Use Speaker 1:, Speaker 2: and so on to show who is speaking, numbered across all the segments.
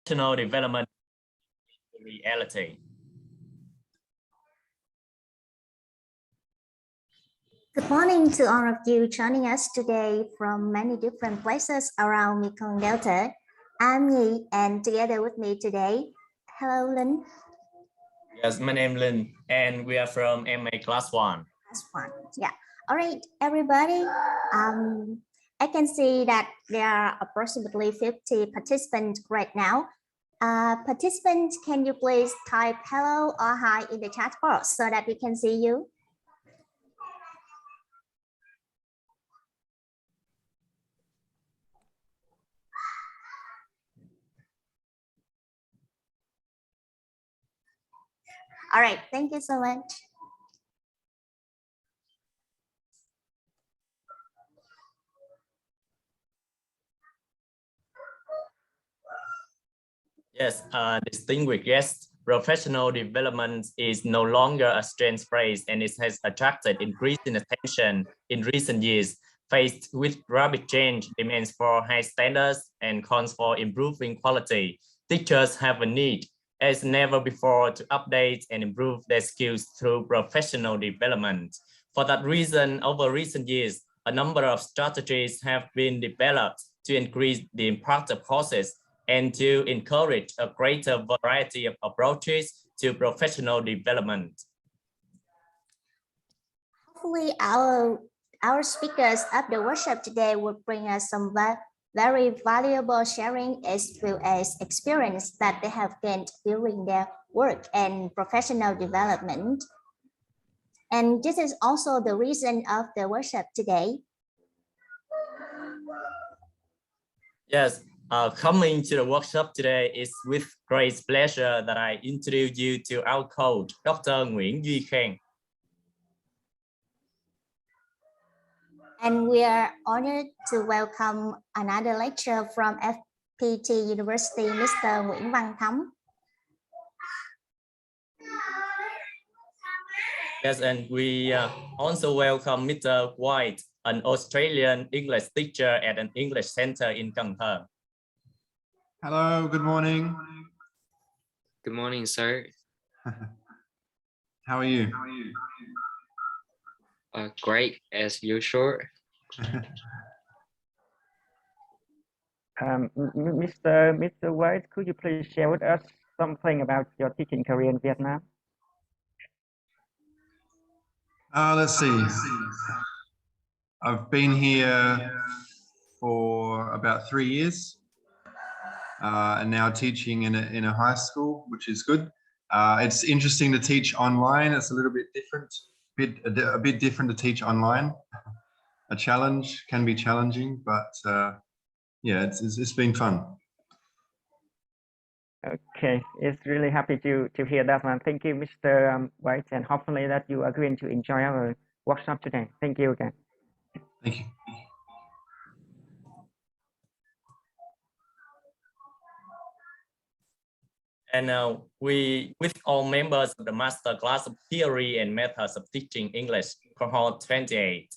Speaker 1: professional development reality.
Speaker 2: Good morning to all of you joining us today from many different places around Mekong Delta. I'm Nhi, and together with me today, hello Linh.
Speaker 1: Yes, my name is Linh, and we are from MA Class 1.
Speaker 2: Class 1, yeah. All right, everybody. I can see that there are approximately 50 participants right now. Participants, can you please type hello or hi in the chat box so that we can see you? All right, thank you so much.
Speaker 1: Yes, distinguished guests, professional development is no longer a strange phrase, and it has attracted increasing attention in recent years. Faced with rapid change, demands for high standards, and calls for improving quality, teachers have a need, as never before, to update and improve their skills through professional development. For that reason, over recent years, a number of strategies have been developed to increase the impact of courses and to encourage a greater variety of approaches to professional development.
Speaker 2: Hopefully our speakers of the workshop today will bring us some very valuable sharing as well as experience that they have gained during their work and professional development. And this is also the reason of the workshop today.
Speaker 1: Yes, coming to the workshop today is with great pleasure that I introduce you to our coach, Dr. Nguyễn Duy Khang.
Speaker 2: And we are honored to welcome another lecturer from PD University, Mr. Nguyễn Văn Thắm.
Speaker 1: Yes, and we also welcome Mr. White, an Australian English teacher at an English center in Can Tho.
Speaker 3: Hello, good morning.
Speaker 4: Good morning, sir.
Speaker 3: How are you?
Speaker 4: Great, as usual.
Speaker 5: Mr. White, could you please share with us something about your teaching career in Vietnam?
Speaker 3: Let's see. I've been here for about 3 years, and now teaching in a high school, which is good. It's interesting to teach online. It's a little bit different, a bit different to teach online. A challenge, can be challenging, but yeah, it's been fun.
Speaker 5: Okay, it's really happy to hear that one. Thank you, Mr. White, and hopefully that you are going to enjoy our workshop today. Thank you again.
Speaker 3: Thank you.
Speaker 1: And we, with all members of the Master Class of Theory and Methods of Teaching English, Cohort 28,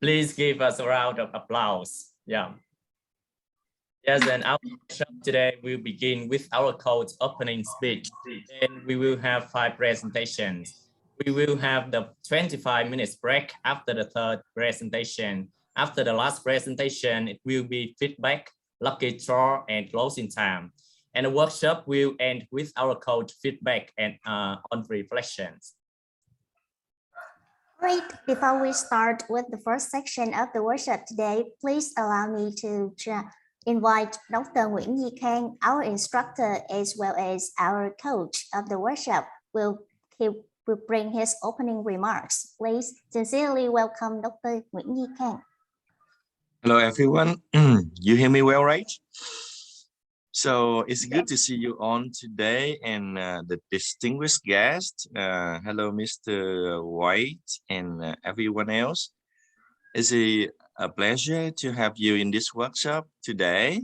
Speaker 1: please give us a round of applause. Yeah. Yes, and our workshop today will begin with our coach opening speech. Then we will have 5 presentations. We will have the 25 minutes break after the third presentation. After the last presentation, it will be feedback, lucky draw, and closing time. And the workshop will end with our coach feedback and on reflections.
Speaker 2: Great. Before we start with the first section of the workshop today, please allow me to invite Dr. Nguyễn Duy Khang, our instructor, as well as our coach of the workshop, he will bring his opening remarks. Please sincerely welcome Dr. Nguyễn Duy Khang.
Speaker 6: Hello, everyone. You hear me well, right? So it's good to see you on today, and the distinguished guest. Hello, Mr. White and everyone else. It's a pleasure to have you in this workshop today,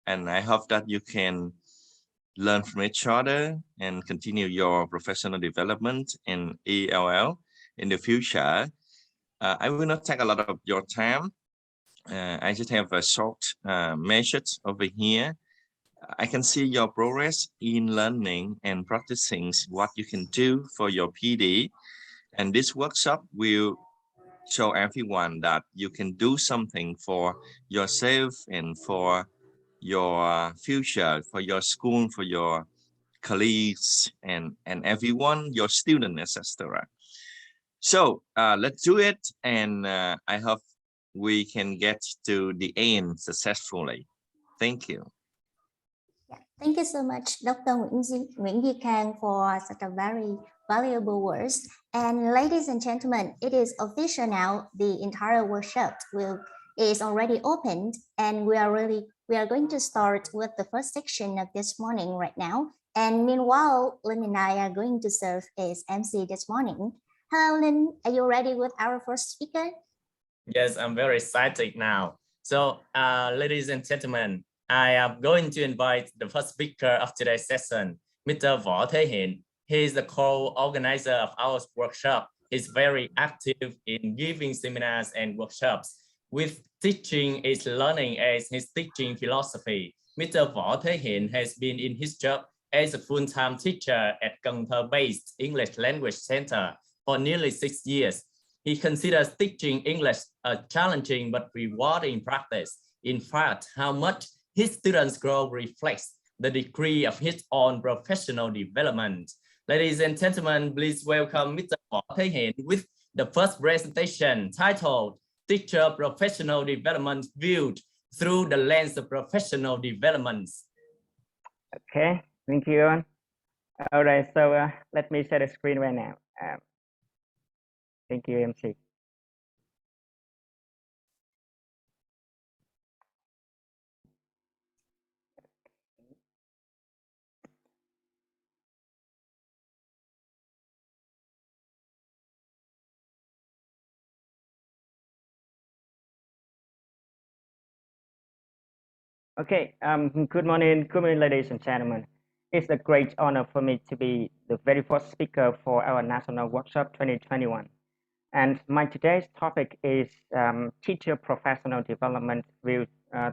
Speaker 6: and I hope that you can learn from each other and continue your professional development in ELL in the future. I will not take a lot of your time. I just have a short message over here. I can see your progress in learning and practicing what you can do for your PD. And this workshop will show everyone that you can do something for yourself and for your future, for your school, for your colleagues and everyone, your student, etc. So let's do it, and I hope we can get to the end successfully. Thank you.
Speaker 2: Thank you so much, Dr. Nguyễn Duy Khang, for such a very valuable words. And ladies and gentlemen, it is official now. The entire workshop is already opened, and we are going to start with the first section of this morning right now. And meanwhile, Lynn and I are going to serve as MC this morning. Hello, Lynn. Are you ready with our first speaker?
Speaker 1: Yes, I'm very excited now. So, ladies and gentlemen, I am going to invite the first speaker of today's session, Mr. Võ Thế Hiện. He is the co-organizer of our workshop. He's very active in giving seminars and workshops. With teaching is learning as his teaching philosophy. Mr. Võ Thế Hiện has been in his job as a full-time teacher at Can Tho-based English Language Center for nearly 6 years. He considers teaching English a challenging but rewarding practice. In fact, how much his students grow reflects the degree of his own professional development. Ladies and gentlemen, please welcome Mr. Võ Thế Hiện with the first presentation titled Teacher Professional Development Viewed Through the Lens of Professional Development.
Speaker 5: Okay, thank you. All right, so let me share the screen right now. Thank you, MC. Okay, good morning, ladies and gentlemen. It's a great honor for me to be the very first speaker for our National Workshop 2021. And my today's topic is teacher professional development viewed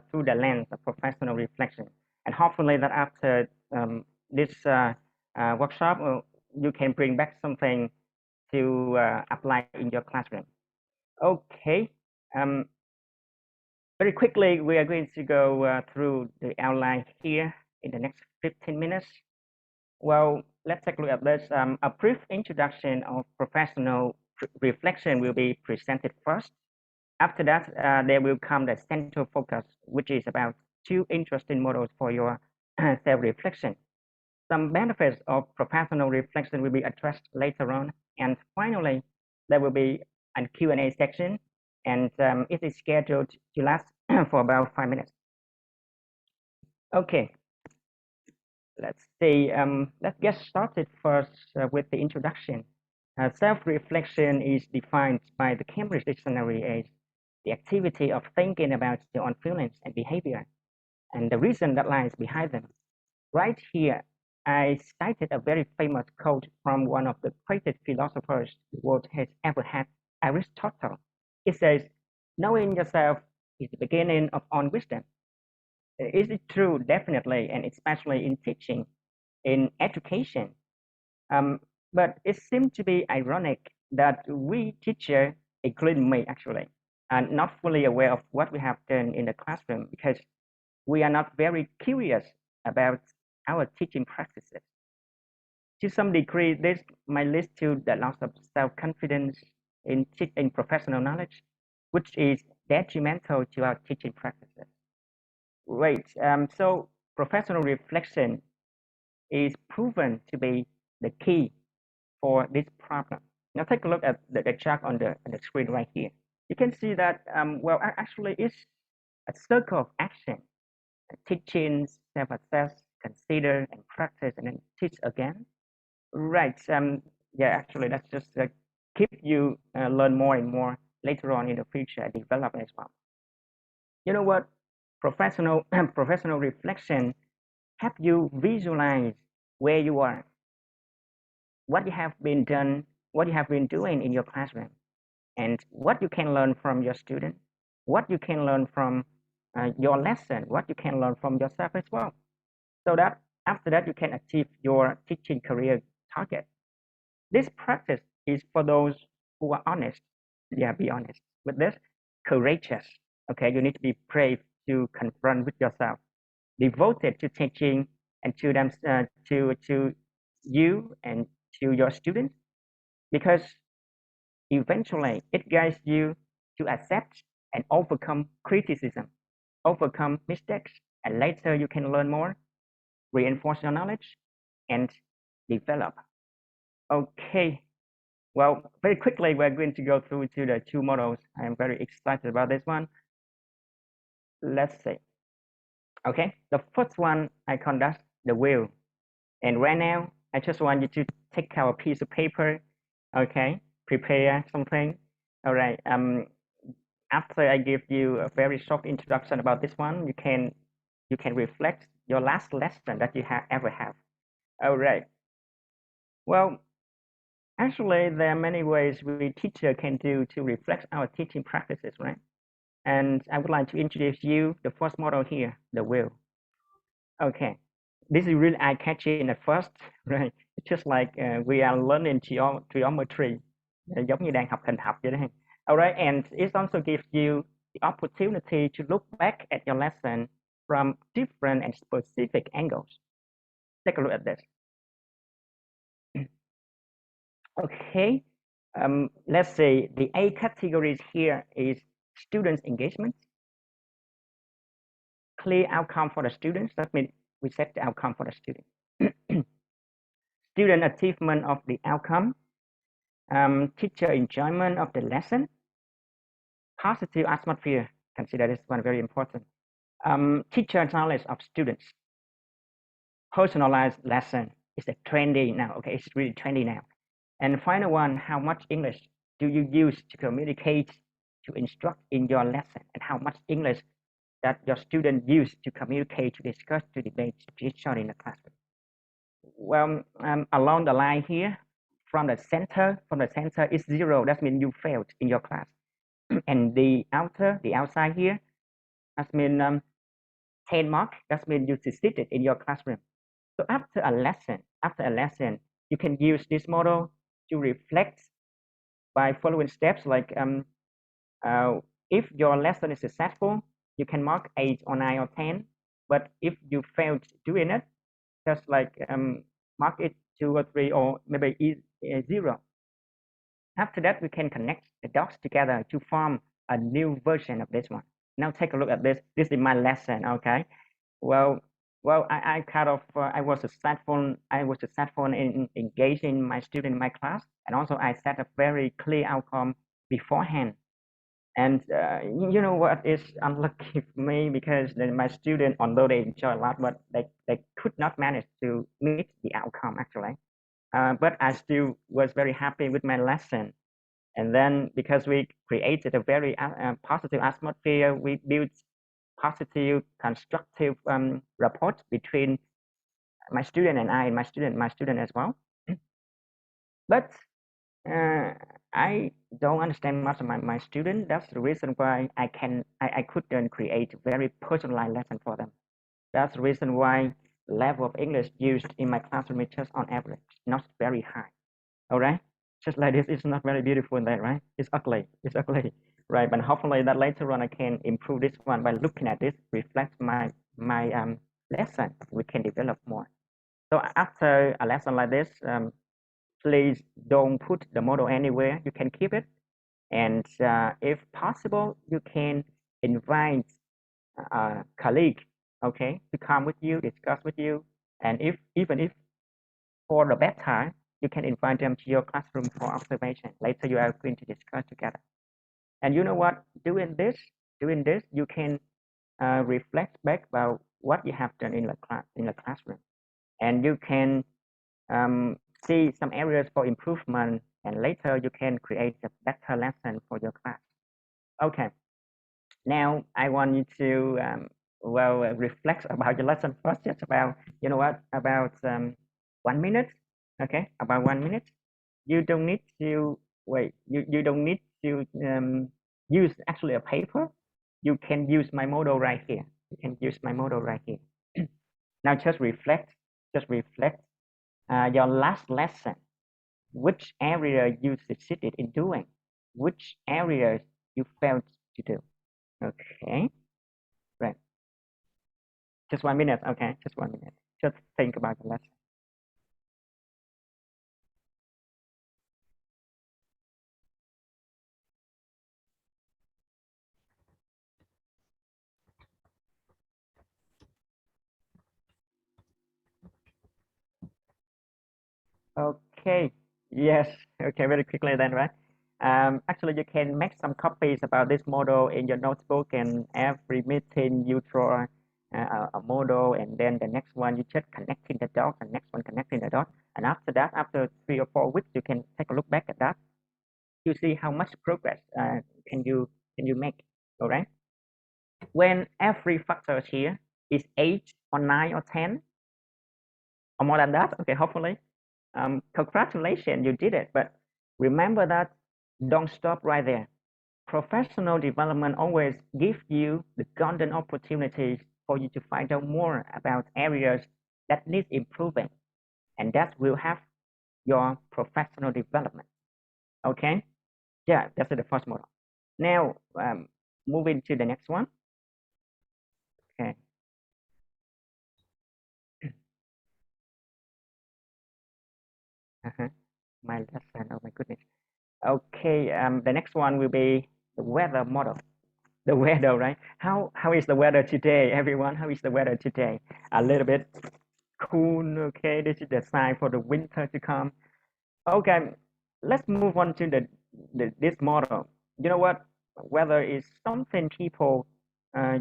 Speaker 5: through the lens of professional reflection. And hopefully that after this workshop, you can bring back something to apply in your classroom. Okay. Very quickly, we are going to go through the outline here in the next 15 minutes. Well, let's take a look at this. A brief introduction of professional reflection will be presented first. After that, there will come the central focus, which is about 2 interesting models for your self-reflection. Some benefits of professional reflection will be addressed later on. And finally, there will be a Q&A section, and it is scheduled to last for about 5 minutes. Okay, let's see. Let's get started first with the introduction. Self-reflection is defined by the Cambridge Dictionary as the activity of thinking about your own feelings and behavior, and the reason that lies behind them. Right here, I cited a very famous quote from one of the greatest philosophers the world has ever had, Aristotle. It says, "Knowing yourself is the beginning of all wisdom." Is it true? Definitely, and especially in teaching, in education. But it seems to be ironic that we teachers, including me actually, are not fully aware of what we have done in the classroom because we are not very curious about our teaching practices. To some degree, this might lead to the loss of self-confidence in professional knowledge, which is detrimental to our teaching practices. Right, so professional reflection is proven to be the key for this problem. Now take a look at the chart on the screen right here. You can see that, well, actually it's a circle of action: teaching, self-assess, consider, and practice, and then teach again. Right, yeah, actually that's just keep you learn more and more later on in the future and develop as well. You know what? Professional reflection help you visualize where you are, what you have been done, what you have been doing in your classroom, and what you can learn from your student, what you can learn from your lesson, what you can learn from yourself as well. so that after that you can achieve your teaching career target. This practice is for those who are honest. Yeah, be honest with this. Courageous. Okay, you need to be brave to confront with yourself. Devoted to teaching and to them, to you and to your students, because eventually it guides you to accept and overcome criticism, overcome mistakes, and later you can learn more, reinforce your knowledge, and develop. Okay, well, very quickly we're going to go through to the two models. I am very excited about this one. Let's see. Okay, the first one I conduct the will, and right now I just want you to take out a piece of paper. Okay, prepare something. All right. After I give you a very short introduction about this one, you can reflect your last lesson that you have ever have. All right. Well, actually, there are many ways we teacher can do to reflect our teaching practices, right? And I would like to introduce you the first model here, the will. Okay, this is really eye-catching at first, right? It's just like we are learning geometry, giống như đang học hình học vậy đó. Alright, and it also gives you the opportunity to look back at your lesson from different and specific angles. Take a look at this. Okay, let's say the A categories here is students' engagement, clear outcome for the students. That means we set the outcome for the student. Student achievement of the outcome, teacher enjoyment of the lesson, positive atmosphere. Consider this one very important. Teacher knowledge of students, personalized lesson is a trendy now. Okay, it's really trendy now. And the final one, how much English do you use to communicate, to instruct in your lesson, and how much English that your student use to communicate, to discuss, to debate, to teach in the classroom. Well, along the line here, from the center is 0. That means you failed in your class. And the outside here, that means 10 mark. That means you succeeded in your classroom. So after a lesson, you can use this model to reflect by following steps. Like if your lesson is successful, you can mark 8 or 9 or 10. But if you failed doing it, just like mark it 2 or 3 or maybe 0. After that, we can connect the dots together to form a new version of this one. Now take a look at this. This is my lesson. Okay. Well, I kind of I was successful in engaging my student in my class, and also I set a very clear outcome beforehand. And you know what is unlucky for me, because my students, although they enjoy a lot, but they could not manage to meet the outcome actually. But I still was very happy with my lesson. And then because we created a very positive atmosphere, we built positive, constructive rapport between my student and I, and my student as well. But I don't understand much of my student. That's the reason why I couldn't create a very personalized lesson for them. That's the reason why level of English used in my classroom is just on average, not very high. All right, just like this, it's not very beautiful in that, right? It's ugly, right? But hopefully that later on I can improve this one by looking at this, reflect my lesson. We can develop more. So after a lesson like this, please don't put the model anywhere. You can keep it, and if possible, you can invite a colleague, okay, to come with you, discuss with you, and even if for the bedtime, you can invite them to your classroom for observation. Later, you are going to discuss together. And you know what? Doing this, you can reflect back about what you have done in the classroom, and you can see some areas for improvement, and later you can create a better lesson for your class. Okay, now I want you to reflect about your lesson first, just about, you know what, about 1 minute. Okay, about 1 minute. You don't need to wait. You don't need to use actually a paper. You can use my model right here. Now just reflect your last lesson. Which area you succeeded in doing? Which areas you failed to do? Okay, right. Just 1 minute, okay, just 1 minute. Just think about the lesson. Okay, yes, okay, very quickly then, right? Actually, you can make some copies about this model in your notebook, and every meeting you draw a model, and then the next one you just connecting the dots, and next one connecting the dots, and after that, after 3 or 4 weeks, you can take a look back at that. You see how much progress can you make, all right? When every factor here is 8 or 9 or 10 or more than that, okay, hopefully, congratulations, you did it. But remember that don't stop right there. Professional development always gives you the golden opportunities for you to find out more about areas that need improving, and that will have your professional development. Okay, yeah, that's the first model. Now moving to the next one. Okay. My lesson, oh my goodness. Okay, the next one will be the weather model. The weather, right? How is the weather today, everyone? How is the weather today? A little bit cool, okay? This is the sign for the winter to come. Okay, let's move on to this model. You know what? Weather is something people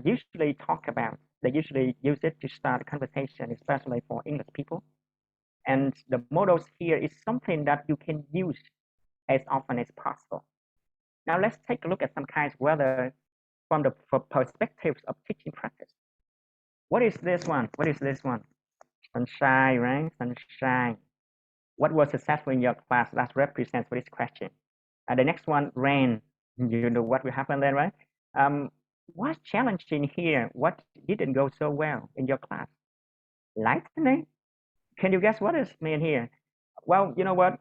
Speaker 5: usually talk about. They usually use it to start a conversation, especially for English people. And the models here is something that you can use as often as possible. Now let's take a look at some kinds of weather from the perspectives of teaching practice. What is this one? What is this one? Sunshine, right? Sunshine. What was successful in your class? That represents for this question. The next one, rain. You know what will happen then, right? What's challenging here? What didn't go so well in your class? Lightning? Can you guess what is mean here? Well, you know what?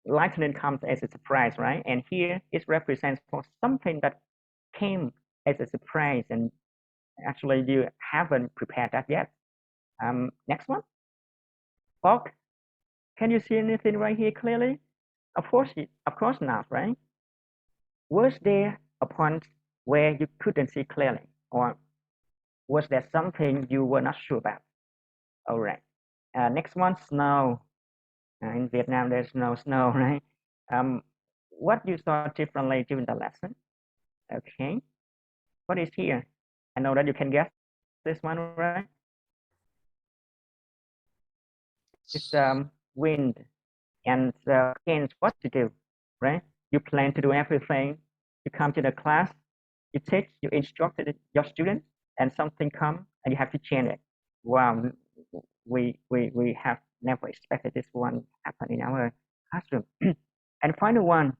Speaker 5: Lightning comes as a surprise, right? And here it represents for something that came as a surprise, and actually you haven't prepared that yet. Next one, fog. Can you see anything right here clearly? Of course not, right? Was there a point where you couldn't see clearly, or was there something you were not sure about? All right. Next one, snow. In Vietnam, there's no snow, right? What you saw differently during the lesson? Okay. What is here? I know that you can guess this one, right? It's wind, and again, what to do, right? You plan to do everything. You come to the class, you teach, you instructed your students, and something come and you have to change it. Wow, we have never expected this one happen in our classroom. And final one,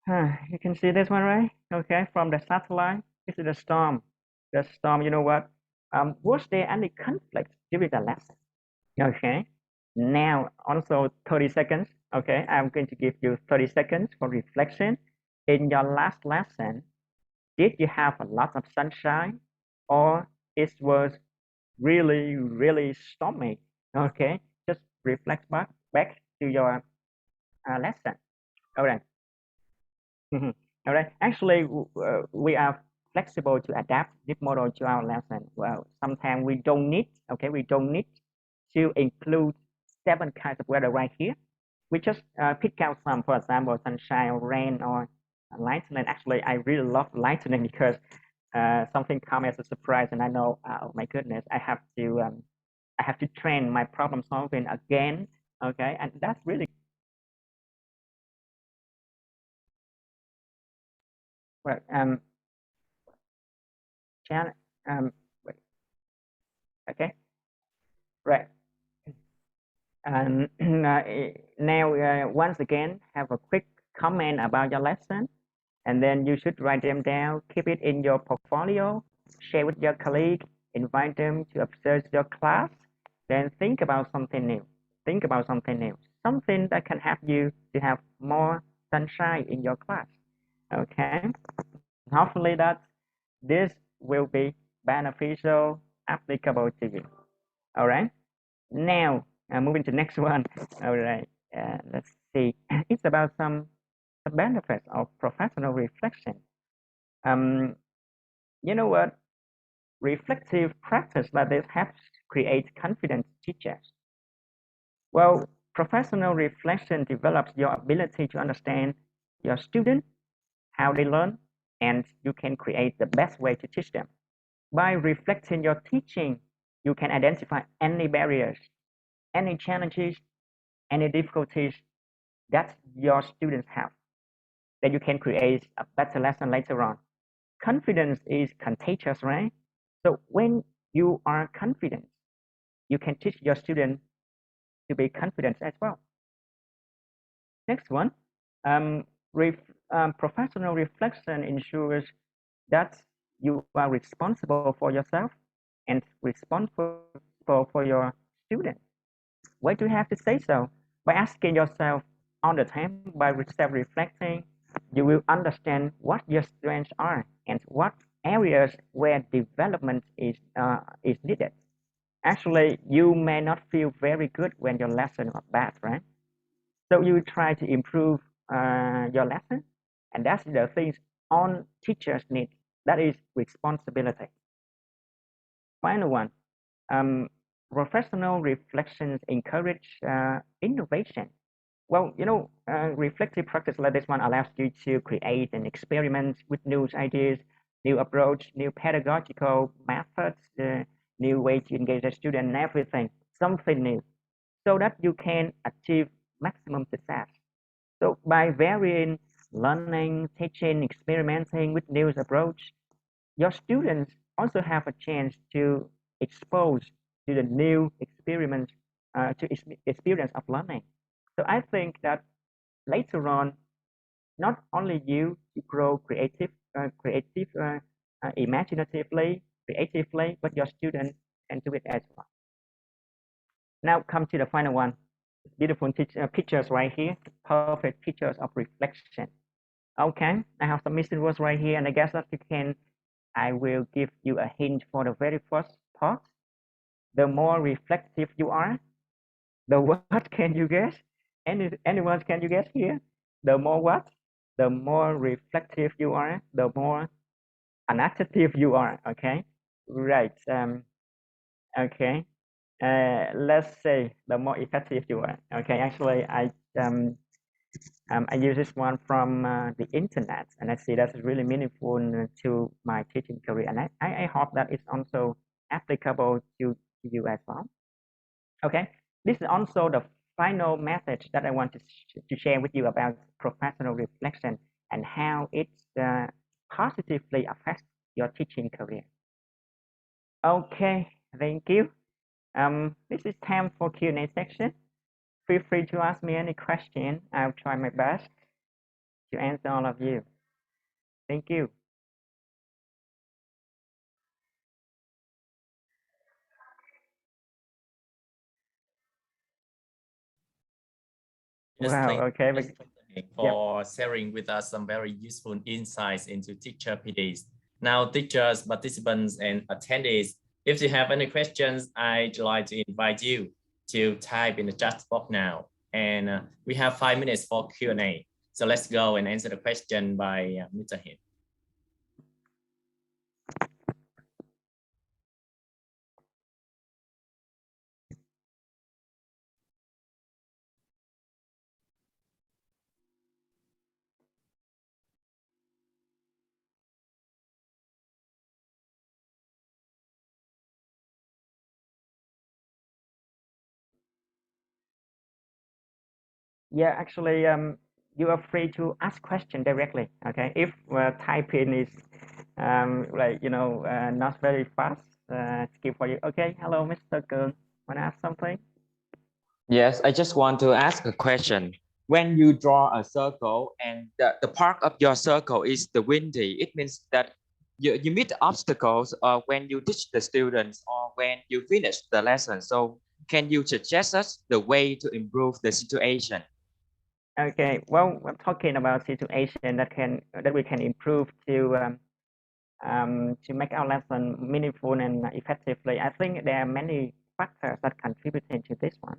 Speaker 5: you can see this one, right? Okay, from the satellite, this is the storm. The storm, you know what? Was there any conflict during the lesson? Okay, now also 30 seconds. Okay, I'm going to give you 30 seconds for reflection. In your last lesson, did you have a lot of sunshine, or it was really, really stormy? Okay, just reflect back to your lesson. All right. All right. Actually, we are flexible to adapt this model to our lesson. Well, sometimes we don't need, okay, we don't need to include 7 kinds of weather right here. We just pick out some, for example, sunshine or rain or lightning. Actually, I really love lightning because something comes as a surprise, and I know, oh my goodness, I have to train my problem solving again. Okay, and that's really well. Wait. Okay, right. And now, once again, have a quick comment about your lesson, and then you should write them down, keep it in your portfolio, share with your colleague, invite them to observe your class, then think about something new. Think about something new, something that can help you to have more sunshine in your class. Okay, hopefully that this will be beneficial, applicable to you. All right, now moving to the next one. All right, let's see. It's about some benefits of professional reflection. You know what? Reflective practice like this helps create confident teachers. Well, professional reflection develops your ability to understand your student, how they learn, and you can create the best way to teach them. By reflecting your teaching, you can identify any barriers, any challenges, any difficulties that your students have, that you can create a better lesson later on. Confidence is contagious, right? So when you are confident, you can teach your students to be confident as well. Next one, professional reflection ensures that you are responsible for yourself and responsible for your students. Why do you have to say so? By asking yourself all the time, by self-reflecting, you will understand what your strengths are and what areas where development is needed. Actually, you may not feel very good when your lesson was bad, right? So you try to improve your lesson, and that's the things all teachers need. That is responsibility. Final one, professional reflections encourage innovation. Well, you know, reflective practice like this one allows you to create and experiment with new ideas, new approach, new pedagogical methods, new way to engage the student and everything, something new, so that you can achieve maximum success. So by varying learning, teaching, experimenting with new approach, your students also have a chance to expose to the new experiments, to experience of learning. So I think that later on, not only you to grow imaginatively, creatively, but your students can do it as well. Now come to the final one. Beautiful pictures right here, perfect pictures of reflection. Okay, I have some missing words right here, and I guess that I will give you a hint for the very first part. The more reflective you are, the what can you guess? Anyone can you guess here? The more what? The more reflective you are, the more unattractive you are. Okay, right. Okay. Let's say the more effective you are. Okay, actually, I use this one from the internet, and I see that's really meaningful to my teaching career, and I hope that it's also applicable to you as well. Okay, this is also the final message that I want to share with you about professional reflection and how it positively affects your teaching career. Okay, thank you. This is time for Q&A section. Feel free to ask me any question. I'll try my best to answer all of you. Thank you. Wow, okay.
Speaker 1: For sharing with us some very useful insights into teacher PDs. Now, teachers, participants, and attendees, if you have any questions, I'd like to invite you to type in the chat box now. And we have 5 minutes for Q&A. So let's go and answer the question by Mr. Hill.
Speaker 5: Yeah, actually, you are free to ask question directly. Okay, if typing is like not very fast, skip for you. Okay, hello, Mr. Kung. Want to ask something?
Speaker 7: Yes, I just want to ask a question. When you draw a circle and the part of your circle is the windy, it means that you meet the obstacles when you teach the students or when you finish the lesson. So can you suggest us the way to improve the situation?
Speaker 5: Okay, well, we're talking about situation that we can improve to make our lesson meaningful and effectively. I think there are many factors that contribute to this one.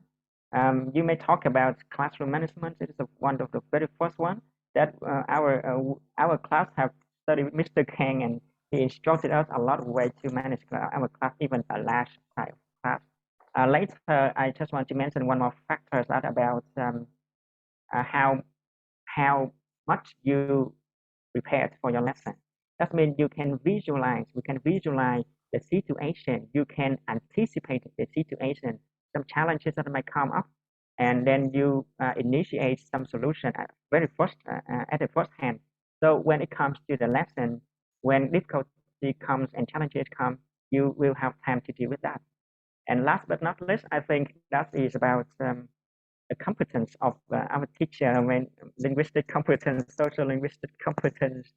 Speaker 5: You may talk about classroom management. It is one of the very first one that our class have studied with Mr. Kang, and he instructed us a lot of ways to manage our class, even a large size class. Later, I just want to mention one more factors that about how much you prepared for your lesson. That means we can visualize the situation. You can anticipate the situation, some challenges that might come up, and then you initiate some solution at the first hand. So when it comes to the lesson, when difficulty comes and challenges come, you will have time to deal with that. And last but not least, I think that is about the competence of our teacher. I mean, linguistic competence, social linguistic competence,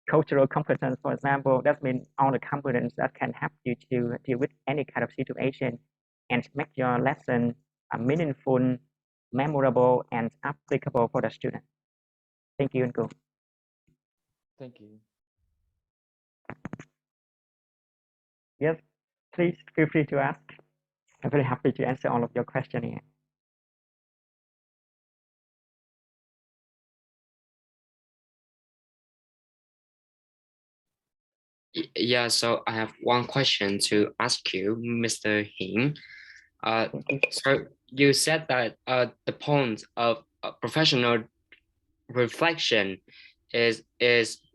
Speaker 5: cultural competence, for example. That means all the competence that can help you to deal with any kind of situation and make your lesson meaningful, memorable, and applicable for the student. Thank you, Uncle.
Speaker 7: Thank you.
Speaker 5: Yes, please feel free to ask. I'm very happy to answer all of your questions here.
Speaker 4: Yeah, so I have one question to ask you, Mr. Hing. So you said that the point of professional reflection is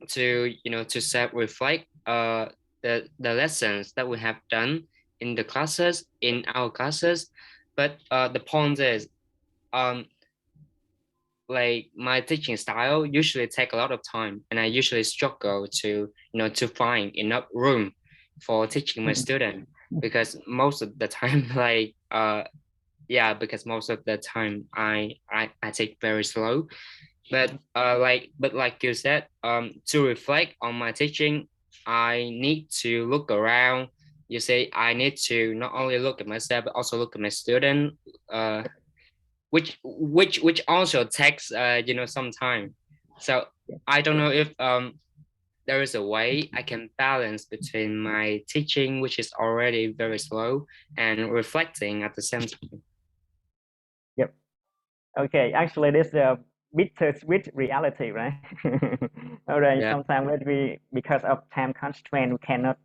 Speaker 4: to to self-reflect the lessons that we have done in our classes, but the point is like my teaching style usually take a lot of time, and I usually struggle to to find enough room for teaching my student, because most of the time because most of the time I take very slow. But like you said, to reflect on my teaching, I need to look around. You say I need to not only look at myself but also look at my student, which also takes some time. So I don't know if there is a way I can balance between my teaching, which is already very slow, and reflecting at the same time.
Speaker 5: Yep. Okay. Actually, this is a bittersweet reality, right? All right.
Speaker 4: Yeah.
Speaker 5: Sometimes because of time constraint, we cannot,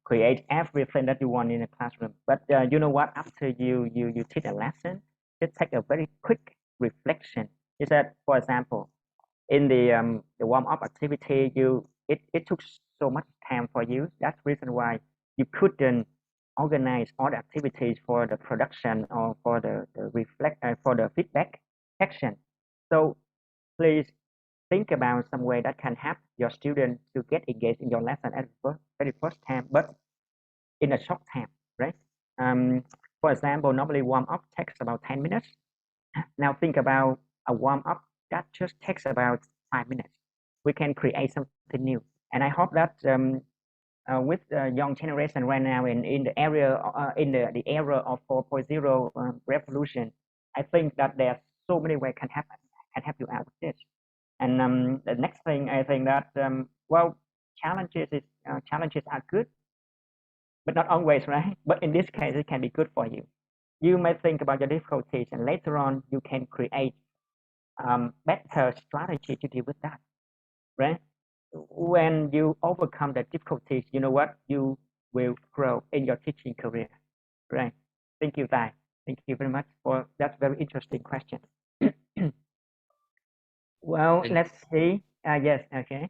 Speaker 5: create everything that you want in a classroom. But you know what? After you teach a lesson, just take a very quick reflection. Is that, for example, in the warm-up activity, it took so much time for you. That's the reason why you couldn't organize all the activities for the production or for the feedback section. So please think about some way that can help your students to get engaged in your lesson at the very first time, but in a short time, right? For example, normally warm up takes about 10 minutes. Now think about a warm up that just takes about 5 minutes. We can create something new, and I hope that with the young generation right now in the area the era of 4.0 revolution, I think that there's so many ways can help you out with this. And the next thing I think that challenges are good, but not always, right? But in this case, it can be good for you. You may think about your difficulties, and later on, you can create better strategy to deal with that, right? When you overcome the difficulties, you know what? You will grow in your teaching career, right? Thank you, Tai. Thank you very much for that very interesting question. Well, let's see. Yes, okay.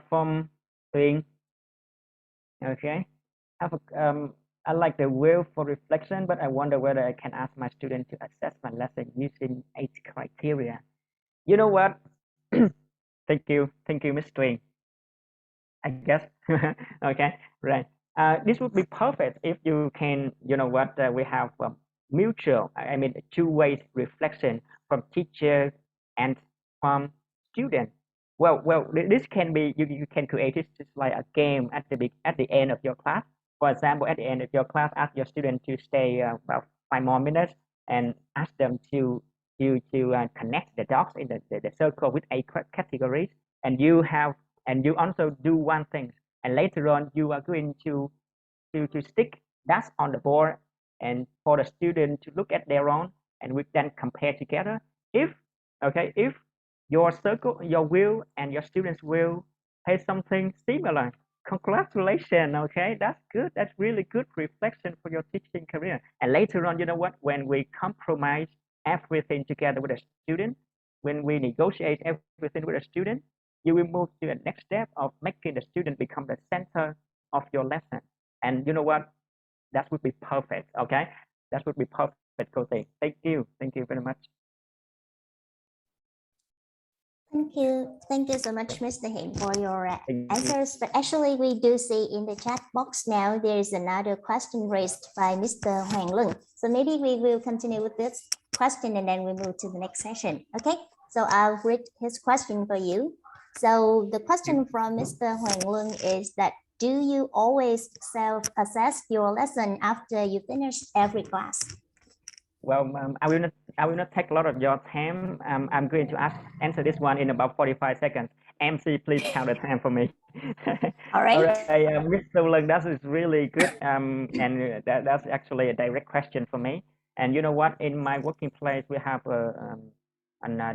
Speaker 5: From Thuyền. Okay. I like the will for reflection, but I wonder whether I can ask my student to assess my lesson using 8 criteria. You know what? Thank you, Ms. Thuyền. I guess. Okay, right. This would be perfect if you can, we have mutual, I mean, two-way reflection from teacher and from student. Well, this can be, you can create it just like a game at the end of your class. For example, at the end of your class, ask your student to stay about 5 more minutes and ask them to connect the dots in the circle with a categories, and you also do one thing, and later on you are going to stick that on the board and for the student to look at their own, and we then compare together. If your circle, your wheel and your students will has something similar, congratulations. Okay, that's good. That's really good reflection for your teaching career. And later on, you know what, when we compromise everything together with a student, when we negotiate everything with a student, you will move to the next step of making the student become the center of your lesson. And you know what, that would be perfect. Okay, that would be perfect. Coach. Thank you very much.
Speaker 2: Thank you so much, Mr. Him, for your answers. But actually, we do see in the chat box now there is another question raised by Mr. Hoàng Lương. So maybe we will continue with this question and then we move to the next session. Okay, so I'll read his question for you. So the question from Mr. Hoàng Lương is that, do you always self-assess your lesson after you finish every class?
Speaker 5: Well, I will not take a lot of your time. I'm going to answer this one in about 45 seconds. MC, please count the time for me.
Speaker 2: All right.
Speaker 5: All right, Mr. Lương, that is really good. And that's actually a direct question for me. And you know what? In my working place, we have a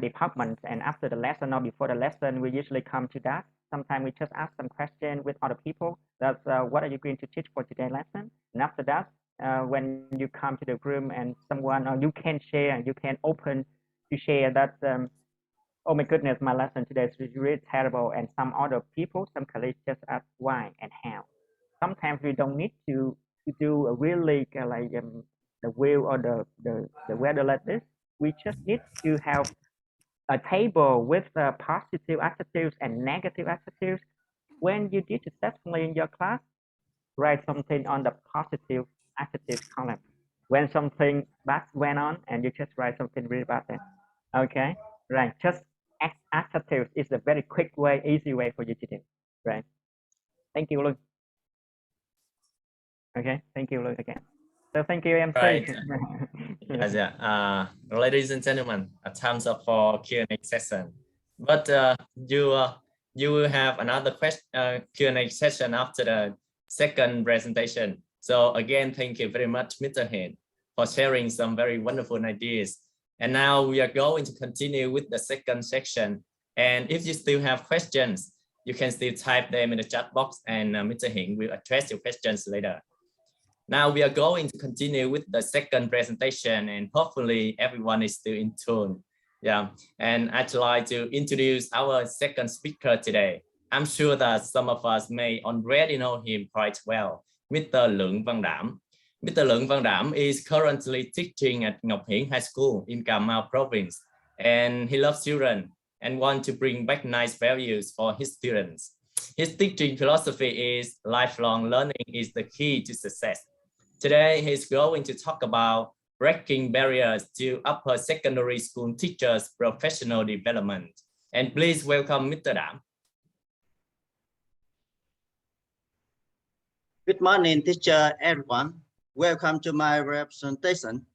Speaker 5: department, and after the lesson or before the lesson, we usually come to that. Sometimes we just ask some questions with other people. That's what are you going to teach for today's lesson? And after that, when you come to the room and someone, or you can share, you can open to share that, oh my goodness, my lesson today is really terrible, and some other people, some colleagues just ask why and how. Sometimes we don't need to do a really the wheel or the weather like this. We just need to have a table with positive attitudes and negative attitudes. When you did successfully in your class, write something on the positive attitude column. When something bad went on, and you just write something really bad then. Okay, right. Just attitude is a very quick way, easy way for you to do. Right. Thank you, Luke. Okay, thank you, Luke, again. So thank you, MC.
Speaker 1: Right. Ladies and gentlemen, time's up for Q&A session. But you will have another Q&A session after the second presentation. So again, thank you very much, Mr. Hìn, for sharing some very wonderful ideas. And now we are going to continue with the second section. And if you still have questions, you can still type them in the chat box, and Mr. Hìn will address your questions later. Now we are going to continue with the second presentation, and hopefully everyone is still in tune. Yeah, and I'd like to introduce our second speaker today. I'm sure that some of us may already know him quite well, Mr. Lương Văn Đảm. Mr. Lương Văn Đảm is currently teaching at Ngọc Hiển High School in Cà Mau province, and he loves children and wants to bring back nice values for his students. His teaching philosophy is lifelong learning is the key to success. Today, he's going to talk about breaking barriers to upper secondary school teachers' professional development. And please welcome Mr. Đảm.
Speaker 8: Good morning, teacher, everyone. Welcome to my representation.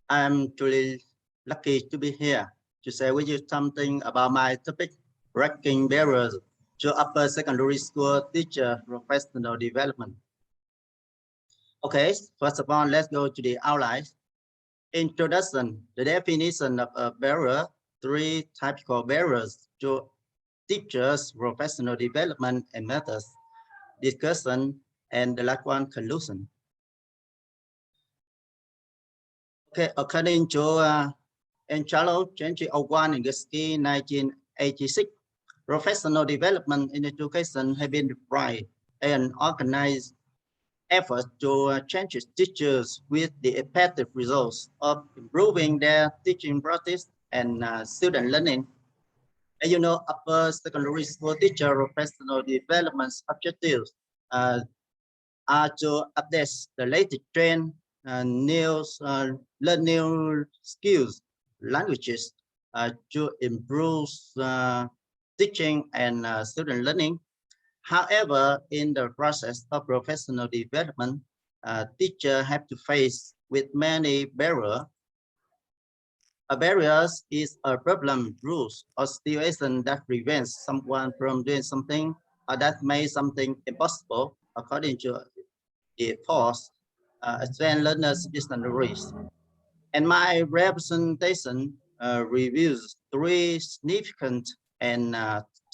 Speaker 8: I'm truly lucky to be here to share with you something about my topic, breaking barriers to upper secondary school teacher professional development. Okay, first of all, let's go to the outline. Introduction, the definition of a barrier, 3 typical barriers to teachers' professional development and methods, discussion, and the last one, conclusion. Okay, according to Charles 2001 in Gusky 1986, professional development in education has been defined and organized efforts to change teachers with the effective results of improving their teaching practice and student learning. And you know, upper secondary school teacher professional development objectives are to update the latest trend, learn new skills, languages, to improve teaching and student learning. However, in the process of professional development, teachers have to face with many barriers. A barrier is a problem, rules, or situation that prevents someone from doing something or that makes something impossible according to the force advanced learners dictionaries. And my representation reviews 3 significant and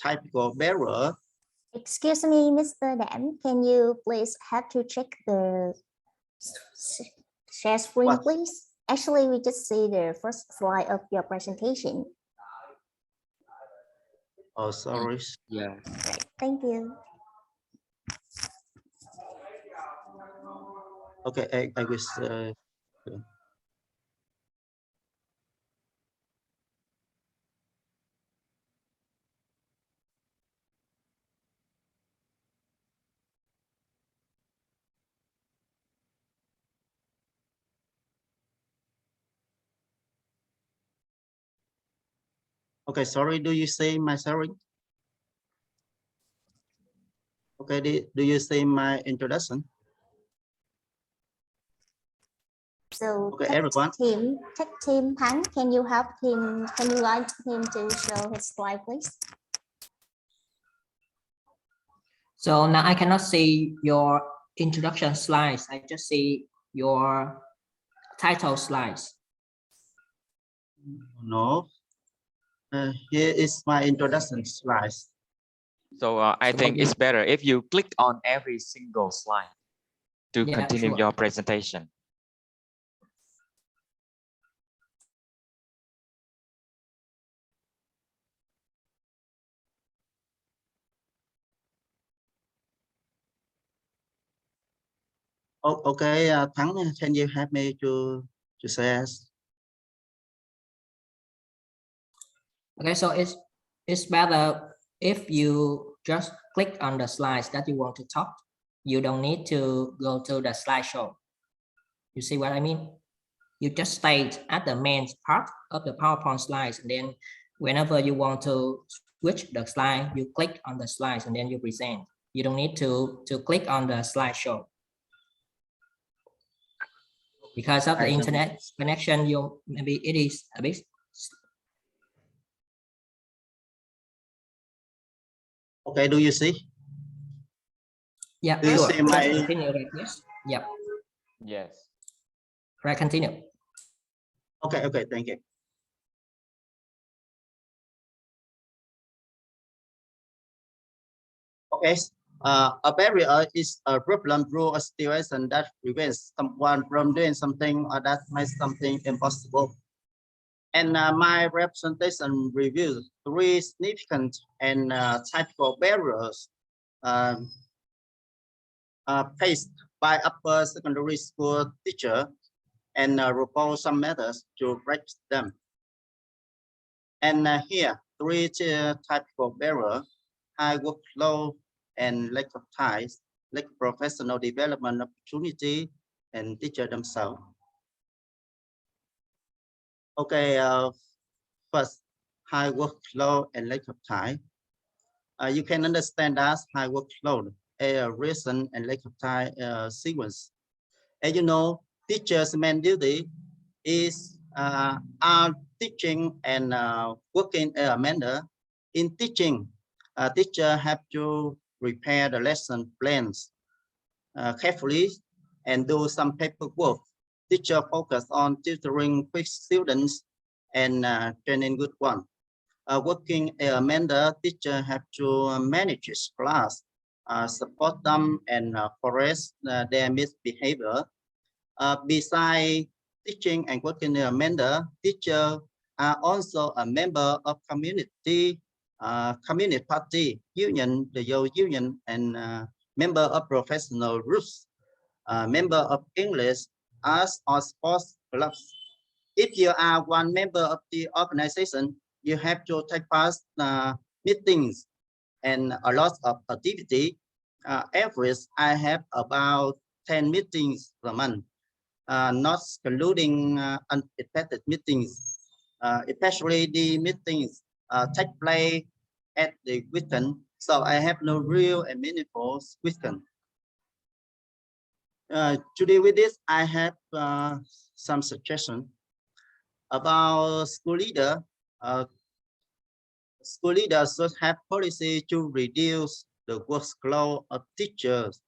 Speaker 8: typical barriers.
Speaker 2: Excuse me, Mr. Dan, can you please have to check the share screen,
Speaker 8: What?
Speaker 2: please? Actually, we just see the first slide of your presentation.
Speaker 8: Oh, sorry.
Speaker 4: Yeah.
Speaker 2: Thank you.
Speaker 8: Okay, I wish. Okay, sorry, do you say my sorry? Okay, do you say my introduction?
Speaker 2: So,
Speaker 8: okay, everyone.
Speaker 2: Tech team Han, can you help him? Can you like him to show his slide, please?
Speaker 9: So now I cannot see your introduction slides. I just see your title slides.
Speaker 8: No. Here is my introduction slides.
Speaker 7: So I think it's better if you click on every single slide to continue your presentation.
Speaker 8: Oh, okay, Thắng, can you help me to share?
Speaker 9: Okay, so it's better if you just click on the slides that you want to talk. You don't need to go to the slideshow. You see what I mean? You just stay at the main part of the PowerPoint slides, and then whenever you want to switch the slide, you click on the slides and then you present. You don't need to click on the slideshow. Because of the internet connection, maybe it is a bit.
Speaker 8: Okay, do you see?
Speaker 9: Yeah,
Speaker 8: do you
Speaker 9: sure.
Speaker 8: see my...
Speaker 9: Continue, right? Yes. Yeah.
Speaker 7: Yes.
Speaker 9: Right, continue.
Speaker 8: Okay, thank you. Okay, a barrier is a problem, rule, or situation that prevents someone from doing something or that makes something impossible. And my representation reviews 3 significant and typical barriers faced by upper secondary school teacher and propose some methods to break them. And here, 3 typical barriers: high workload and lack of ties, lack of professional development opportunity, and teacher themselves. Okay, first, high workload and lack of time. You can understand that high workload, a reason, and lack of time sequence. As you know, teachers' main duty is teaching and working in a manner. In teaching, teacher have to prepare the lesson plans carefully and do some paperwork. Teacher focus on tutoring quick students and training good one. Working in a manner, teacher have to manage his class, support them, and correct their misbehavior. Besides teaching and working in a manner, teacher are also a member of community party, union, the union, and member of professional groups, member of English, arts, or sports clubs. If you are one member of the organization, you have to take part meetings and a lot of activity. Average, I have about 10 meetings per month, not including unexpected meetings, especially the meetings take place at the weekend, so I have no real and meaningful weekend. To deal with this, I have some suggestions about school leader. School leaders should have policy to reduce the workload of teachers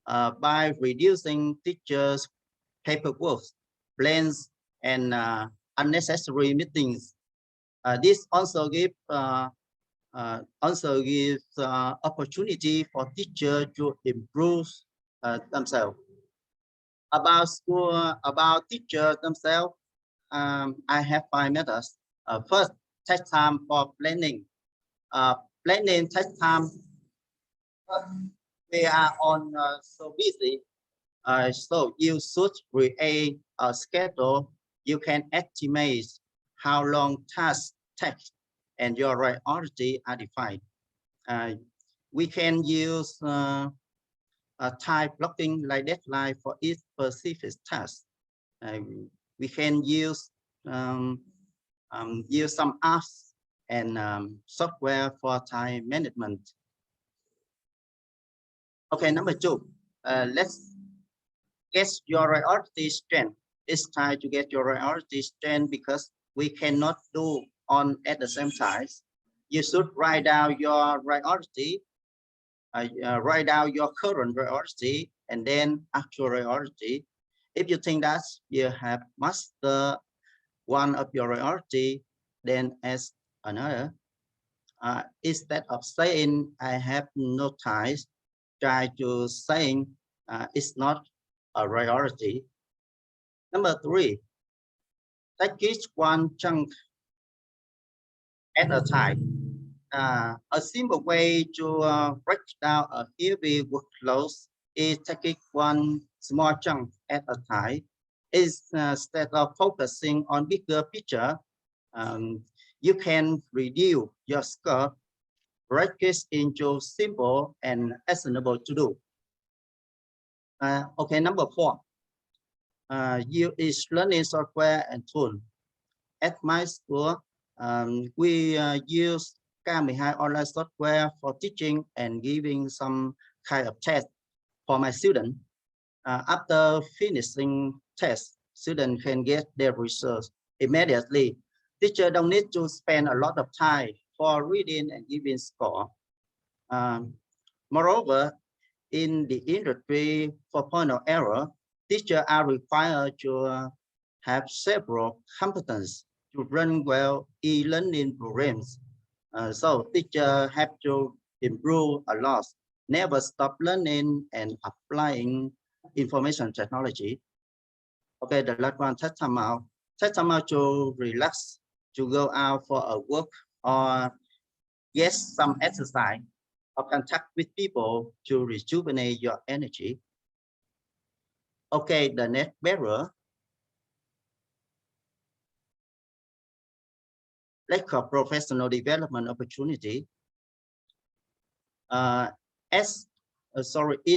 Speaker 8: by reducing teachers' paperwork, plans, and unnecessary meetings. This also gives opportunity for teachers to improve themselves. About teachers themselves, I have 5 methods. First, take time for planning. Planning takes time. We are on so busy, so you should create a schedule. You can estimate how long tasks take, and your priority are defined. We can use time blocking like deadline for each specific task. We can use some apps and software for time management. Okay, number 2, let's get your priority strength. It's time to get your priority strength because we cannot do on at the same time. You should write down your priority, write down your current priority, and then actual priority. If you think that you have mastered one of your priority, then as another. Instead of saying I have no time, try to saying it's not a priority. Number 3, take each one chunk at a time. A simple way to break down a heavy workload is taking one small chunk at a time. Instead of focusing on bigger picture, you can reduce your scope, break it into simple and actionable to do. Okay, number 4, use learning software and tool. At my school, we use Can online software for teaching and giving some kind of test for my student. After finishing test, students can get their results immediately. Teacher don't need to spend a lot of time for reading and giving score. Moreover, in the industry 4.0 teachers are required to have several competencies to run well e-learning programs. So teachers have to improve a lot, never stop learning and applying information technology. Okay, the last one, take time out. Take time out to relax, to go out for a walk or get some exercise or contact with people to rejuvenate your energy. Okay, the next barrier. Lack of professional development opportunity. In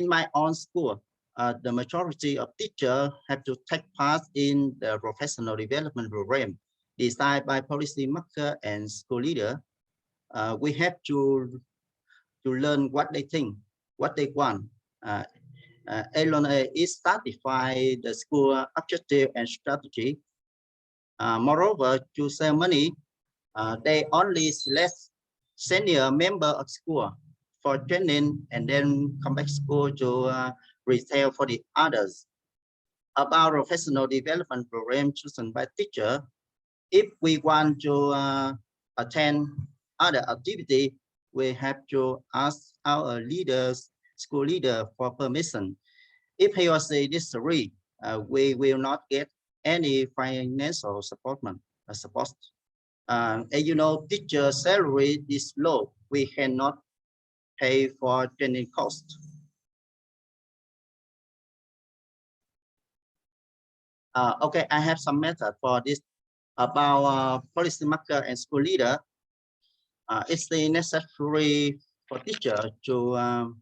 Speaker 8: my own school, the majority of teachers have to take part in the professional development program designed by policymaker and school leader. We have to learn what they think, what they want. ELA is certified the school objective and strategy. Moreover, to save money, they only select senior member of school for training and then come back school to retail for the others. About professional development program chosen by teacher, if we want to attend other activity, we have to ask our leaders, school leader for permission. If he or she disagree, we will not get any financial support. You know, teacher salary is low. We cannot pay for training cost. Okay, I have some method for this about policymaker and school leader. It's necessary for teacher to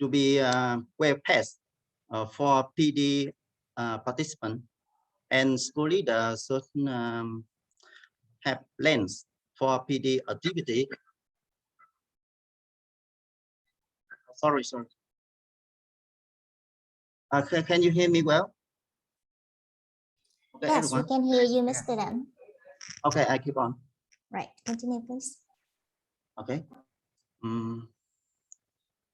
Speaker 8: be well passed for PD participant, and school leader should have plans for PD activity. Sorry. Can you hear me well? Okay,
Speaker 2: Yes,
Speaker 8: everyone.
Speaker 2: we can hear you, Mr. Đặng.
Speaker 8: Okay, I keep on.
Speaker 2: Right, continue, please.
Speaker 8: Okay.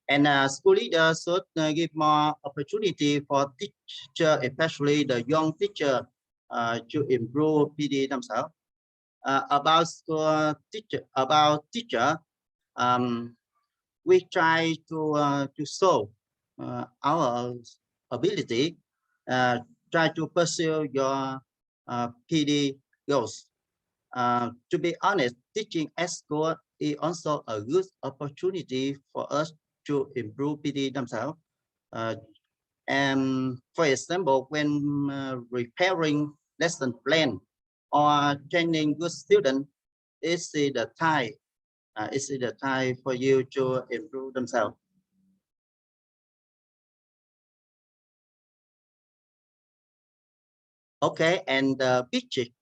Speaker 8: And school leaders should give more opportunity for teacher, especially the young teacher, to improve PD themselves. About school teacher, we try to show our ability, try to pursue your PD goals. To be honest, teaching at school is also a good opportunity for us to improve PD themselves. And for example, when preparing lesson plan or training good students, it's the time. It's the time for you to improve themselves. Okay, and the basic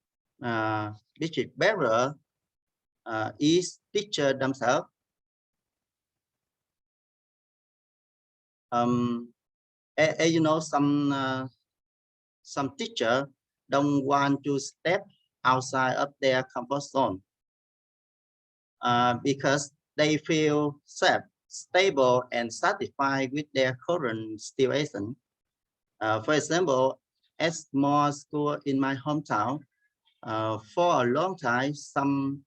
Speaker 8: barrier is teacher themselves. You know, some teacher don't want to step outside of their comfort zone because they feel safe, stable, and satisfied with their current situation. For example, at small school in my hometown, for a long time, some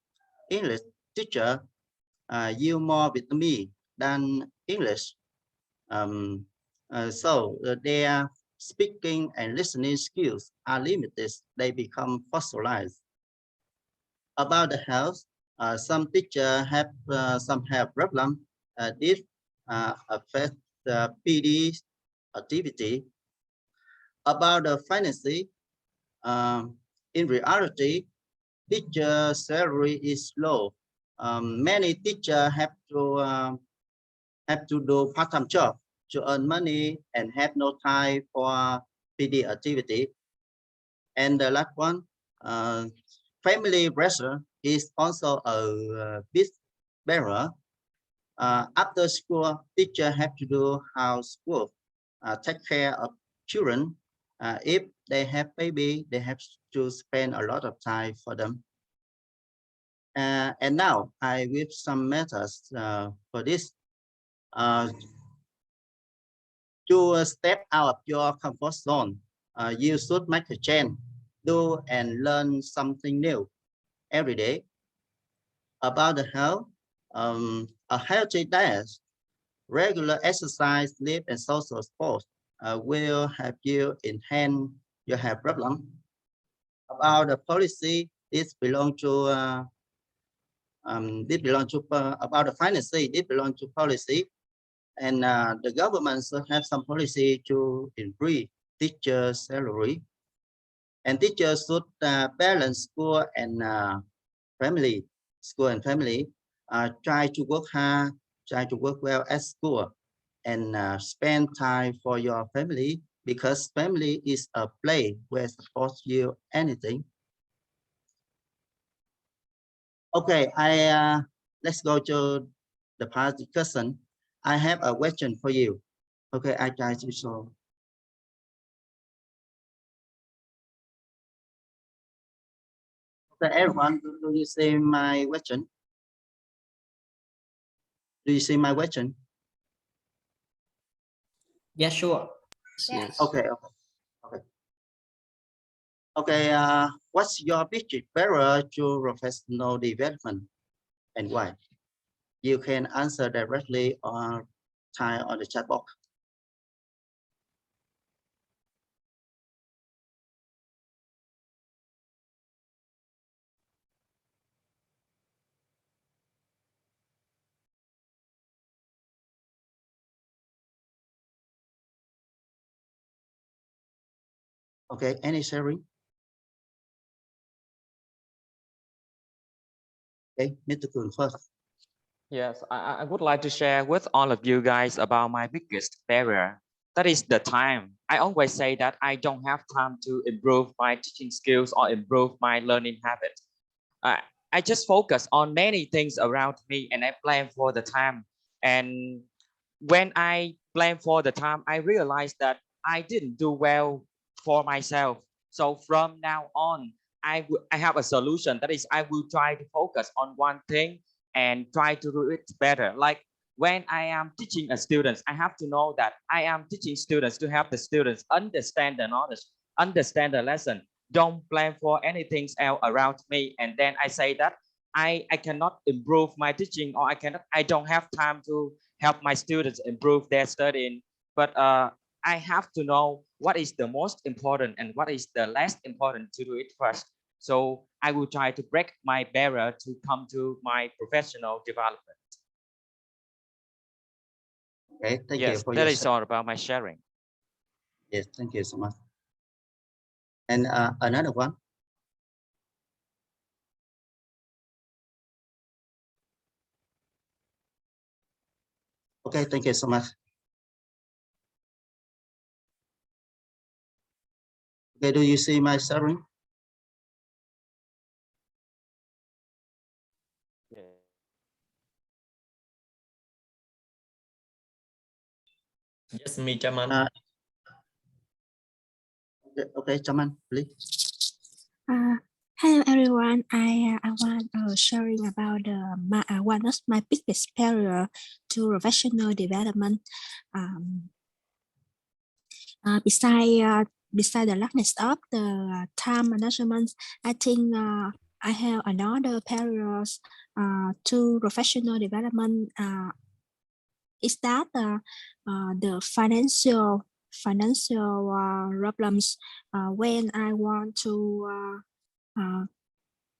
Speaker 8: English teacher use more with me than English. So their speaking and listening skills are limited. They become fossilized. About the health, some teachers have some health problem. This affect the PD activity. About the finances, in reality, teacher salary is low. Many teachers have to do part-time job to earn money and have no time for PD activity. And the last one, family pressure is also a big barrier. After school, teachers have to do housework, take care of children. If they have baby, they have to spend a lot of time for them. And now I give some methods for this. To step out of your comfort zone, you should make a change, do and learn something new every day. About the health, a healthy diet, regular exercise, sleep, and social sports will help you enhance your health problem. About the policy, this belong to about the finances, this belong to policy, and the government should have some policy to increase teacher salary, and teachers should balance school and family. Try to work hard, try to work well at school, and spend time for your family, because family is a place where supports you anything. Okay, let's go to the part discussion. I have a question for you. Okay, I try to solve. Okay, everyone, do you see my question? Do you see my question?
Speaker 9: Yeah, sure.
Speaker 4: Yes.
Speaker 8: Okay. What's your biggest barrier to professional development and why? You can answer directly or type on the chat box. Okay, any sharing? Okay, Mr. Kun first.
Speaker 7: Yes, I would like to share with all of you guys about my biggest barrier. That is the time. I always say that I don't have time to improve my teaching skills or improve my learning habits. I just focus on many things around me and I plan for the time. And when I plan for the time, I realized that I didn't do well for myself. So from now on, I have a solution. That is, I will try to focus on one thing and try to do it better. Like when I am teaching a student, I have to know that I am teaching students to help the students understand the knowledge, understand the lesson. Don't plan for anything else around me. And then I say that I cannot improve my teaching, or I don't have time to help my students improve their studying. But I have to know what is the most important and what is the less important to do it first. So I will try to break my barrier to come to my professional development.
Speaker 8: Okay, thank you
Speaker 7: Yes,
Speaker 8: for
Speaker 7: that
Speaker 8: your
Speaker 7: is all about my sharing.
Speaker 8: Yes, thank you so much. And another one. Okay, thank you so much. Okay, do you see my sharing?
Speaker 1: Yes, me, Chaman.
Speaker 8: Okay, Chaman, please.
Speaker 10: Hello everyone. I want sharing about one of my biggest barrier to professional development. Beside the lackness of the time management, I think I have another barriers to professional development. Is that the financial problems when I want to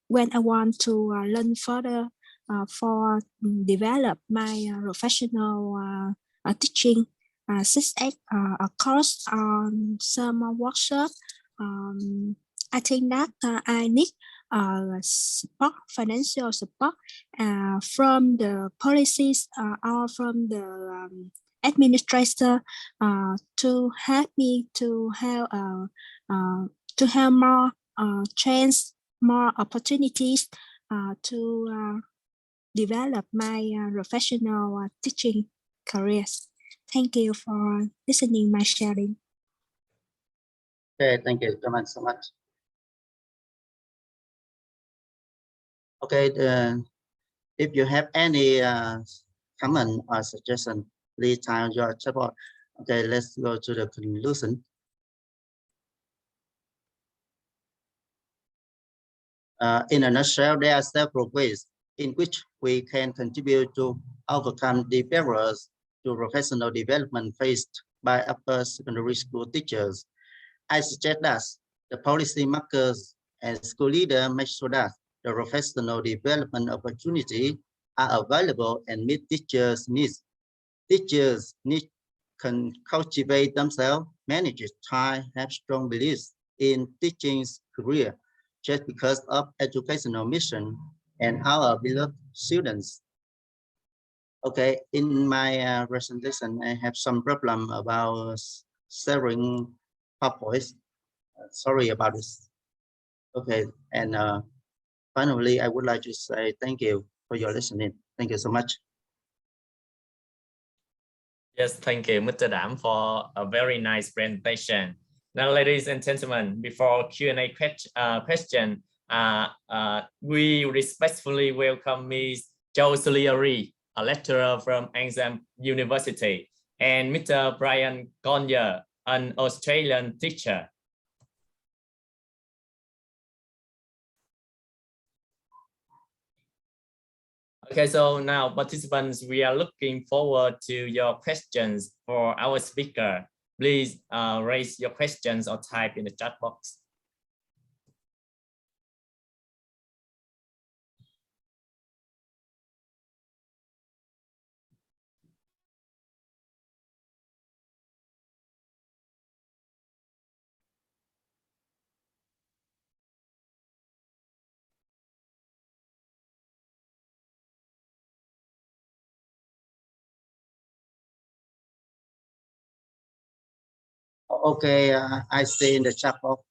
Speaker 10: learn further for develop my professional teaching, such as a course on some workshop. I think that I need support, financial support from the policies or from the administrator to help me to have more chance, more opportunities to develop my professional teaching careers. Thank you for listening my sharing.
Speaker 8: Okay, thank you so much. Okay, if you have any comment or suggestion, please type your chat box. Okay, let's go to the conclusion. In a nutshell, there are several ways in which we can contribute to overcome the barriers to professional development faced by upper secondary school teachers. I suggest that the policy makers and school leaders make sure that the professional development opportunities are available and meet teachers' needs. Teachers can cultivate themselves, manage time, have strong beliefs in teaching's career, just because of educational mission and our beloved students. Okay, in my presentation, I have some problem about sharing PowerPoint. Sorry about this. Okay, and finally, I would like to say thank you for your listening. Thank you so much.
Speaker 1: Yes, thank you, Mr. Dam, for a very nice presentation. Now, ladies and gentlemen, before Q&A question, we respectfully welcome Ms. Châu Suliari, a lecturer from Can Tho University, and Mr. Brian Conyer, an Australian teacher. Okay, so now participants, we are looking forward to your questions for our speaker. Please raise your questions or type in the chat box.
Speaker 8: Okay, I see in the chat box,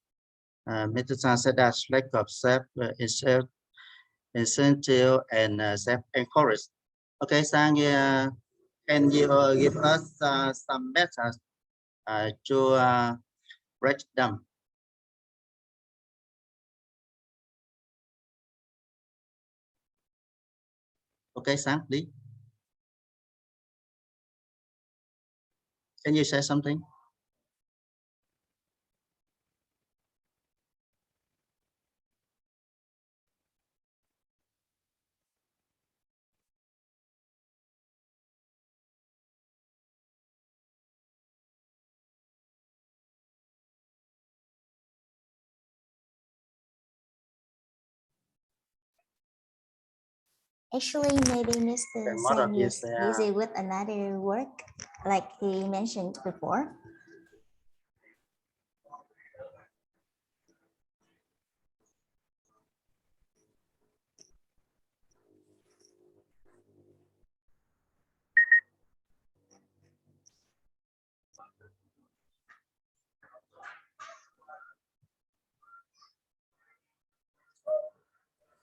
Speaker 8: Mr. Chan said that lack of self incentive, and self-encouraged. Okay, Sang, can you give us some methods to reach them? Okay, Sang, please. Can you say something?
Speaker 2: Actually, maybe Mr. Sang is busy with another work, like he mentioned before.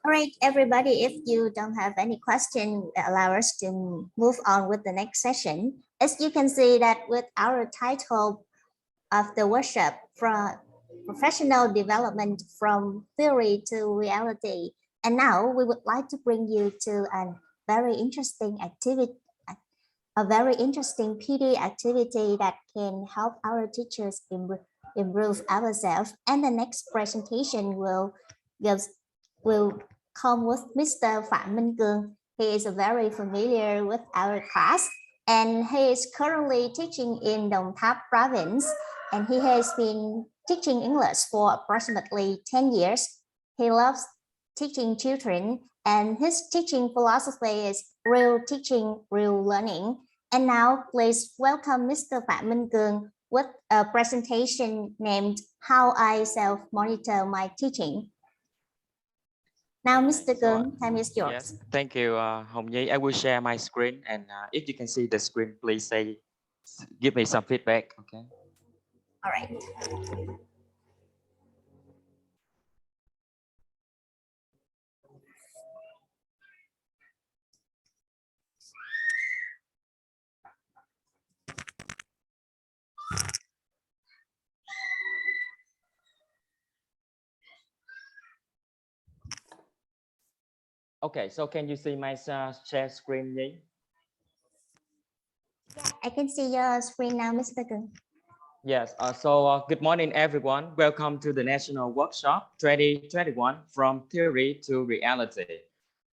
Speaker 2: All right, everybody, if you don't have any question, allow us to move on with the next session. As you can see that with our title of the workshop, from professional development from theory to reality. And now we would like to bring you to a very interesting activity, a very interesting PD activity that can help our teachers improve ourselves. And the next presentation will come with Mr. Phạm Minh Cường. He is very familiar with our class and he is currently teaching in Đồng Tháp province and he has been teaching English for approximately 10 years. He loves teaching children and his teaching philosophy is real teaching, real learning. And now please welcome Mr. Phạm Minh Cường with a presentation named How I Self-Monitor My Teaching. Now, Mr. Cường, time is yours.
Speaker 7: Yes, thank you, Hồng Nhi. I will share my screen, and if you can see the screen, please give me some feedback. Okay.
Speaker 2: All right.
Speaker 7: Okay, so can you see my share screen, Nhi?
Speaker 2: Yeah, I can see your screen now, Mr. Cường.
Speaker 7: Yes, so good morning, everyone. Welcome to the National Workshop 2021 from Theory to Reality.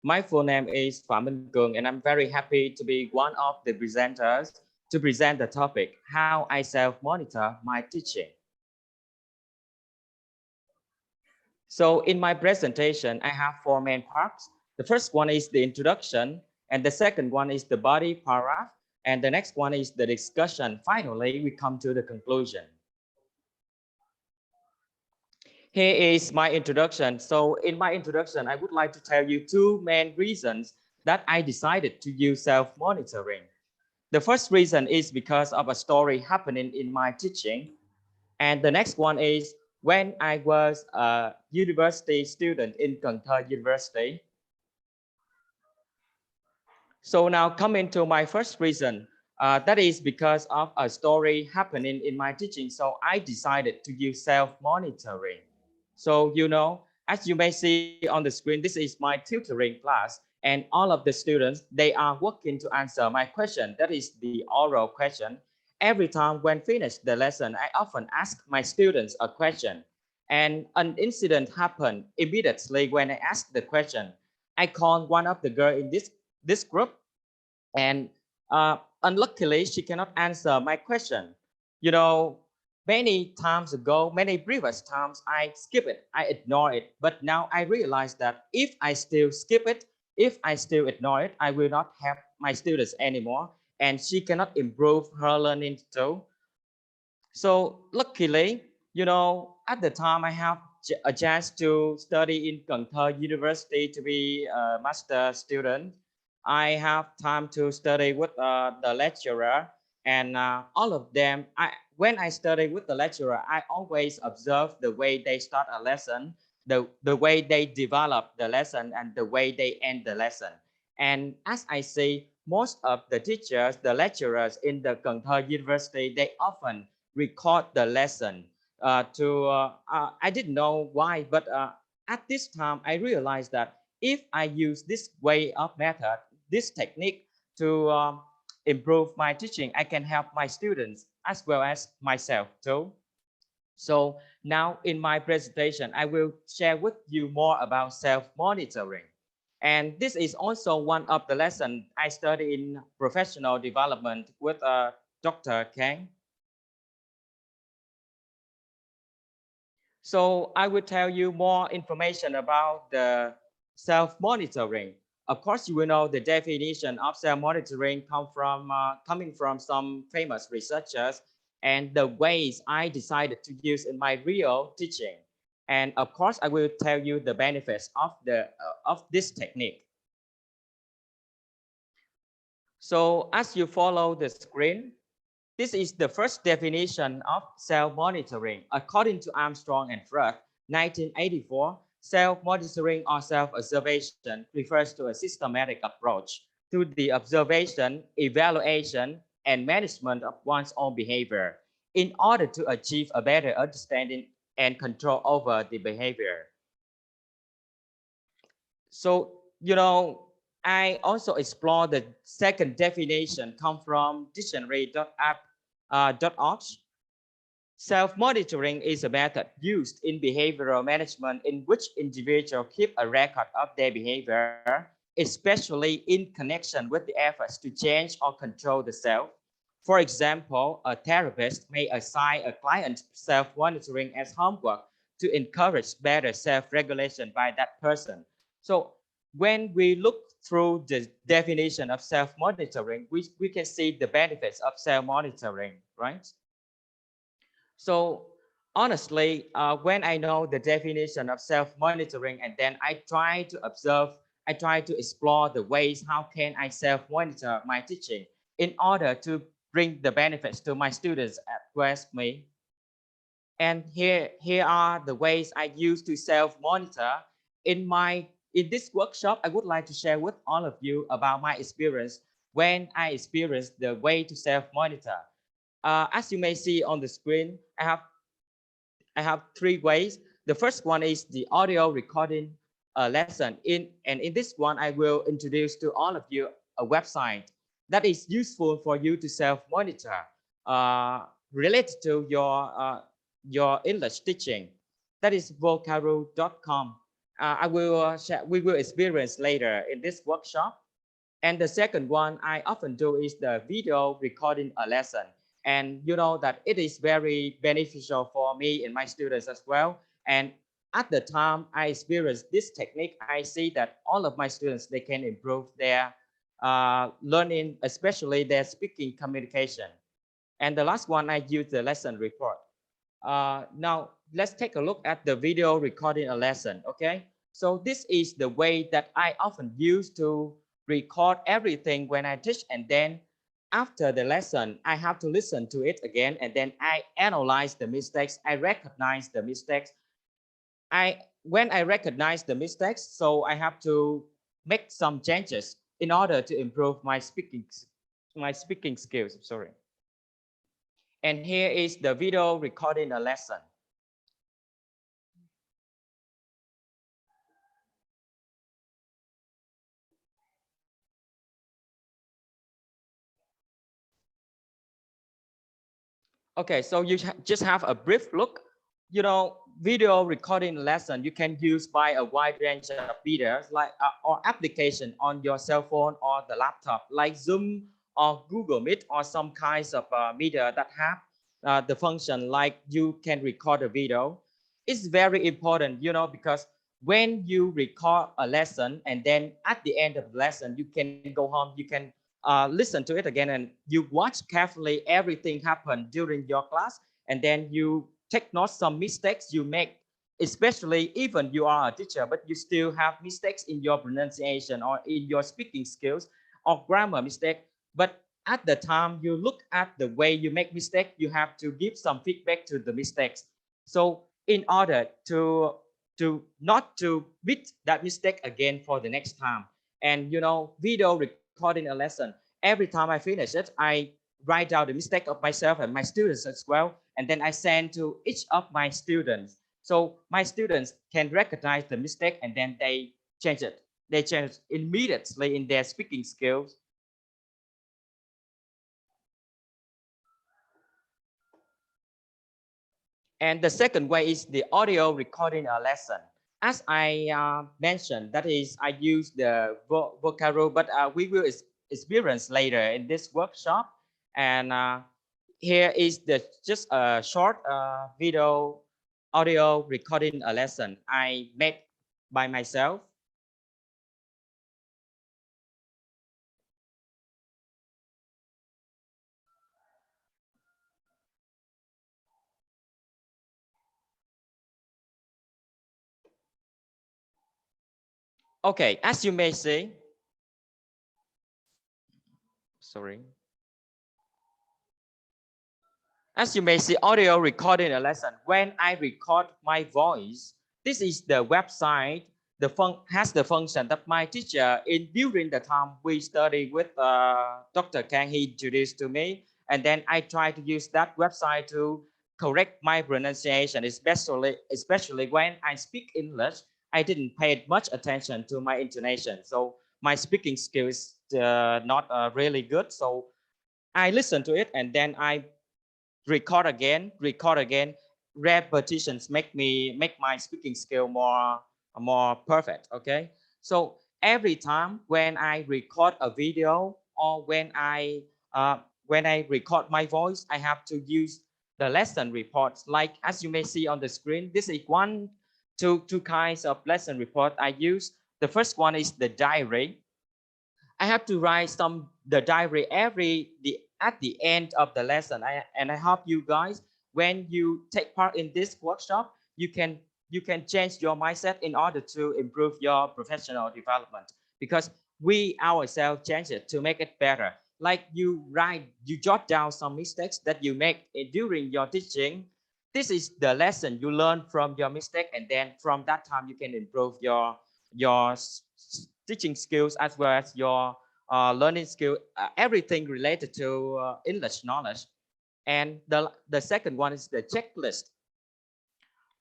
Speaker 7: My full name is Phạm Minh Cường, and I'm very happy to be one of the presenters to present the topic, How I Self-Monitor My Teaching. So in my presentation, I have four main parts. The first one is the introduction, and the second one is the body paragraph, and the next one is the discussion. Finally, we come to the conclusion. Here is my introduction. So in my introduction, I would like to tell you two main reasons that I decided to use self-monitoring. The first reason is because of a story happening in my teaching. And the next one is when I was a university student in Can Tho University. So now coming to my first reason, that is because of a story happening in my teaching. So I decided to use self-monitoring. So, you know, as you may see on the screen, this is my tutoring class and all of the students, they are working to answer my question. That is the oral question. Every time when finished the lesson, I often ask my students a question and an incident happened immediately when I asked the question. I called one of the girls in this group and unluckily she cannot answer my question. You know, many times ago, many previous times I skip it, I ignore it. But now I realize that if I still skip it, if I still ignore it, I will not have my students anymore and she cannot improve her learning too. So luckily, you know, at the time I have a chance to study in Can Tho University to be a master student. I have time to study with the lecturer and all of them. When I study with the lecturer, I always observe the way they start a lesson. the way they develop the lesson and the way they end the lesson. And as I see, most of the teachers, the lecturers in the Can Tho University, they often record the lesson I didn't know why, but at this time, I realized that if I use this way of method, this technique to improve my teaching, I can help my students as well as myself too. So now in my presentation, I will share with you more about self-monitoring. And this is also one of the lessons I study in professional development with Dr. Kang. So I will tell you more information about the self-monitoring. Of course, you will know the definition of self-monitoring coming from some famous researchers and the ways I decided to use in my real teaching. And of course, I will tell you the benefits of this technique. So as you follow the screen, this is the first definition of self-monitoring. According to Armstrong and Freud, 1984, self-monitoring or self-observation refers to a systematic approach to the observation, evaluation, and management of one's own behavior in order to achieve a better understanding and control over the behavior. So, you know, I also explore the second definition come from dictionary.org. Self-monitoring is a method used in behavioral management in which individuals keep a record of their behavior, especially in connection with the efforts to change or control the self. For example, a therapist may assign a client self-monitoring as homework to encourage better self-regulation by that person. So when we look through the definition of self-monitoring, we can see the benefits of self-monitoring, right? So honestly, when I know the definition of self-monitoring and then I try to observe, I try to explore the ways how can I self-monitor my teaching in order to bring the benefits to my students as well as me. And here are the ways I use to self-monitor. In this workshop, I would like to share with all of you about my experience when I experienced the way to self-monitor. As you may see on the screen, I have three ways. The first one is the audio recording lesson. In this one, I will introduce to all of you a website that is useful for you to self-monitor related to your English teaching. That is vocaro.com. We will experience later in this workshop. And the second one I often do is the video recording a lesson. And you know that it is very beneficial for me and my students as well. And at the time I experienced this technique, I see that all of my students, they can improve their learning, especially their speaking communication. And the last one, I use the lesson report. Now let's take a look at the video recording a lesson. Okay, so this is the way that I often use to record everything when I teach, and then after the lesson I have to listen to it again, and then I analyze the mistakes. I recognize the mistakes. When I recognize the mistakes, so I have to make some changes in order to improve my speaking skills. Sorry. And here is the video recording a lesson. Okay, so you just have a brief look. You know, video recording lesson you can use by a wide range of medias like or application on your cell phone or the laptop, like Zoom or Google Meet or some kinds of media that have the function like you can record a video. It's very important, you know, because when you record a lesson and then at the end of the lesson you can go home, you can listen to it again and you watch carefully everything happened during your class, and then you take note some mistakes you make, especially even you are a teacher but you still have mistakes in your pronunciation or in your speaking skills or grammar mistake. But at the time you look at the way you make mistake, you have to give some feedback to the mistakes. So in order to to not to repeat that mistake again for the next time. And you know, video recording a lesson, every time I finish it, I write down the mistake of myself and my students as well, and then I send to each of my students, so my students can recognize the mistake and then they change it. They change immediately in their speaking skills. And the second way is the audio recording a lesson. As I mentioned, that is, I use the vocabulary, but we will experience later in this workshop. And here is just a short video audio recording a lesson I made by myself. Okay, as you may see, sorry. As you may see, audio recording a lesson. When I record my voice, this is the website. Has the function that my teacher during the time we study with Dr. Can, he introduced to me, and then I try to use that website to correct my pronunciation, especially when I speak English. I didn't pay much attention to my intonation, so my speaking skills not really good. So I listen to it and then I record again. Repetitions make my speaking skill more perfect. Okay, so every time when I record a video or when I record my voice, I have to use the lesson reports. Like as you may see on the screen, this is two kinds of lesson report I use. The first one is the diary. I have to write the diary at the end of the lesson. I hope you guys, when you take part in this workshop, you can change your mindset in order to improve your professional development, because we ourselves change it to make it better. Like you jot down some mistakes that you make during your teaching. This is the lesson you learn from your mistake, and then from that time you can improve your teaching skills as well as your learning skill, everything related to English knowledge. And the second one is the checklist.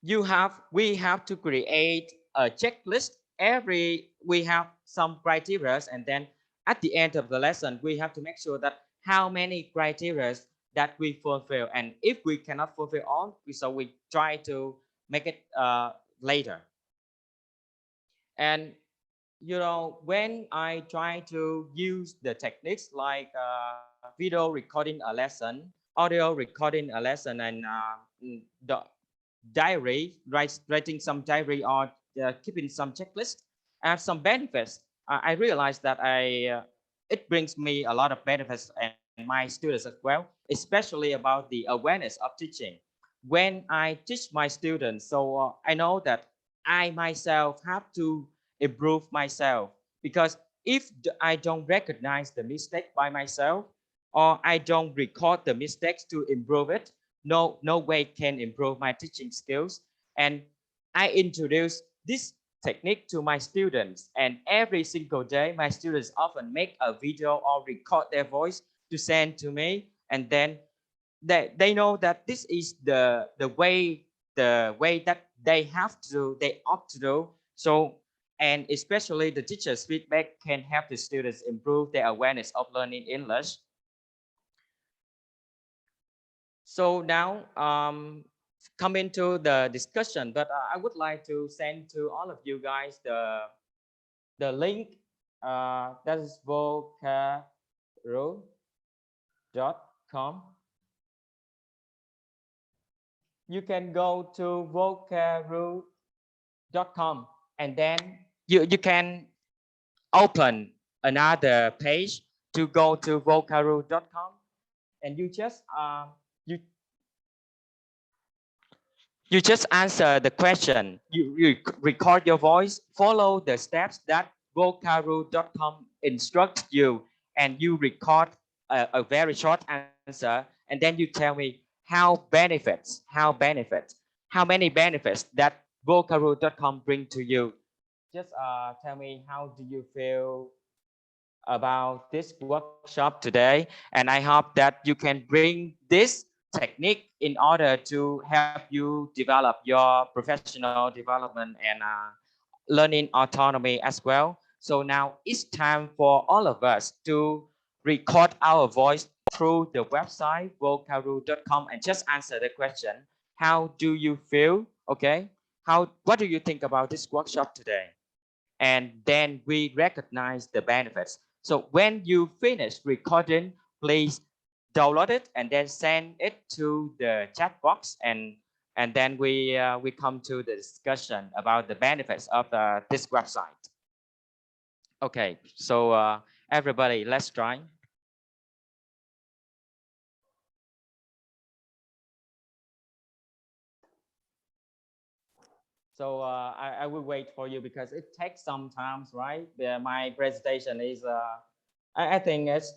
Speaker 7: We have to create a checklist. We have some criteria, and then at the end of the lesson, we have to make sure that how many criteria that we fulfill. And if we cannot fulfill all, so we try to make it later. And you know, when I try to use the techniques like video recording a lesson, audio recording a lesson, and the diary, writing some diary or keeping some checklist, I have some benefits. I realized that it brings me a lot of benefits and my students as well, especially about the awareness of teaching. When I teach my students, so I know that I myself have to improve myself, because if I don't recognize the mistake by myself, or I don't record the mistakes to improve it, no way can improve my teaching skills. And I introduce this technique to my students, and every single day my students often make a video or record their voice to send to me, and then they know that this is the way that they ought to do. So, and especially the teacher's feedback can help the students improve their awareness of learning English. So now come into the discussion, but I would like to send to all of you guys the link that is vocaro.com. You can go to vocaro.com and then you can open another page to go to vocaro.com, and you just answer the question. You record your voice, follow the steps that vocaro.com instructs you, and you record a very short answer, and then you tell me how many benefits that vocaro.com bring to you. Just tell me, how do you feel about this workshop today? And I hope that you can bring this technique in order to help you develop your professional development and learning autonomy as well. So now it's time for all of us to record our voice through the website vocaro.com and just answer the question, how do you feel? Okay, what do you think about this workshop today? And then we recognize the benefits. So when you finish recording, please download it and then send it to the chat box, and then we come to the discussion about the benefits of this website. Okay, so everybody, let's try. So I will wait for you because it takes some time, right? My presentation is I think it's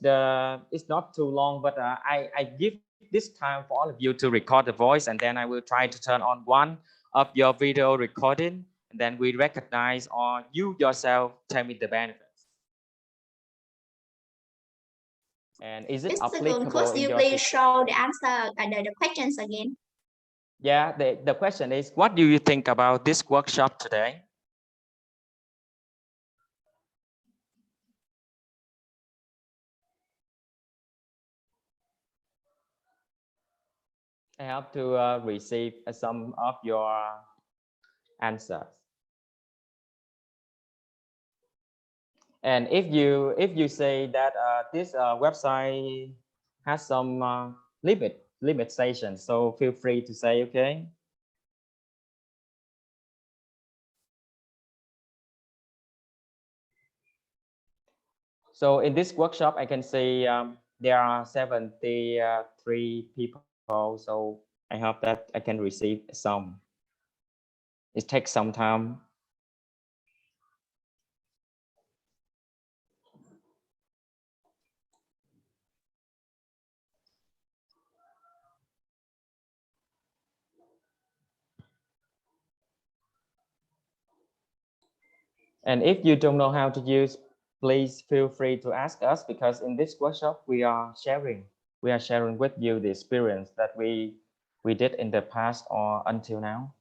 Speaker 7: not too long, but I give this time for all of you to record the voice, and then I will try to turn on one of your video recording, and then we recognize, or you yourself tell me the benefits. And is it applicable?
Speaker 2: Could you please show the answer, the questions again?
Speaker 7: Yeah, the question is, what do you think about this workshop today? I have to receive some of your answers. And if you say that this website has some limitations, so feel free to say, okay. So in this workshop, I can see there are 73 people. So I hope that I can receive some. It takes some time. And if you don't know how to use, please feel free to ask us, because in this workshop we are sharing with you the experience that we did in the past or until now.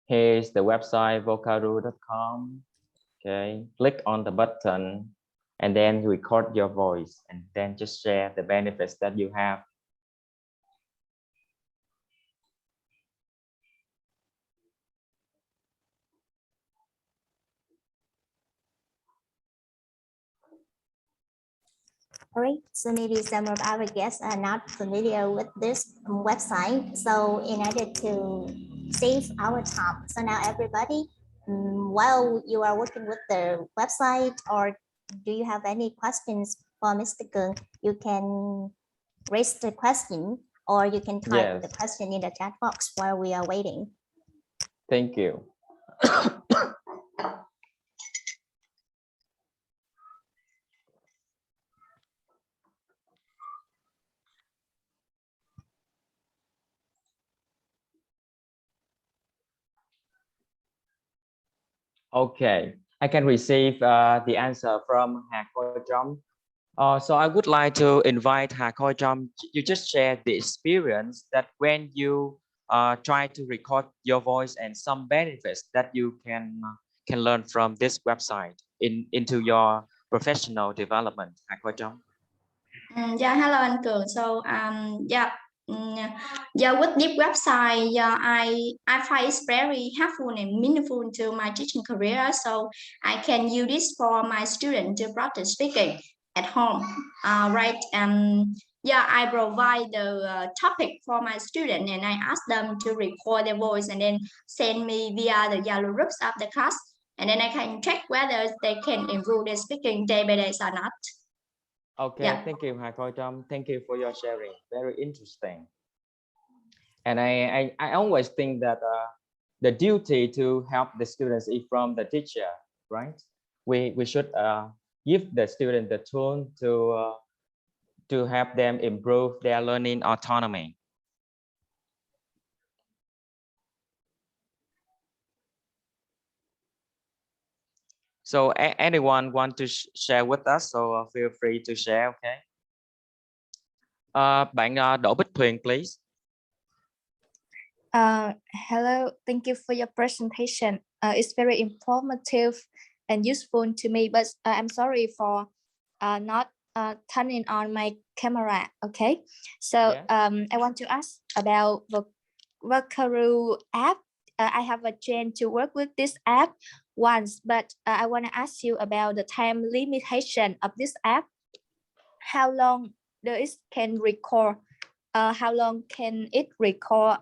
Speaker 7: Here's the website vocaro.com. Okay, click on the button and then record your voice, and then just share the benefits that you have.
Speaker 2: All right, so maybe some of our guests are not familiar with this website. So in order to save our time, so now everybody, while you are working with the website, or do you have any questions for Mr. Kung, you can raise the question, or you can type the question in the chat box while we are waiting.
Speaker 7: Thank you. Okay, I can receive the answer from Hakojam. So I would like to invite Hakojam. You just share the experience that when you try to record your voice and some benefits that you can learn from this website into your professional development. Hakojam.
Speaker 2: Yeah, hello, anh Cường. So with this website, I find it's very helpful and meaningful to my teaching career. So I can use this for my students to practice speaking at home, right? I provide the topic for my student, and I ask them to record their voice and then send me via the Yellow groups of the class, and then I can check whether they can improve their speaking day by day or not.
Speaker 7: Okay,
Speaker 2: Yeah.
Speaker 7: thank you, Hai Khoi Trâm. Thank you for your sharing. Very interesting. And I always think that the duty to help the students is from the teacher, right? We should give the student the tool to help them improve their learning autonomy. So anyone want to share with us? So feel free to share. Okay. Bạn Đỗ Bích Thuyền, please.
Speaker 11: Hello, thank you for your presentation. It's very informative and useful to me, but I'm sorry for not turning on my camera. Okay, so
Speaker 7: Yeah.
Speaker 11: I want to ask about the Vocaro app. I have a chance to work with this app once, but I want to ask you about the time limitation of this app. How long does it can record? How long can it record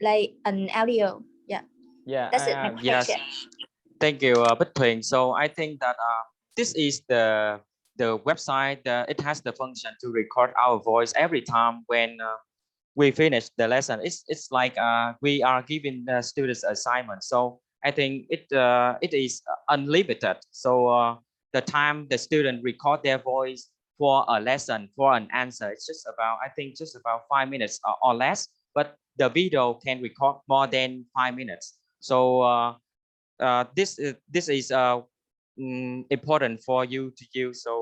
Speaker 11: like an audio? Yeah.
Speaker 7: Yeah.
Speaker 11: That's it. My
Speaker 7: Yes.
Speaker 11: question.
Speaker 7: Thank you, Bích Thuyền. So I think that this is the website. It has the function to record our voice every time when we finish the lesson. It's like we are giving the students assignment. So I think it is unlimited. So the time the student record their voice for a lesson, for an answer, it's just about, I think, just about 5 minutes or less. But the video can record more than 5 minutes. So this is important for you to use. So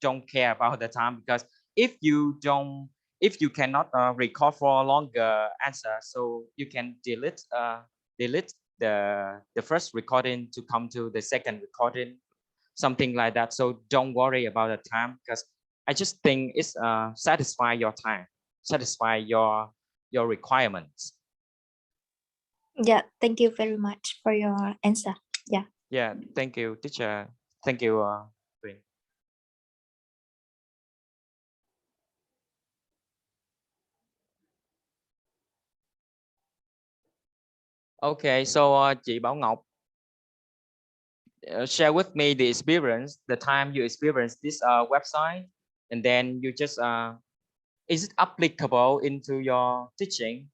Speaker 7: don't care about the time, because if you cannot record for a longer answer, so you can delete the first recording to come to the second recording, something like that. So don't worry about the time, because I just think it's satisfy your time, satisfy your requirements.
Speaker 11: Yeah, thank you very much for your answer. Yeah.
Speaker 7: Yeah, thank you, teacher. Thank you, Tuyền. Okay, so chị Bảo Ngọc, share with me the experience, the time you experienced this website, and then you just is it applicable into your teaching?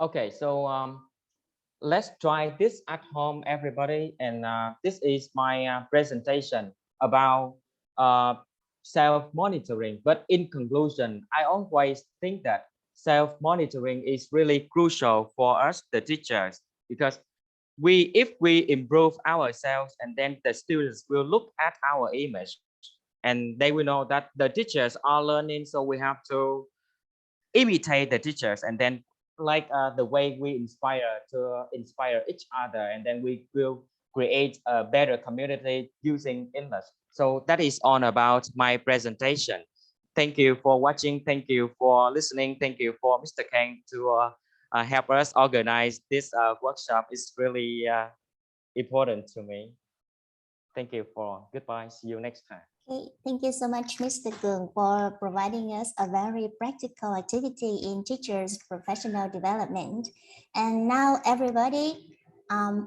Speaker 7: Okay, so let's try this at home, everybody. And this is my presentation about self-monitoring. But in conclusion, I always think that self-monitoring is really crucial for us, the teachers, because if we improve ourselves, and then the students will look at our image and they will know that the teachers are learning. So we have to imitate the teachers, and then like the way we inspire each other, and then we will create a better community using English. So that is all about my presentation. Thank you for watching. Thank you for listening. Thank you for Mr. Kang to help us organize this workshop. It's really important to me. Thank you for goodbye. See you next time.
Speaker 2: Okay, thank you so much, Mr. Cường, for providing us a very practical activity in teachers' professional development. And now, everybody,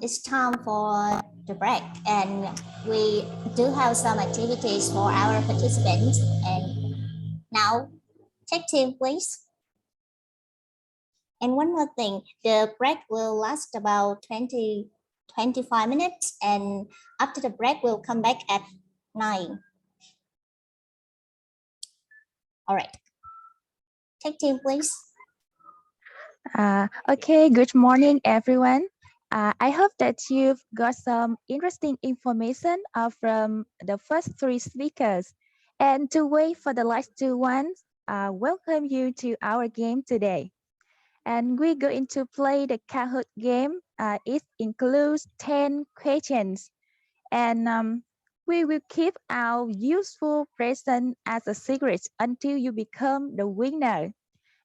Speaker 2: it's time for the break, and we do have some activities for our participants. And now, take team, please. And one more thing, the break will last about 25 minutes, and after the break, we'll come back at 9. All right. Take team, please.
Speaker 12: Okay, good morning, everyone. I hope that you've got some interesting information from the first 3 speakers. And to wait for the last 2 ones, welcome you to our game today. And we're going to play the Cohort game. It includes 10 questions. And we will keep our useful present as a secret until you become the winner.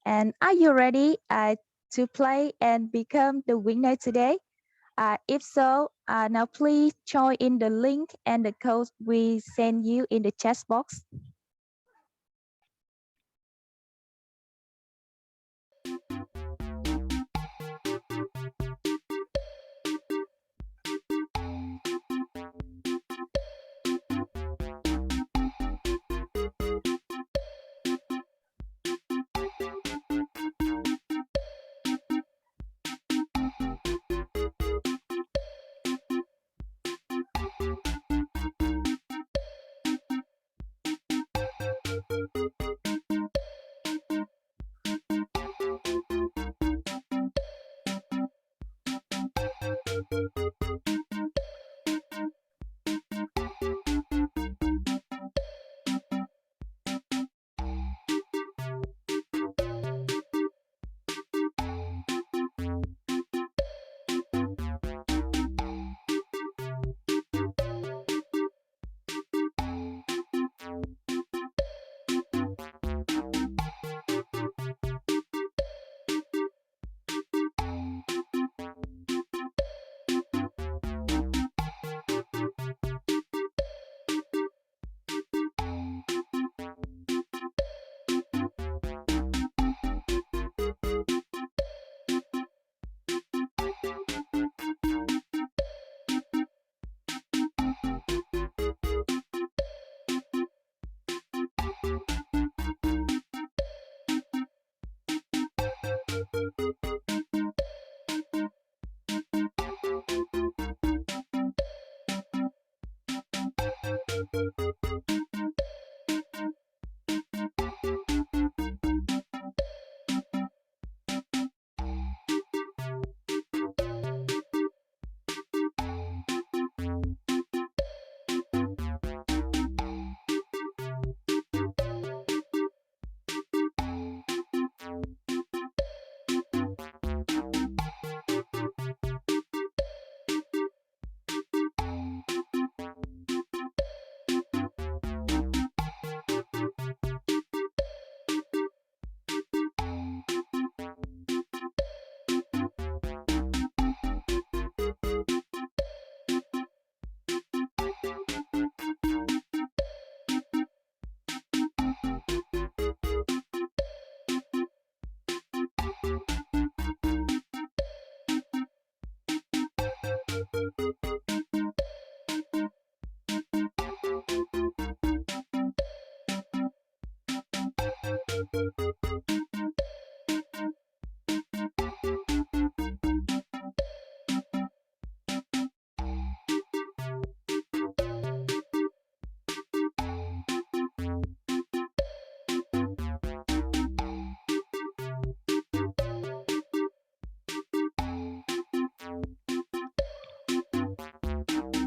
Speaker 12: And are you ready to play and become the winner today? If so, now please join in the link and the code we send you in the chat box.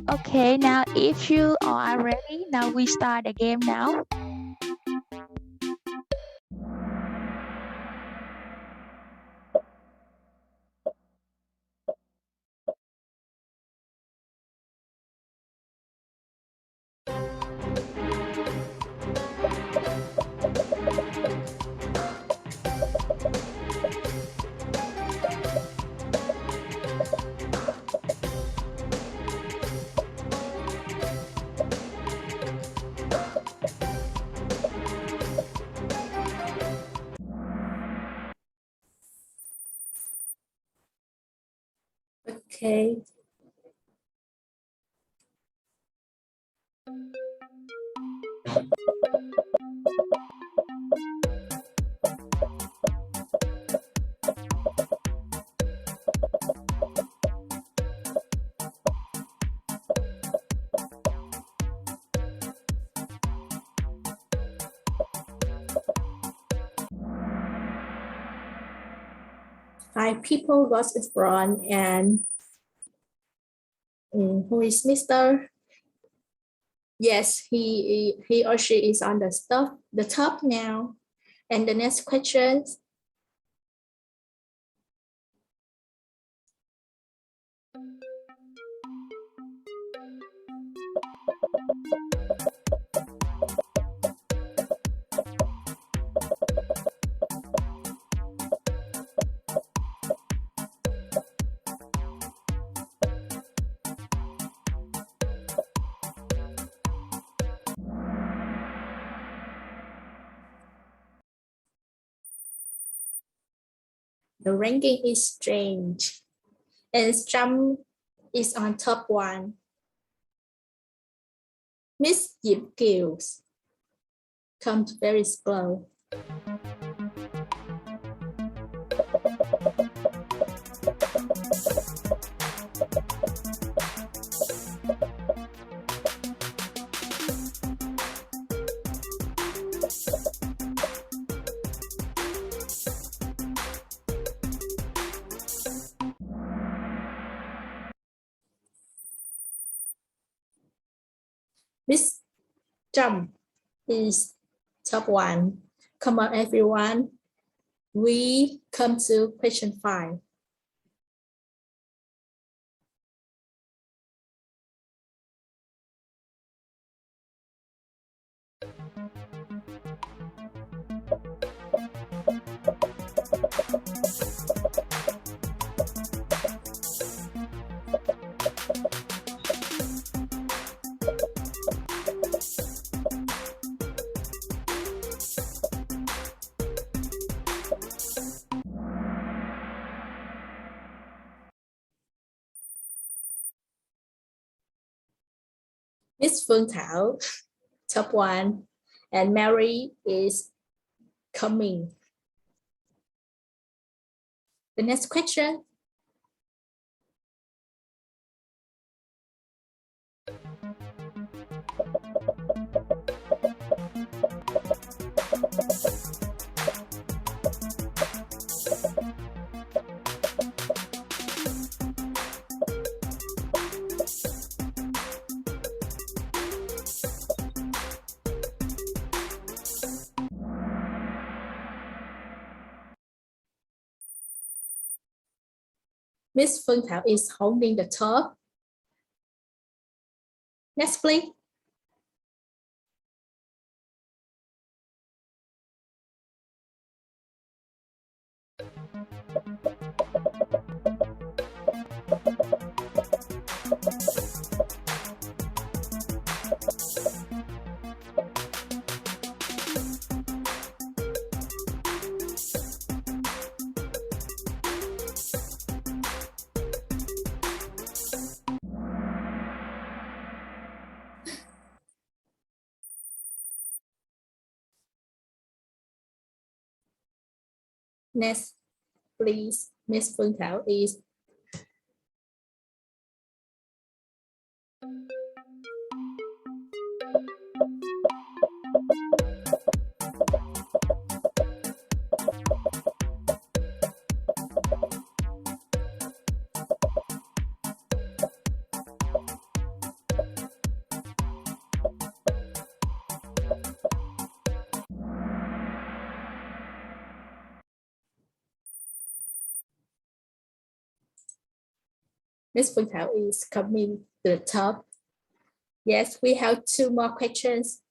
Speaker 12: Okay, now if you are ready, now we start the game now.
Speaker 11: Okay. Five people was in front, and who is Mr.? Yes, he or she is on the top now. And the next question.
Speaker 13: The ranking is strange. And Trump is on top one. Miss Diệp Kiều comes very slow. Miss Trump is top one. Come on, everyone. We come to question 5. Miss Phương Thảo, top one, and Mary is coming. The next question. Miss Phương Thảo is holding the top. Next, please. Next, please. Miss Phương Thảo is Miss Phương Thảo is coming to the top. Yes, we have 2 more questions.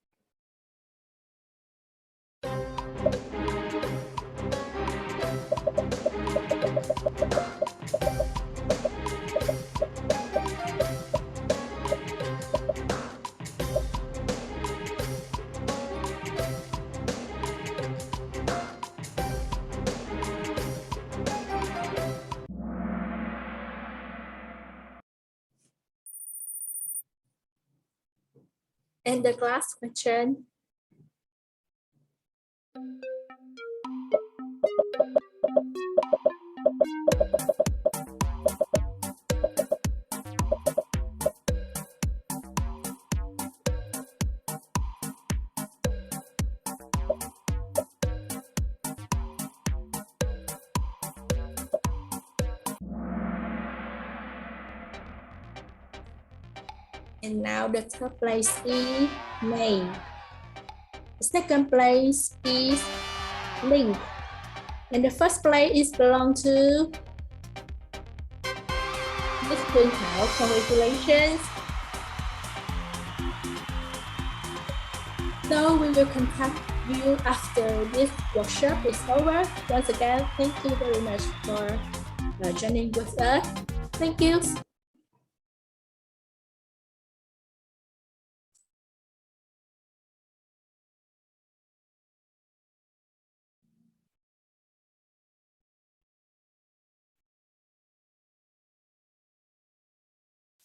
Speaker 13: And the last question. And now the third place is May. The second place is Link. And the first place is belong to Miss Phương Thảo. Congratulations. So we will contact you after this workshop is over. Once again, thank you very much for joining with us. Thank you.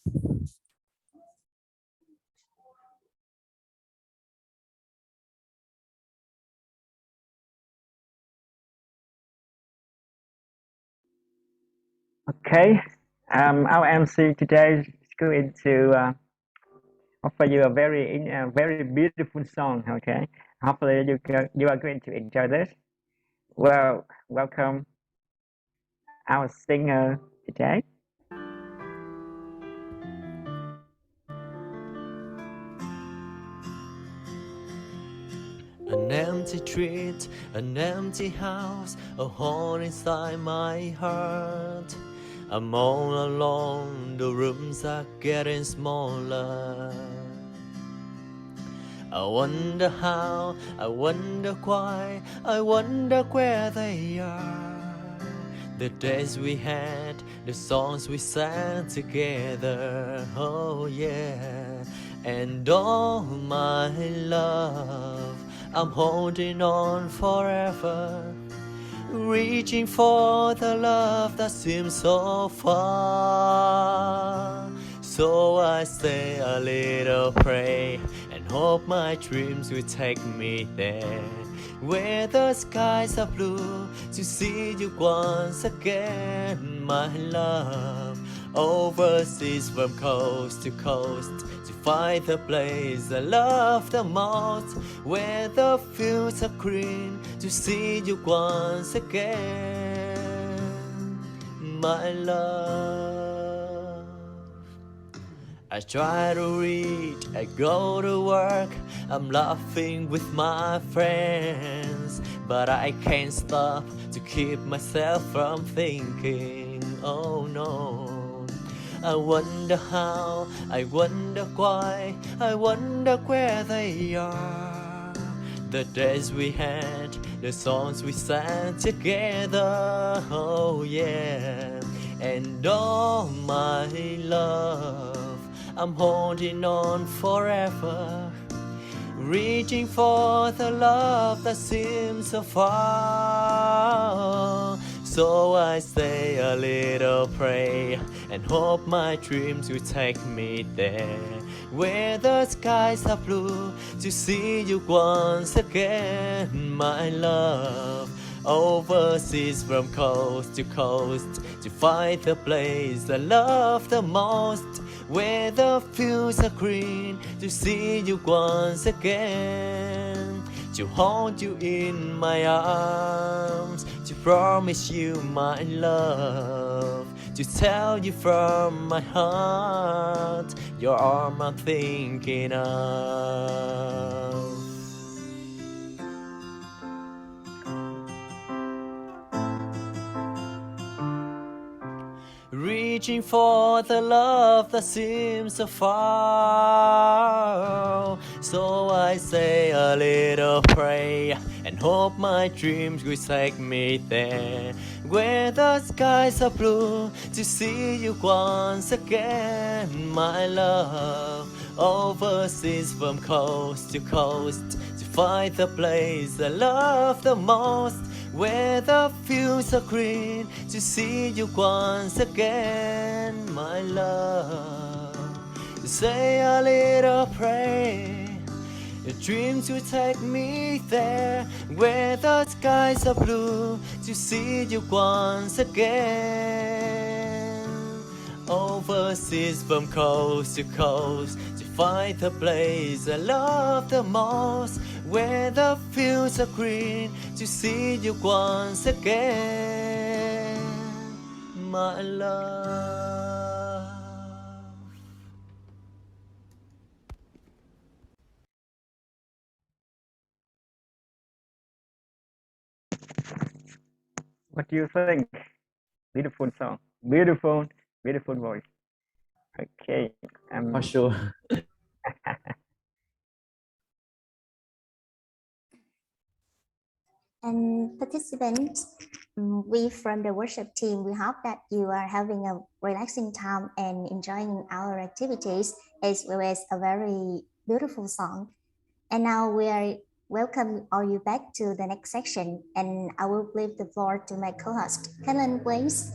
Speaker 5: Okay, our MC today is going to offer you a very beautiful song. Okay, hopefully you are going to enjoy this. Well, welcome our singer today.
Speaker 14: An empty street, an empty house, a hole inside my heart. I'm all alone, the rooms are getting smaller. I wonder how, I wonder why, I wonder where they are. The days we had, the songs we sang together, oh yeah. And all my love, I'm holding on forever, reaching for the love that seems so far. So I say a little prayer and hope my dreams will take me there, where the skies are blue, to see you once again, my love. Overseas from coast to coast, to find the place I love the most, where the fields are green, to see you once again, my love. I try to read, I go to work, I'm laughing with my friends, but I can't stop to keep myself from thinking, oh no. I wonder how, I wonder why, I wonder where they are. The days we had, the songs we sang together, oh yeah. And all my love, I'm holding on forever, reaching for the love that seems so far. So I say a little prayer and hope my dreams will take me there, where the skies are blue, to see you once again, my love. Overseas from coast to coast, to find the place I love the most, where the fields are green, to see you once again, to hold you in my arms, to promise you my love, to tell you from my heart, you're all I'm thinking of. Reaching for the love that seems so far. So I say a little prayer and hope my dreams will take me there, where the skies are blue, to see you once again, my love. Overseas from coast to coast, to find the place I love the most, where the fields are green, to see you once again, my love. Say a little prayer, your dreams will take me there, where the skies are blue, to see you once again. Overseas from coast to coast, to find the place I love the most, where the fields are green, to see you once again, my love.
Speaker 5: What do you think? Beautiful song, beautiful voice. Okay,
Speaker 1: For sure.
Speaker 2: And participants, we from the workshop team, we hope that you are having a relaxing time and enjoying our activities, as well as a very beautiful song. And now we are welcome all you back to the next section, and I will leave the floor to my co-host, Helen, please.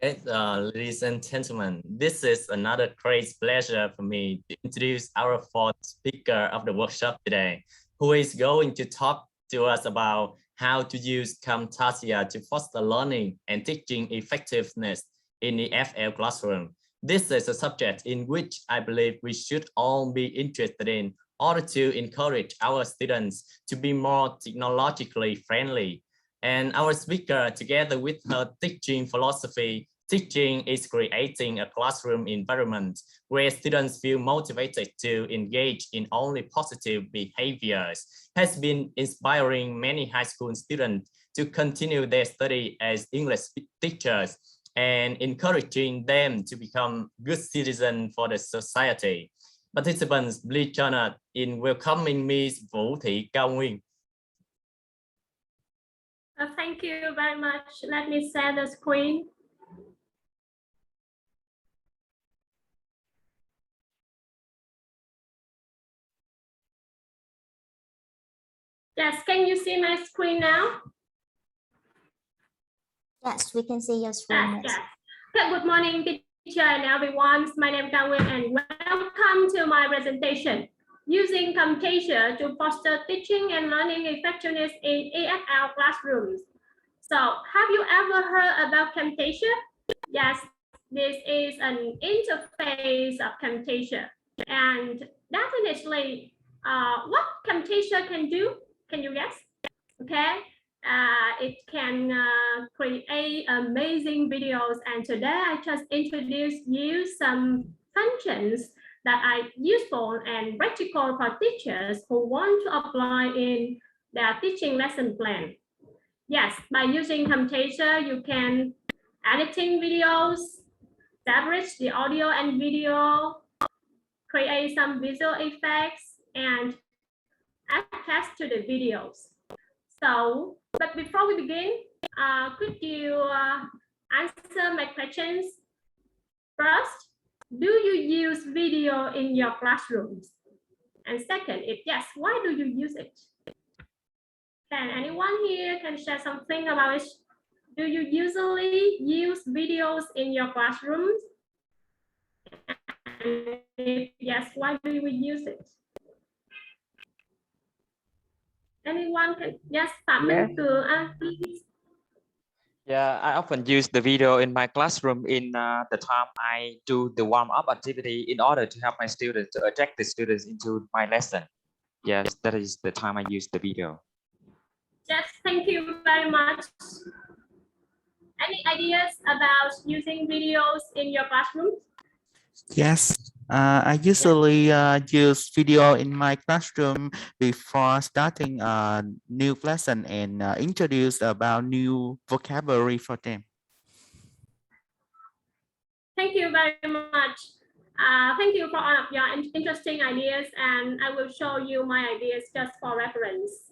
Speaker 1: Okay, ladies and gentlemen, this is another great pleasure for me to introduce our fourth speaker of the workshop today, who is going to talk to us about how to use Camtasia to foster learning and teaching effectiveness in the FL classroom. This is a subject in which I believe we should all be interested in order to encourage our students to be more technologically friendly. And our speaker, together with her teaching philosophy, teaching is creating a classroom environment where students feel motivated to engage in only positive behaviors, has been inspiring many high school students to continue their study as English teachers and encouraging them to become good citizens for the society. Participants, please join us in welcoming Ms. Vũ Thị Cao Nguyên.
Speaker 13: Thank you very much. Let me share the screen. Yes, can you see my screen now?
Speaker 2: Yes, we can see your screen.
Speaker 13: Yes. Okay, good morning, teacher and everyone. My name is Can Tho and welcome to my presentation. Using Camtasia to foster teaching and learning effectiveness in EFL classrooms. So, have you ever heard about Camtasia? Yes, this is an interface of Camtasia. And definitely, what Camtasia can do? Can you guess? Okay, it can create amazing videos. And today, I just introduced you some functions that are useful and practical for teachers who want to apply in their teaching lesson plan. Yes, by using Camtasia, you can editing videos, separate the audio and video, create some visual effects, and add text to the videos. So, but before we begin, could you answer my questions? First, do you use video in your classrooms? And second, if yes, why do you use it? Can anyone here can share something about it? Do you usually use videos in your classrooms? And if yes, why do you use it? Anyone can? Yes, Phạm Minh Cường, please.
Speaker 7: Yeah, I often use the video in my classroom in the time I do the warm-up activity in order to help my students to attract the students into my lesson. Yes, that is the time I use the video.
Speaker 13: Yes, thank you very much. Any ideas about using videos in your classroom?
Speaker 15: Yes, I usually use video in my classroom before starting a new lesson and introduce about new vocabulary for them.
Speaker 13: Thank you very much. Thank you for all of your interesting ideas, and I will show you my ideas just for reference.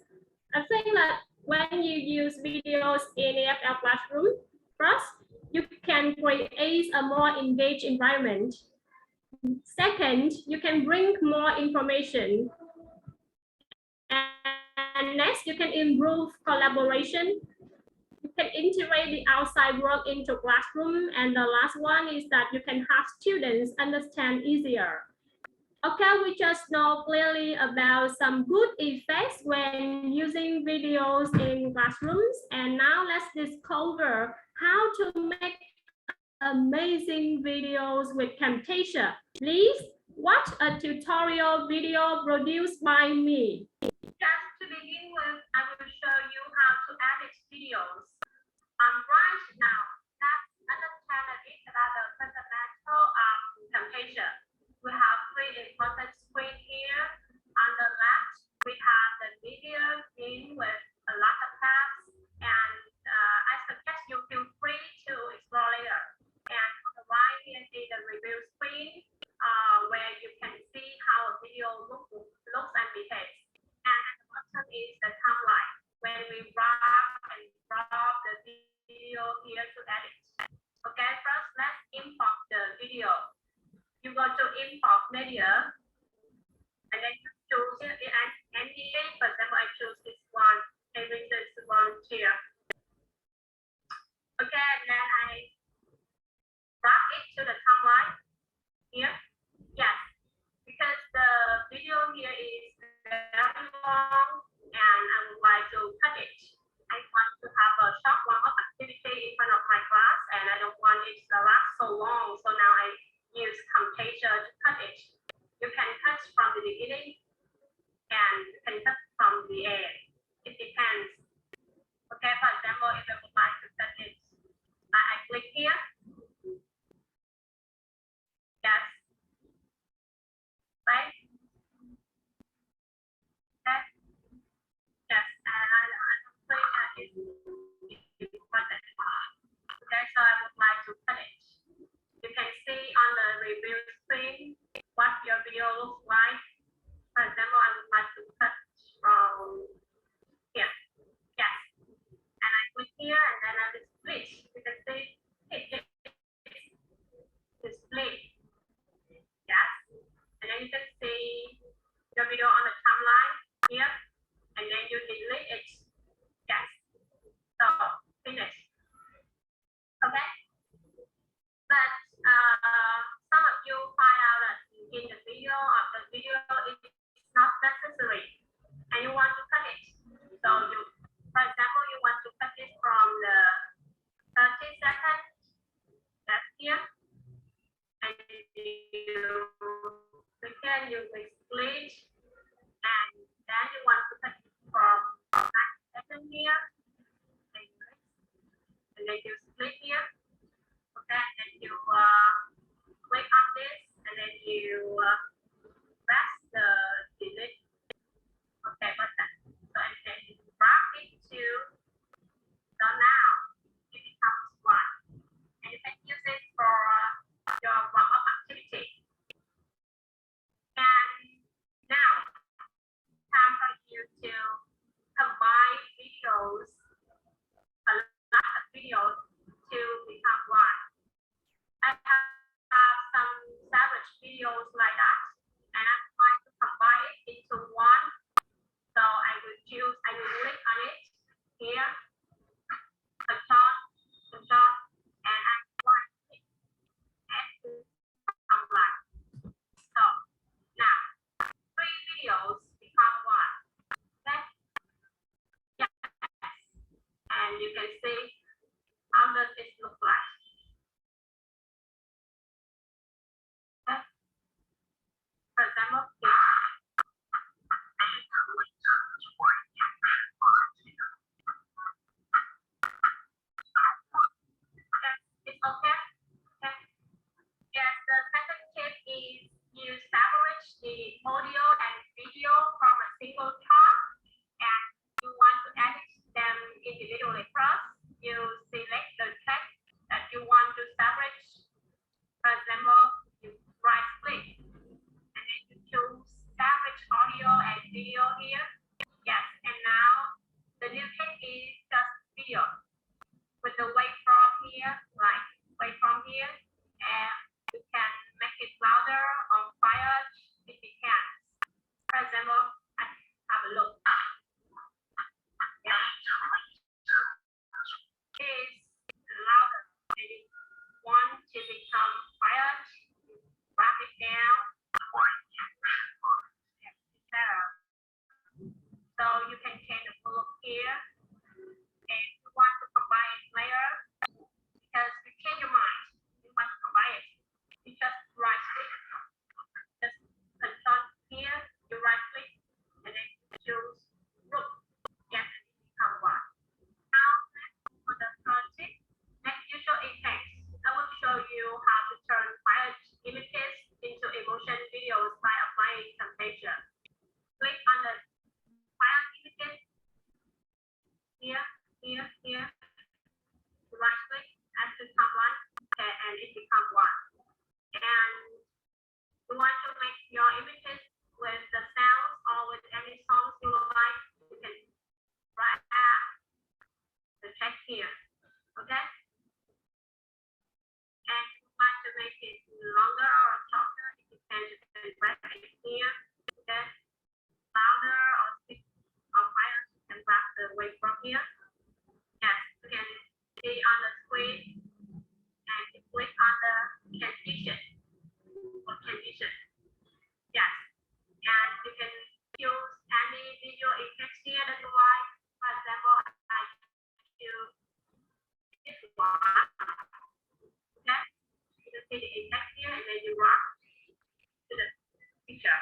Speaker 13: I think that when you use videos in EFL classroom, first, you can create a more engaged environment. Second, you can bring more information. And next, you can improve collaboration. You can integrate the outside world into classroom. And the last one is that you can have students understand easier. Okay, we just know clearly about some good effects when using videos in classrooms. And now let's discover how to make amazing videos with Camtasia. Please watch a tutorial video produced by me. Just to begin with, I will show you how to edit videos. Right now, let's understand a bit about the fundamental of Camtasia. We have three important screens here. On the left, we have the video screen with a lot of tabs, and I suggest you feel free to explore later. And on the right, you see the review screen, where you can see how a video looks and behaves. And at the bottom is the timeline, when we drag and drop the video here to edit. Okay, first let's import the video. You go to import media, and then you choose any. For example, I choose this one, everything volunteer. Okay, and then I choose and you click on it here, control, and I want it to come live. So now 3 videos become 1. Okay? Yes. And you can see how does it look like. Okay? For example, it's okay. Okay. Yes, the second tip is you separate the audio and video from a single talk, and you want to edit them individually. First, you select the text that you want to separate. For example, you right click and then you choose separate audio and video here. Yes, and now the new text is just video with the waveform here, like waveform here, and you can make it louder or quieter if you can. For example, have a look. Yeah. It's louder and you want to become quiet, wrap it down. So you can change the volume here, and you want to combine it later because you change your mind. You want to combine it. You just right click, just control here. You right click, and then you choose group. Yes, it become 1. Now for the third tip, next visual effects. I will show you how to turn quiet images into emotion videos by applying Camtasia. Click on the quiet images here, here. Right click and become 1. Okay, and it becomes 1. And you want to make your images with the sounds or with any songs you like, you can write the text here. Okay? And you want to make it longer or shorter, you can write it here. Okay? Louder or thick or higher, you can grab the waveform here. Yes, you can see on the screen and you click on the transition or transition. Yes, and you can use any video effects here that you like. For example, I use this one. Okay, you can see the effect here and then you rock to the picture.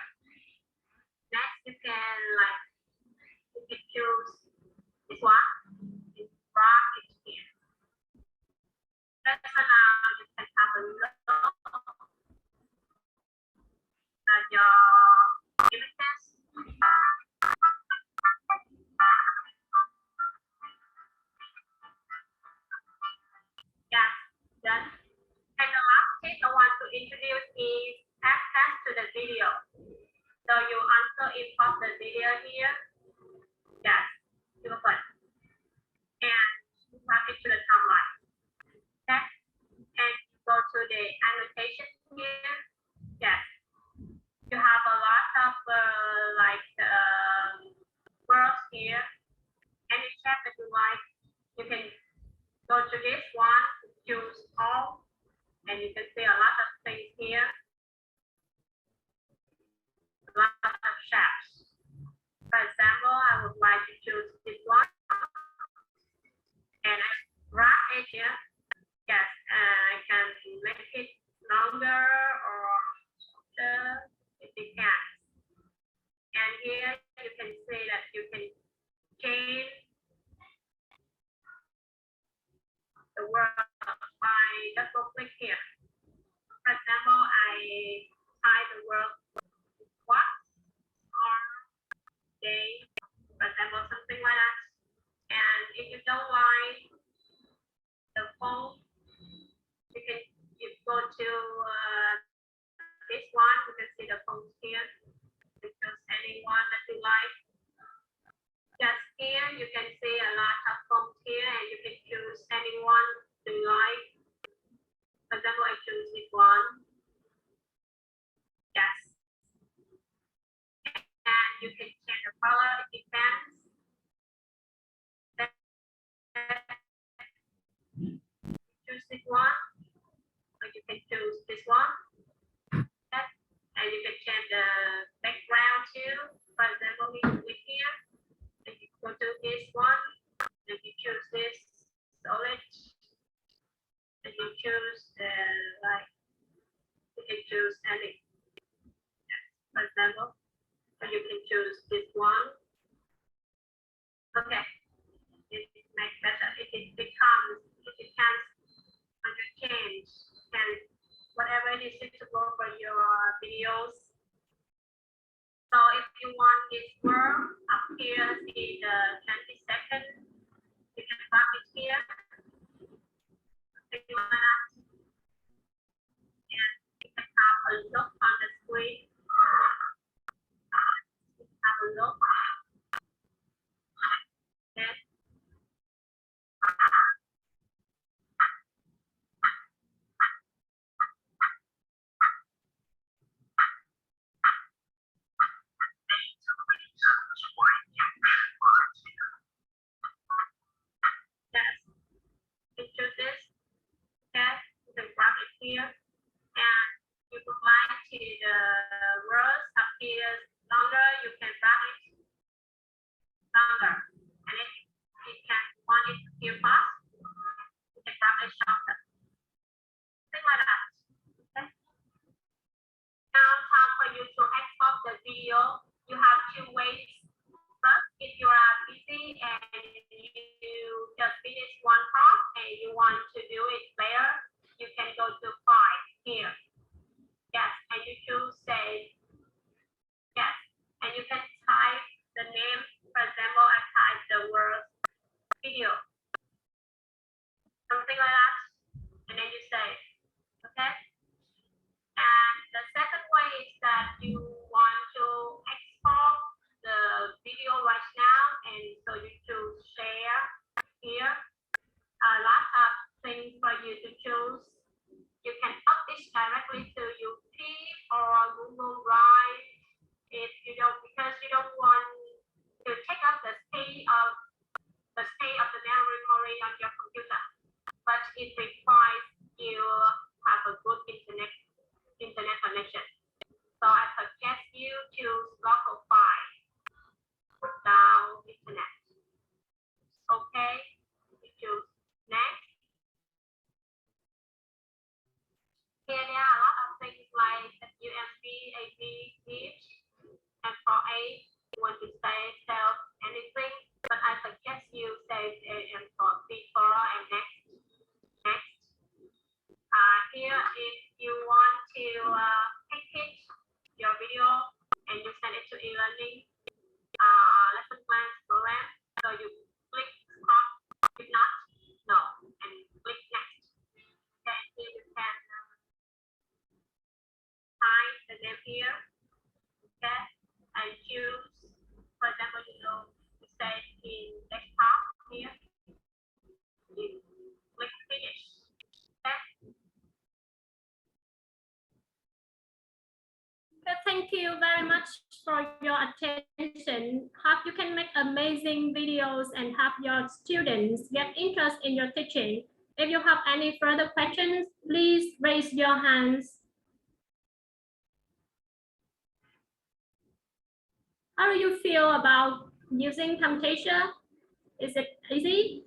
Speaker 13: Next, you can choose this one. You rock it here. That's for now. You can have a look at your images. Yeah, done. And the last tip I want to introduce is access to the video. So you also import the video here. Yes, you open. And you plug it to the timeline. Okay? And you go to the annotation here. Yes. You have a lot of words here. Any chat that you like, you can go to this one, choose all, and you can see a lot of things here. A lot of chats. For example, I would like to choose this one, and I wrap it here. Yes, I can make it longer or shorter if you can. And here you can see that you can change the word by double click here. For example, I type the word what or day, for example, something like that. And if you don't like the font, you go to this one. You can see the font here. You choose any one that you like. Just here, you can see a lot of fonts here, and you can choose any one you like. For example, I choose this one. Yes. And you can change the color, it depends. this one, or you can choose this one. Okay. And you can change the background too. For example, you click here, and you go to this one, and you choose this solid, and you choose the like. You can choose any. For example, or you can choose this one. Okay. It makes better. It becomes, it can change, and whatever is suitable for your videos. So if you want this word appears in the 20 seconds, you can mark it here. And you can have a look on the screen. Have a look. Okay. Yes, into this, okay, you can grab it here, and you would like to the words appears longer, you can grab it longer, and if you can want it to appear fast, you can grab it shorter, things like that. Okay. Now time for you to export the video. You have two ways. First, if you are busy and you just finished one part and you want to do it later, you can go to File here. Yes, and you choose Save. Yes, and you can type the name. For example, I type the word video, something like that, and then you save. Okay. And the second way is that you want to export the video right now, and so you choose share here. A lot of things for you to choose. You can publish directly to YouTube or Google Drive if you don't, because you don't want to take up the state of the memory on your computer, but it requires you have a good internet connection. So I suggest you choose local file without internet. Okay, you choose next. Here there are a lot of things like USB, AB, image, and for A, you want to save anything, but I suggest you save and for before and next. Here, if you want to package your video and you send it to e-learning lesson plan program, so you click stop, if not, no, and click next. Okay, here you can type the name here, okay, and choose, for example, you say in desktop here, you click finish. Okay. Thank you very much for your attention. Hope you can make amazing videos and have your students get interest in your teaching. If you have any further questions, please raise your hands. How do you feel about using Camtasia? Is it easy?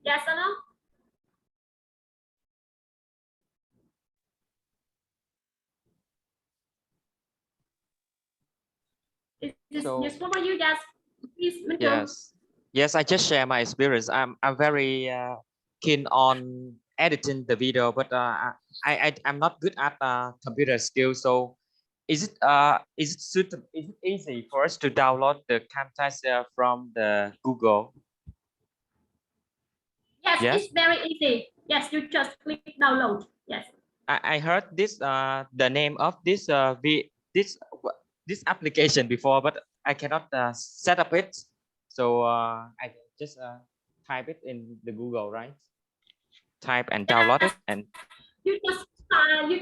Speaker 13: Yes or no? Is this useful for you guys? Please,
Speaker 7: yes, I just share my experience. I'm very keen on editing the video, but I'm not good at computer skills. So is it suitable? Is it easy for us to download the Camtasia from the Google?
Speaker 13: Yes, it's very easy. Yes, you just click download. Yes.
Speaker 7: I heard this the name of this this application before, but I cannot set up it. So I just type it in the Google, right? Type and download it, and
Speaker 13: you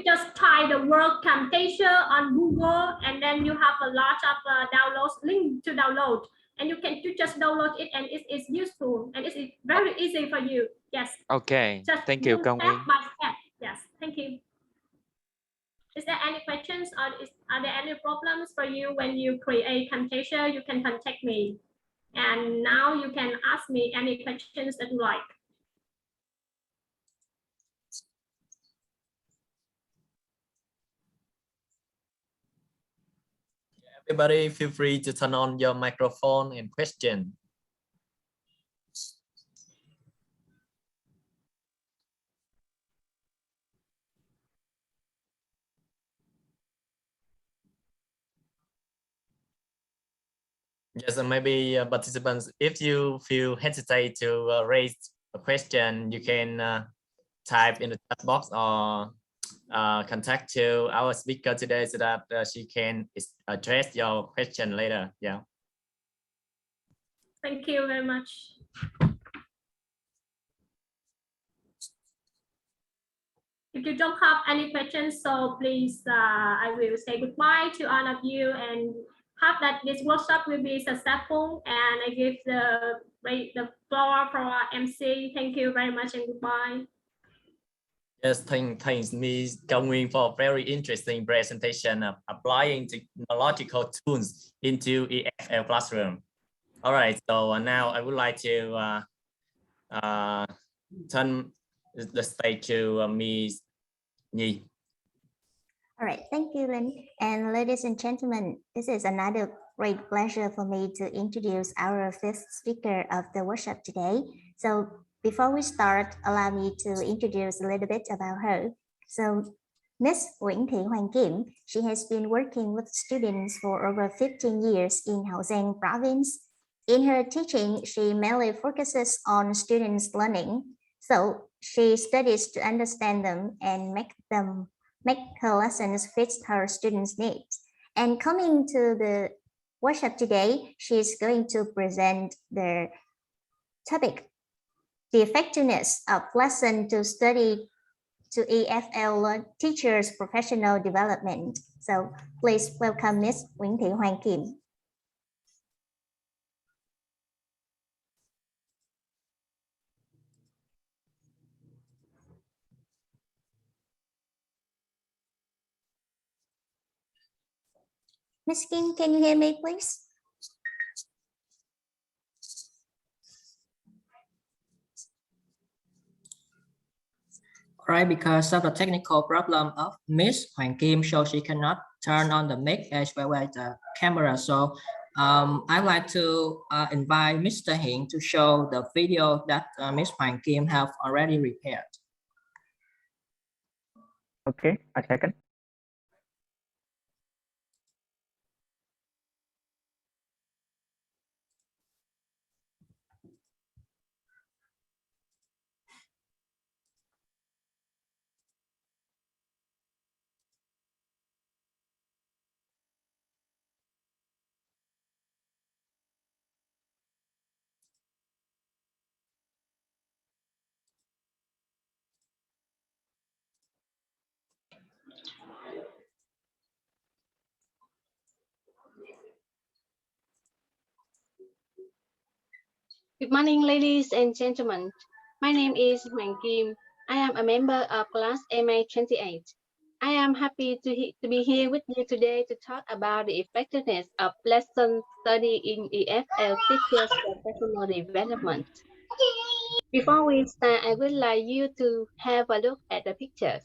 Speaker 13: just type the word Camtasia on Google, and then you have a lot of downloads link to download, and you just download it, and it is useful and it is very easy for you. Yes.
Speaker 7: Okay.
Speaker 13: Just
Speaker 7: Thank you,
Speaker 13: do
Speaker 7: Can
Speaker 13: step
Speaker 7: Nguyên.
Speaker 13: by step. Yes. Thank you. Is there any questions, or are there any problems for you when you create Camtasia? You can contact me, and now you can ask me any questions that you like.
Speaker 1: Everybody feel free to turn on your microphone and question. Yes, and maybe participants, if you feel hesitate to raise a question, you can type in the chat box or contact to our speaker today so that she can address your question later. Yeah.
Speaker 13: Thank you very much. If you don't have any questions, so please, I will say goodbye to all of you and hope that this workshop will be successful. And I give the floor for our MC. Thank you very much and goodbye.
Speaker 1: Yes, thanks Ms. Can Nguyên for a very interesting presentation of applying technological tools into EFL classroom. All right, so now I would like to turn the stage to Ms. Nhi.
Speaker 2: All right, thank you, Lin. And ladies and gentlemen, this is another great pleasure for me to introduce our fifth speaker of the workshop today. So before we start, allow me to introduce a little bit about her. So Miss Nguyễn Thị Hoàng Kim, she has been working with students for over 15 years in Hậu Giang province. In her teaching, she mainly focuses on students' learning. So she studies to understand them and make her lessons fit her students' needs. And coming to the workshop today, she's going to present the topic, the effectiveness of lesson to study to EFL teachers' professional development. So please welcome Miss Nguyễn Thị Hoàng Kim. Miss Kim, can you hear me, please?
Speaker 9: Right, because of the technical problem of Miss Hoàng Kim, so she cannot turn on the mic as well as the camera. So I'd like to invite Mr. Hiển to show the video that Miss Hoàng Kim have already prepared.
Speaker 5: Okay, a second.
Speaker 16: Good morning, ladies and gentlemen. My name is Hoàng Kim. I am a member of class MA28. I am happy to be here with you today to talk about the effectiveness of lesson study in EFL teachers' professional development. Before we start, I would like you to have a look at the pictures.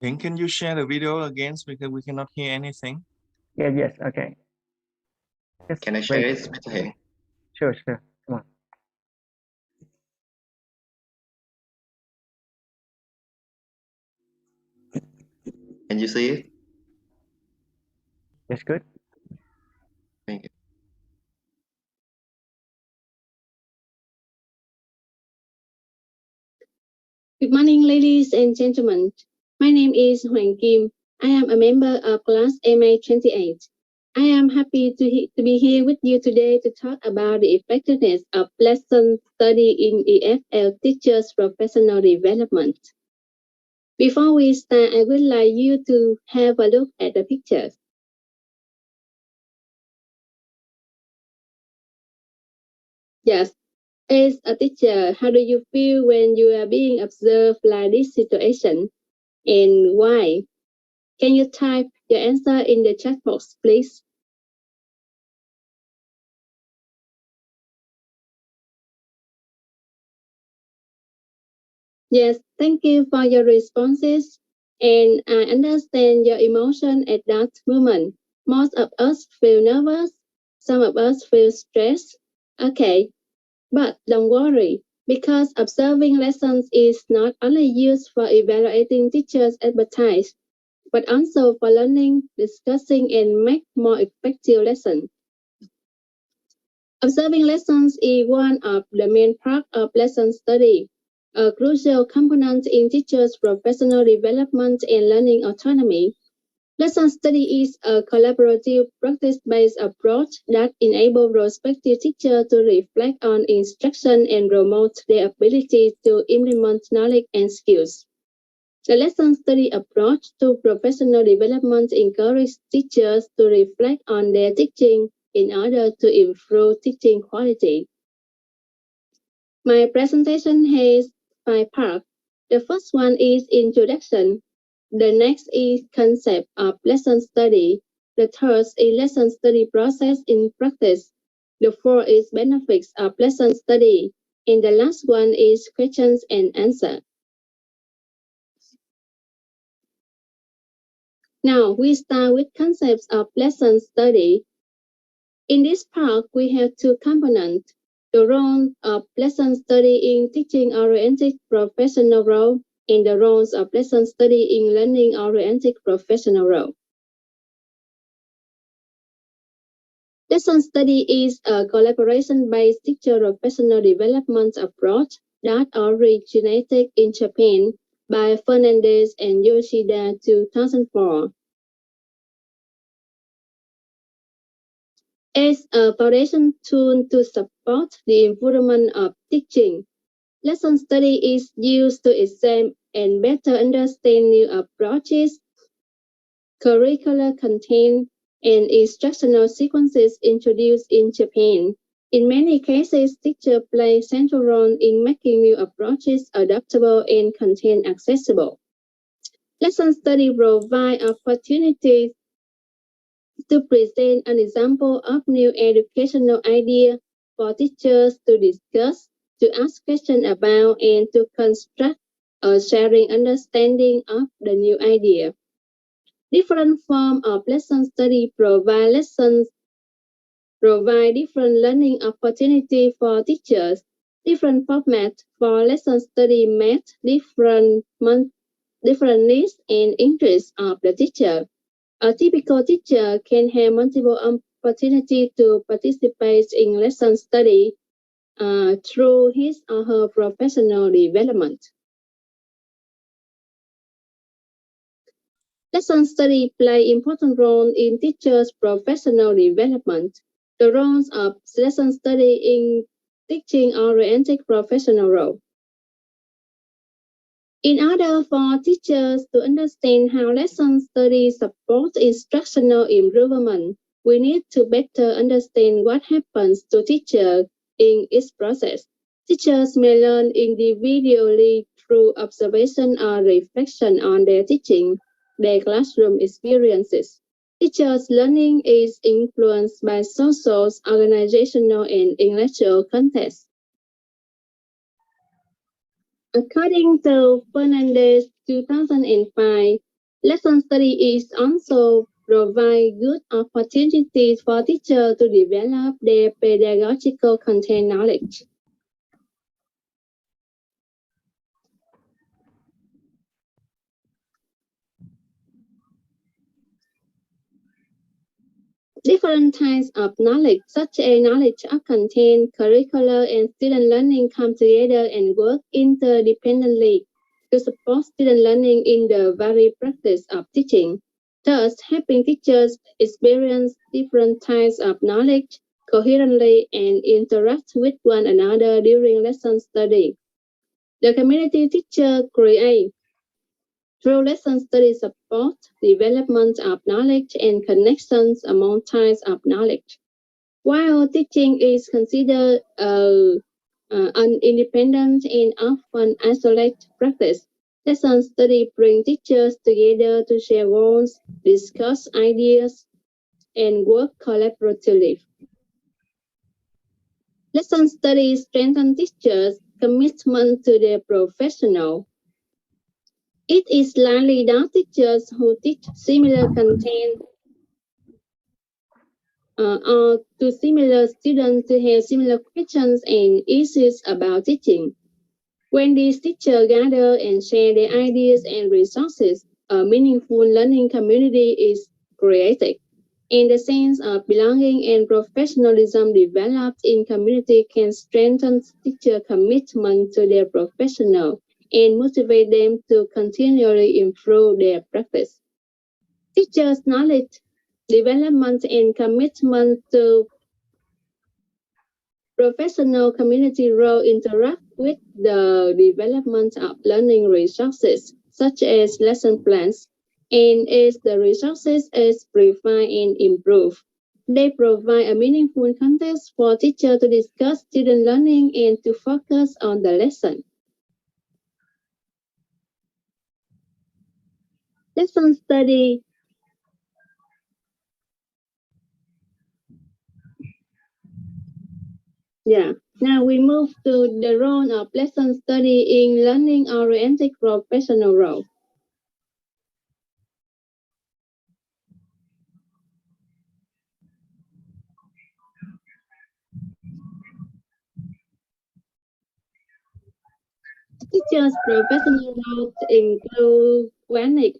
Speaker 6: Can you share the video again because we cannot hear anything?
Speaker 5: Yeah, yes, okay.
Speaker 17: Can I share it, Mr. Heng?
Speaker 5: Sure, come on.
Speaker 17: Can you see it?
Speaker 5: That's good.
Speaker 17: Thank you.
Speaker 16: Good morning, ladies and gentlemen. My name is Hoàng Kim. I am a member of class MA28. I am happy to be here with you today to talk about the effectiveness of lesson study in EFL teachers' professional development. Before we start, I would like you to have a look at the pictures. Yes, as a teacher, how do you feel when you are being observed like this situation, and why? Can you type your answer in the chat box, please? Yes, thank you for your responses, and I understand your emotion at that moment. Most of us feel nervous, some of us feel stressed. Okay, but don't worry, because observing lessons is not only used for evaluating teachers' expertise, but also for learning, discussing, and make more effective lessons. Observing lessons is one of the main parts of lesson study, a crucial component in teachers' professional development and learning autonomy. Lesson study is a collaborative, practice-based approach that enables prospective teachers to reflect on instruction and promote their ability to implement knowledge and skills. The lesson study approach to professional development encourages teachers to reflect on their teaching in order to improve teaching quality. My presentation has 5 parts. The first one is introduction. The next is concept of lesson study. The third is lesson study process in practice. The fourth is benefits of lesson study. And the last one is questions and answers. Now we start with concepts of lesson study. In this part, we have 2 components. The role of lesson study in teaching-oriented professional role and the roles of lesson study in learning-oriented professional role. Lesson study is a collaboration-based teacher professional development approach that originated in Japan by Fernandez and Yoshida 2004. As a foundation tool to support the improvement of teaching, lesson study is used to examine and better understand new approaches, curricular content, and instructional sequences introduced in Japan. In many cases, teachers play a central role in making new approaches adaptable and content accessible. Lesson study provides opportunities to present an example of new educational idea for teachers to discuss, to ask questions about, and to construct a sharing understanding of the new idea. Different forms of lesson study provide different learning opportunities for teachers. Different formats for lesson study meet different needs and interests of the teacher. A typical teacher can have multiple opportunities to participate in lesson study through his or her professional development. Lesson study play important role in teachers' professional development. The roles of lesson study in teaching-oriented professional role. In order for teachers to understand how lesson study supports instructional improvement, we need to better understand what happens to teachers in its process. Teachers may learn individually through observation or reflection on their teaching, their classroom experiences. Teachers' learning is influenced by social, organizational, and intellectual contexts. According to Fernandez 2005, Lesson study is also provide good opportunities for teachers to develop their pedagogical content knowledge. Different types of knowledge, such as knowledge of content, curricular, and student learning come together and work interdependently to support student learning in the very practice of teaching, thus helping teachers experience different types of knowledge coherently and interact with one another during lesson study. The community teacher create through lesson study support development of knowledge and connections among types of knowledge. While teaching is considered an independent and often isolated practice, lesson study brings teachers together to share goals, discuss ideas, and work collaboratively. Lesson study strengthens teachers' commitment to their professional. It is likely that teachers who teach similar content or to similar students to have similar questions and issues about teaching. When these teachers gather and share their ideas and resources, a meaningful learning community is created. And the sense of belonging and professionalism developed in community can strengthen teacher commitment to their professional and motivate them to continually improve their practice. Teachers' knowledge development and commitment to professional community role interact with the development of learning resources, such as lesson plans, and as the resources is refined and improved. They provide a meaningful context for teachers to discuss student learning and to focus on the lesson. Lesson study Now we move to the role of lesson study in learning-oriented professional role. Teachers' professional roles include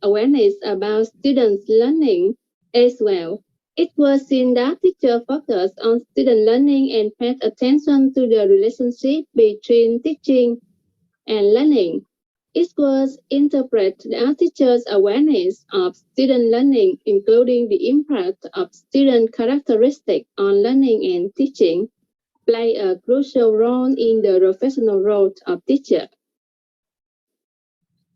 Speaker 16: awareness about students' learning as well. It was seen that teachers focused on student learning and paid attention to the relationship between teaching and learning. It was interpreted as teachers' awareness of student learning, including the impact of student characteristics on learning and teaching, play a crucial role in the professional role of teacher.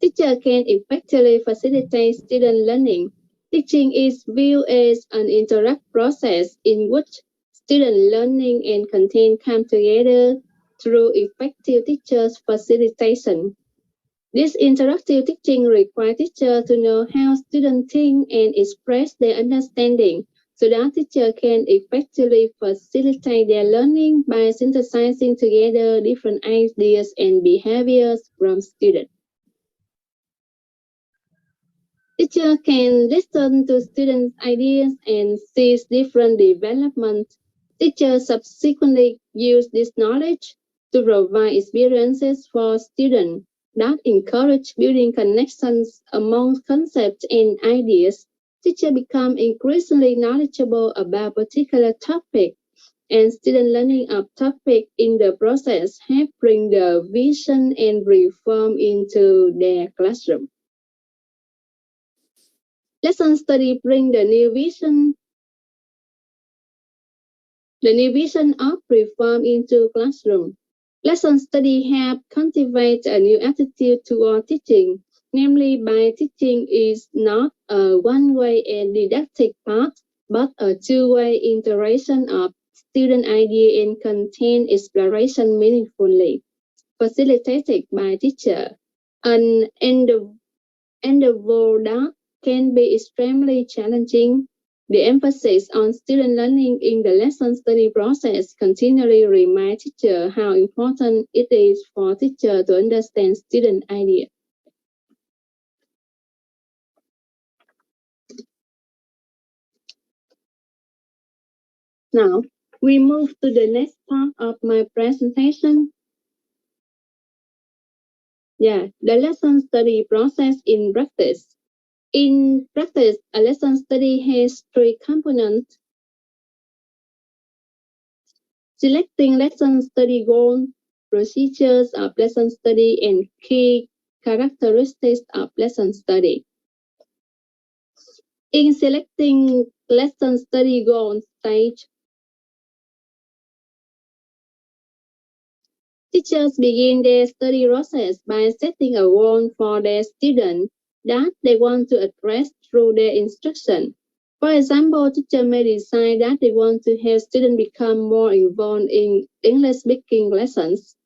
Speaker 16: Teacher can effectively facilitate student learning. Teaching is viewed as an interactive process in which student learning and content come together through effective teachers' facilitation. This interactive teaching requires teachers to know how students think and express their understanding so that teachers can effectively facilitate their learning by synthesizing together different ideas and behaviors from students. Teachers can listen to students' ideas and seize different developments. Teachers subsequently use this knowledge to provide experiences for students that encourage building connections among concepts and ideas. Teachers become increasingly knowledgeable about particular topic, and student learning of topic in the process help bring the vision and reform into their classroom. Lesson study bring the new vision of reform into classroom. Lesson study help cultivate a new attitude toward teaching, namely by teaching is not a one-way and didactic path, but a two-way interaction of student idea and content exploration meaningfully, facilitated by teacher. An endeavor that can be extremely challenging. The emphasis on student learning in the lesson study process continually reminds teachers how important it is for teachers to understand student ideas. Now, we move to the next part of my presentation. Yeah, the lesson study process in practice. In practice, a lesson study has three components: selecting lesson study goals, procedures of lesson study, and key characteristics of lesson study. In selecting lesson study goals stage, teachers begin their study process by setting a goal for their students that they want to address through their instruction. For example, teacher may decide that they want to help students become more involved in English speaking lessons.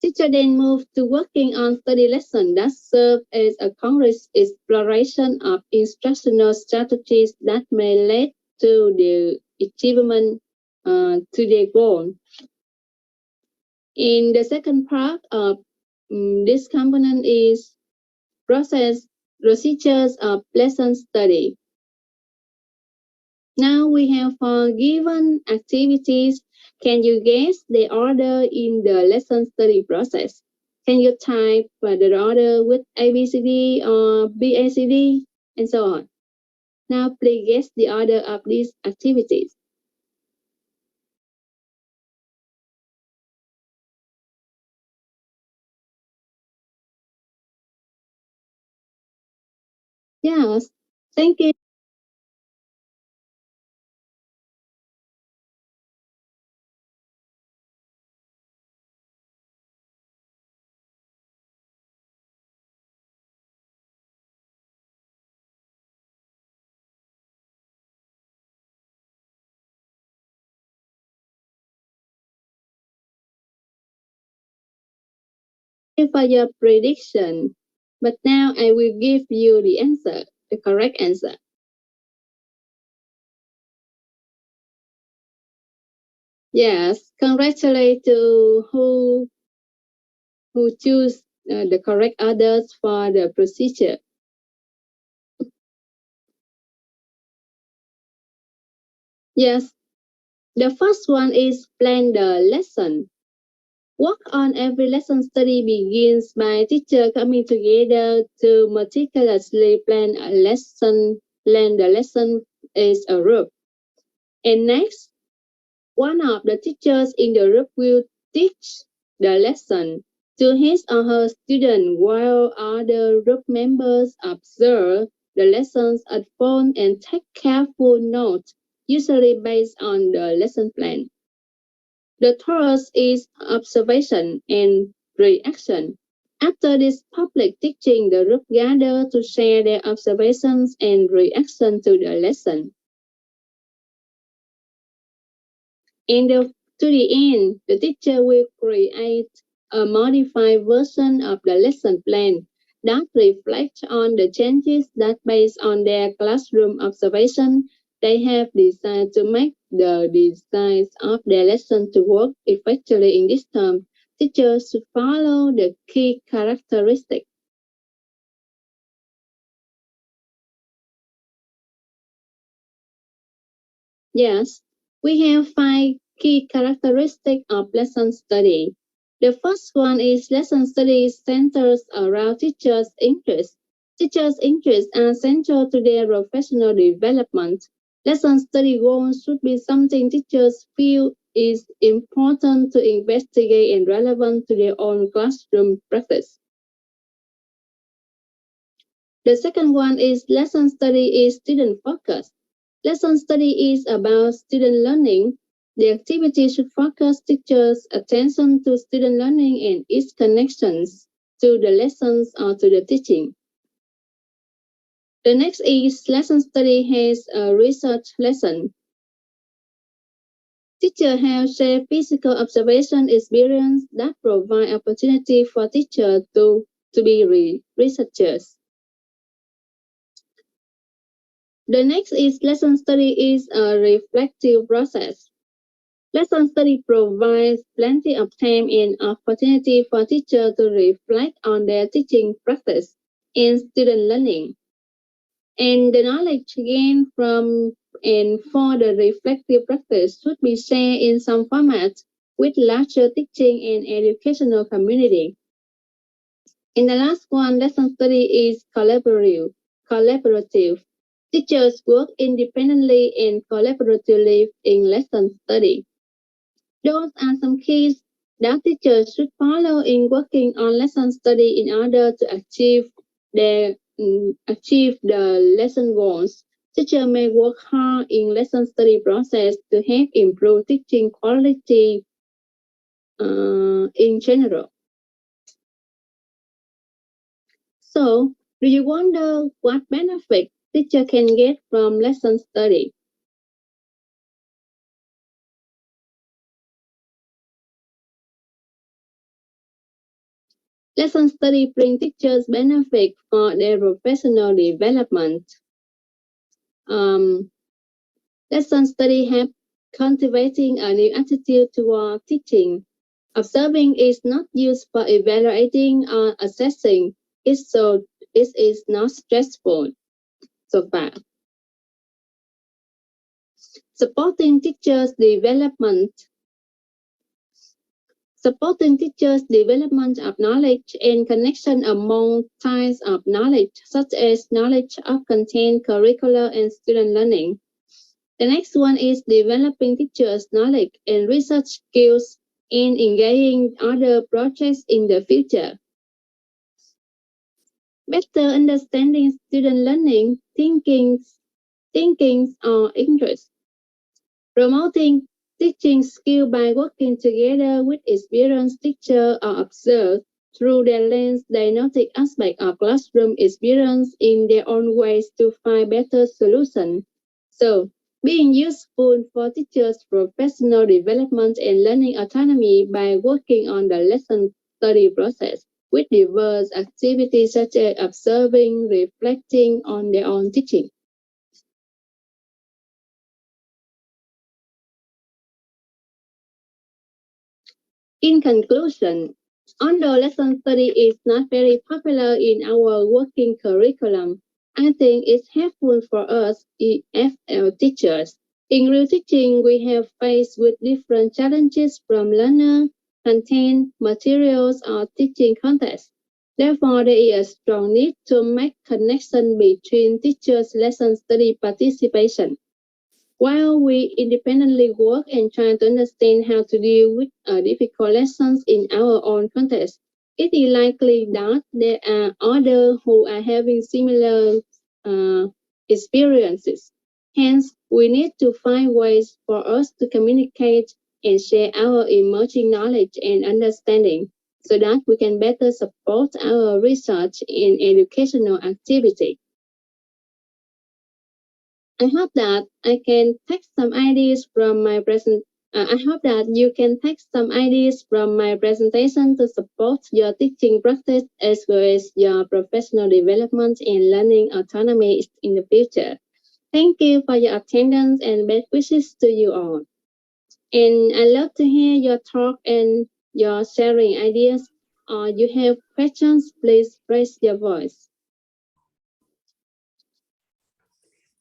Speaker 16: Teacher then move to working on study lessons that serve as a concrete exploration of instructional strategies that may lead to the achievement to their goal. In the second part of this component is procedures of lesson study. Now we have 4 given activities. Can you guess the order in the lesson study process? Can you type the order with ABCD or BACD and so on? Now please guess the order of these activities. Yes, thank you. For your prediction, but now I will give you the answer, the correct answer. Yes, congratulate to who choose the correct orders for the procedure. Yes, the first one is plan the lesson. Work on every lesson study begins by teacher coming together to meticulously plan a lesson. Plan the lesson as a group. And next, one of the teachers in the group will teach the lesson to his or her student while other group members observe the lessons at phone and take careful notes, usually based on the lesson plan. The third is observation and reaction. After this public teaching, the group gather to share their observations and reaction to the lesson. To the end, the teacher will create a modified version of the lesson plan that reflects on the changes that, based on their classroom observation, they have decided to make the designs of their lesson to work effectively. In this term, teachers should follow the key characteristics. Yes, we have 5 key characteristics of lesson study. The first one is lesson study centers around teachers' interests. Teachers' interests are central to their professional development. Lesson study goals should be something teachers feel is important to investigate and relevant to their own classroom practice. The second one is lesson study is student focused. Lesson study is about student learning. The activity should focus teachers' attention to student learning and its connections to the lessons or to the teaching. The next is lesson study has a research lesson. Teachers have shared physical observation experience that provide opportunity for teachers to be researchers. The next is lesson study is a reflective process. Lesson study provides plenty of time and opportunity for teachers to reflect on their teaching practice and student learning. And the knowledge gained from and for the reflective practice should be shared in some format with larger teaching and educational community. And the last one, lesson study is collaborative. Teachers work independently and collaboratively in lesson study. Those are some keys that teachers should follow in working on lesson study in order to achieve the lesson goals. Teacher may work hard in lesson study process to help improve teaching quality in general. So, do you wonder what benefit teacher can get from lesson study? Lesson study brings teachers benefit for their professional development. Lesson study help cultivating a new attitude toward teaching. Observing is not used for evaluating or assessing. It is not stressful so far. Supporting teachers' development. Supporting teachers' development of knowledge and connection among types of knowledge, such as knowledge of content, curricular, and student learning. The next one is developing teachers' knowledge and research skills and engaging other projects in the future. Better understanding student learning, thinkings or interests. Promoting teaching skill by working together with experienced teachers or observed through their lens. They notice aspects of classroom experience in their own ways to find better solutions. So, being useful for teachers' professional development and learning autonomy by working on the lesson study process with diverse activities such as observing, reflecting on their own teaching. In conclusion, although lesson study is not very popular in our working curriculum, I think it's helpful for us as teachers. In real teaching, we have faced with different challenges from learner, content, materials, or teaching context. Therefore, there is a strong need to make connection between teachers' lesson study participation. While we independently work and try to understand how to deal with difficult lessons in our own context, it is likely that there are others who are having similar experiences. Hence, we need to find ways for us to communicate and share our emerging knowledge and understanding so that we can better support our research and educational activity. I hope that I can take some ideas from my I hope that you can take some ideas from my presentation to support your teaching practice as well as your professional development and learning autonomy in the future. Thank you for your attendance and best wishes to you all. And I love to hear your talk and your sharing ideas. Or you have questions, please raise your voice.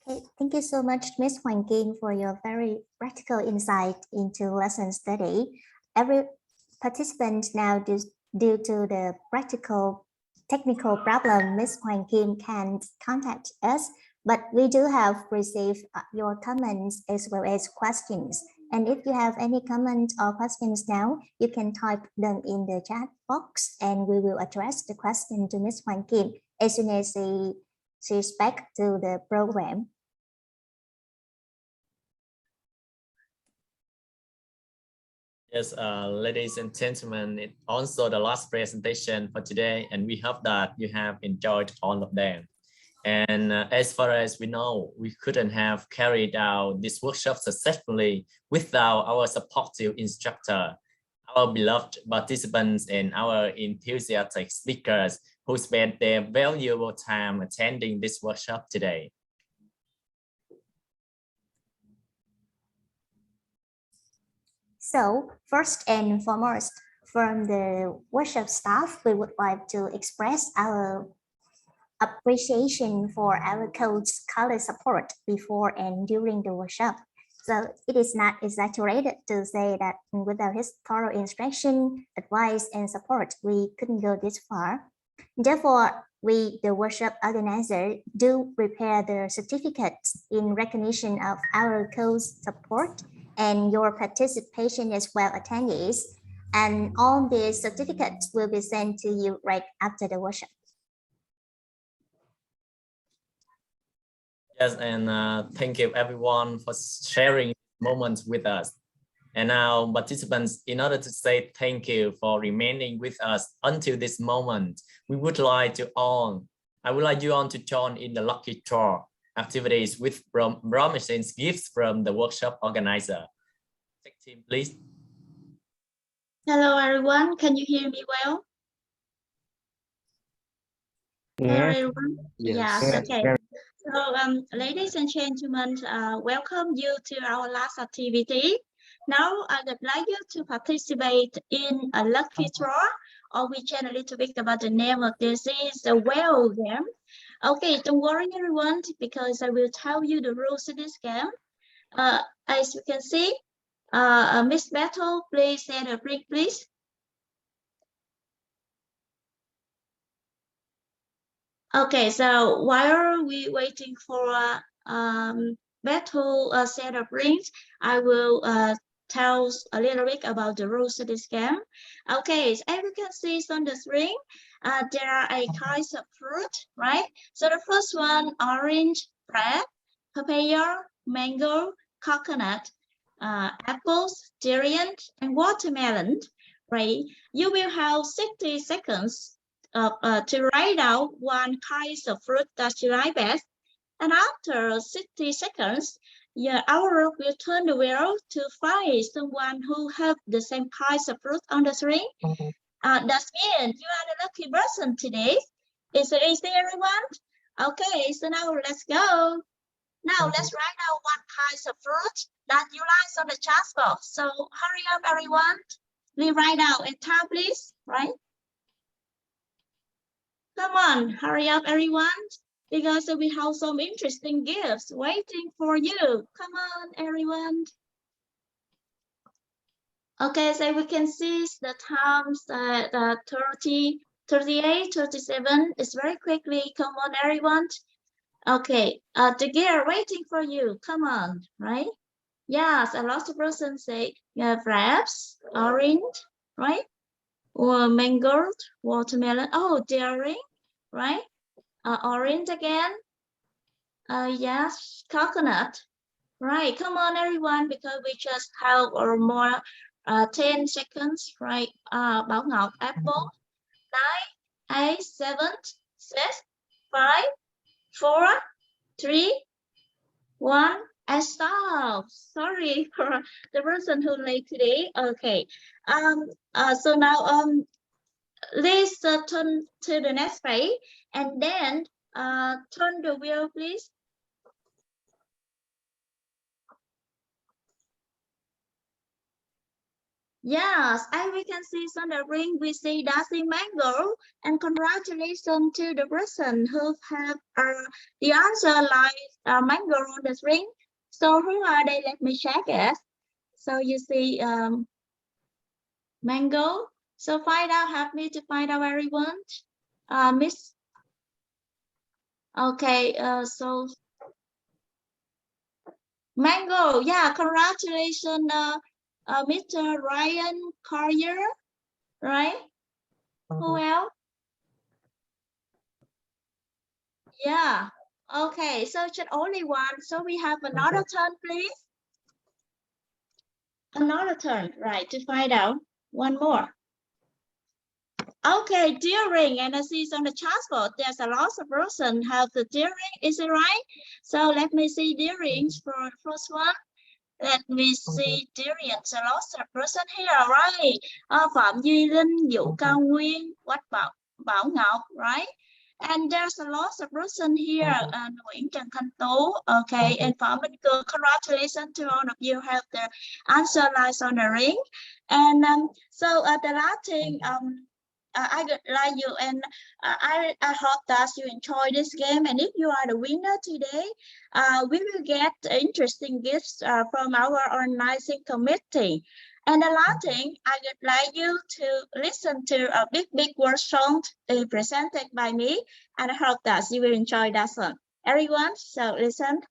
Speaker 2: Okay, thank you so much, Ms. Hoàng Kim, for your very practical insight into lesson study. Every participant now, due to the technical problem, Ms. Hoàng Kim can't contact us, but we do have received your comments as well as questions. And if you have any comments or questions now, you can type them in the chat box and we will address the question to Ms. Hoàng Kim as soon as she's back to the program.
Speaker 1: Yes, ladies and gentlemen, it's also the last presentation for today, and we hope that you have enjoyed all of them. And as far as we know, we couldn't have carried out this workshop successfully without our supportive instructor, our beloved participants, and our enthusiastic speakers who spent their valuable time attending this workshop today.
Speaker 2: So, first and foremost, from the workshop staff, we would like to express our appreciation for our coach's color support before and during the workshop. So it is not exaggerated to say that without his thorough instruction, advice, and support, we couldn't go this far. Therefore, we, the workshop organizer, do prepare the certificates in recognition of our coach's support and your participation as well, attendees. And all these certificates will be sent to you right after the workshop.
Speaker 1: Yes, and thank you everyone for sharing moments with us. And now participants, in order to say thank you for remaining with us until this moment, I would like you all to join in the lucky draw activities with promising gifts from the workshop organizer. Tech team, please.
Speaker 18: Hello everyone, can you hear me well? Hello everyone. Yes, okay. So ladies and gentlemen, welcome you to our last activity. Now I would like you to participate in a lucky draw, or we chat a little bit about the name of this is the whale game. Okay, don't worry everyone, because I will tell you the rules of this game. As you can see, Miss Battle, please set a break, please. Okay, so while we waiting for Battle set of rings, I will tell a little bit about the rules of this game. Okay, so as you can see on the screen, there are a kinds of fruit, right? So the first one, orange, red, papaya, mango, coconut, apples, durian, and watermelon, right? You will have 60 seconds to write out one kind of fruit that you like best. And after 60 seconds, our group will turn the wheel to find someone who have the same kinds of fruit on the screen. That means you are the lucky person today. Is it easy, everyone? Okay, so now let's go. Now let's write out what kinds of fruit that you like on the chat box. So hurry up, everyone. We write out a time, please, right? Come on, hurry up, everyone, because we have some interesting gifts waiting for you. Come on, everyone. Okay, so we can see the times that 30, 38, 37 is very quickly. Come on, everyone. Okay, the gear waiting for you. Come on, right? Yes, a lot of persons say grapes, orange, right? Or mango, watermelon. Oh, dairy, right? Orange again. Yes, coconut. Right, come on everyone, because we just have or more 10 seconds, right? Bảo Ngọc, apple. 9, 8, 7, 6, 5, 4, 3, 1, and stop. Sorry for the person who late today. Okay. So now let's turn to the next page, and then turn the wheel, please. Yes, as we can see on the ring, we see dancing mango, and congratulations to the person who have the answer like mango on the ring. So who are they? Let me check it. So you see mango. So find out, help me to find out everyone. Miss. Okay, so mango, yeah, congratulations, Mr. Ryan Collier, right? Who else? Yeah, okay, so just only one. So we have another turn, please. Another turn, right, to find out one more. Okay, during, and I see on the chatbot, there's a lot of person have the during, is it right? So let me see during for the first one. Let me see during, so lots of person here, right? Phạm Duy Linh, Vũ Cao Nguyên, Quách Bảo Ngọc, right? And there's a lot of person here, Nguyễn Trần Can Tho, okay, and Phạm Minh Cường. Congratulations to all of you have the answer lies on the ring. And so the last thing, I would like you, and I hope that you enjoy this game. And if you are the winner today, we will get interesting gifts from our organizing committee. And the last thing, I would like you to listen to a big word song presented by me, and I hope that you will enjoy that song. Everyone, so listen.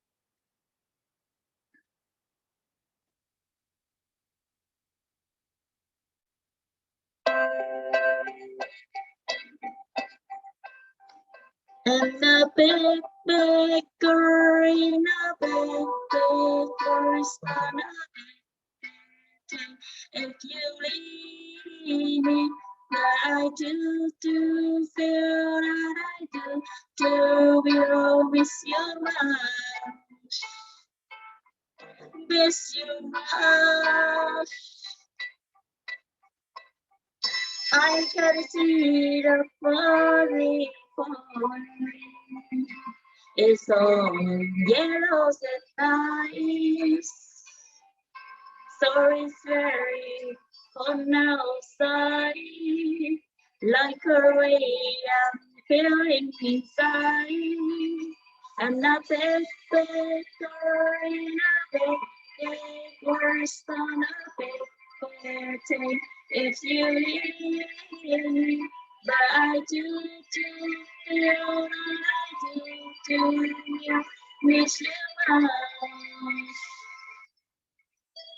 Speaker 18: And a big girl in a big girl's gonna be. If you leave me, that I do feel that I do will miss you much, miss you much. I can see the falling. It's all yellow and ice, so it's very cold outside, like a rain I'm feeling inside. I'm not that better in a big worse than a better if you leave me. But I do feel that I do miss you much,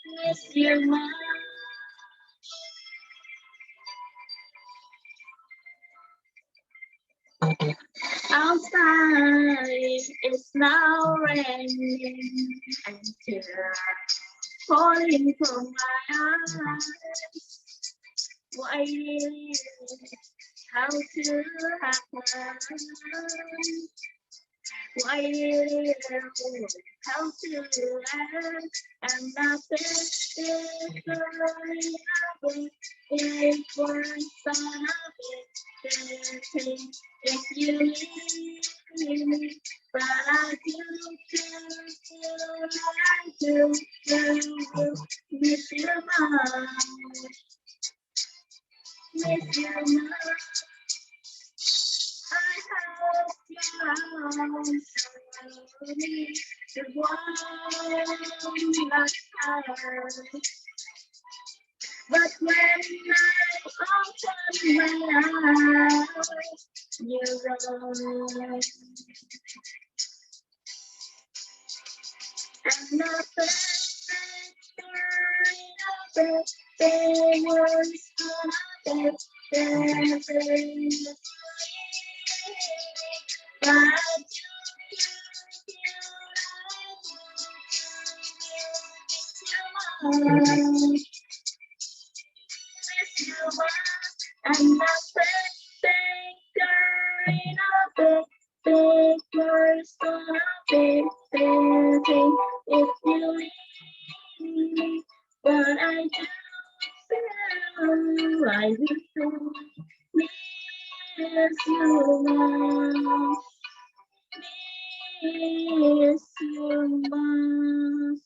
Speaker 18: miss you much. Outside it's now raining and tears falling from my eyes. Why how to happen? Why how to end? And nothing is going it was on a big thing if you leave me. But I do miss you much, miss you much. I hope your arms around me, the one last time. But when I open my eyes, you're gone. And nothing was gonna be I'm not big person, big thing if you leave me. But I do feel like you miss you much, miss you much.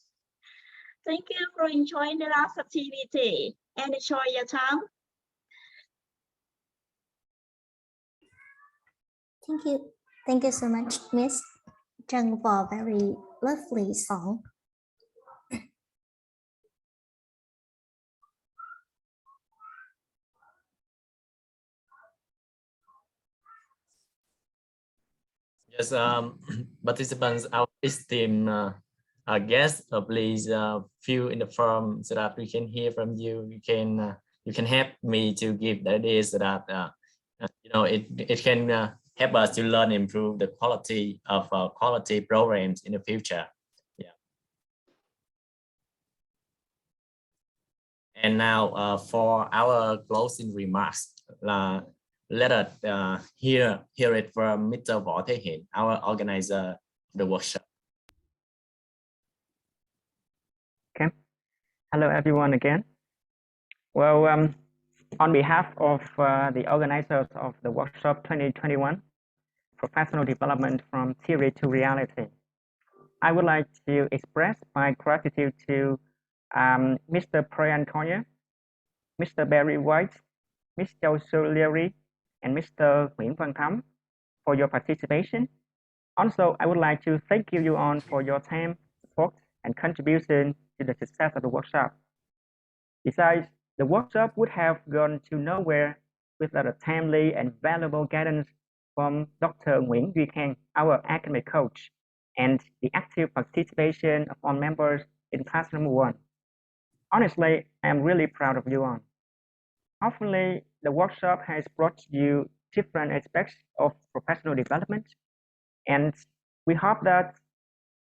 Speaker 18: Thank you for enjoying the last activity and enjoy your time.
Speaker 2: Thank you so much, Miss Trân, for a very lovely song.
Speaker 1: Yes, participants, our esteemed guests, please fill in the form so that we can hear from you. You can help me to give the ideas so that it can help us to learn and improve the quality of quality programs in the future. Yeah. And now for our closing remarks, let us hear it from Mr. Võ Thế Hiển, our organizer of the workshop.
Speaker 5: Okay. Hello, everyone again. Well, on behalf of the organizers of the workshop 2021, Professional Development from Theory to Reality, I would like to express my gratitude to Mr. Brian Conyer, Mr. Barry White, Ms. Châu Sô Leary, and Mr. Nguyễn Văn Thắm for your participation. Also, I would like to thank you all for your time, support, and contribution to the success of the workshop. Besides, the workshop would have gone to nowhere without a timely and valuable guidance from Dr. Nguyễn Duy Khang, our academic coach, and the active participation of all members in class number 1. Honestly, I am really proud of you all. Hopefully, the workshop has brought you different aspects of professional development, and we hope that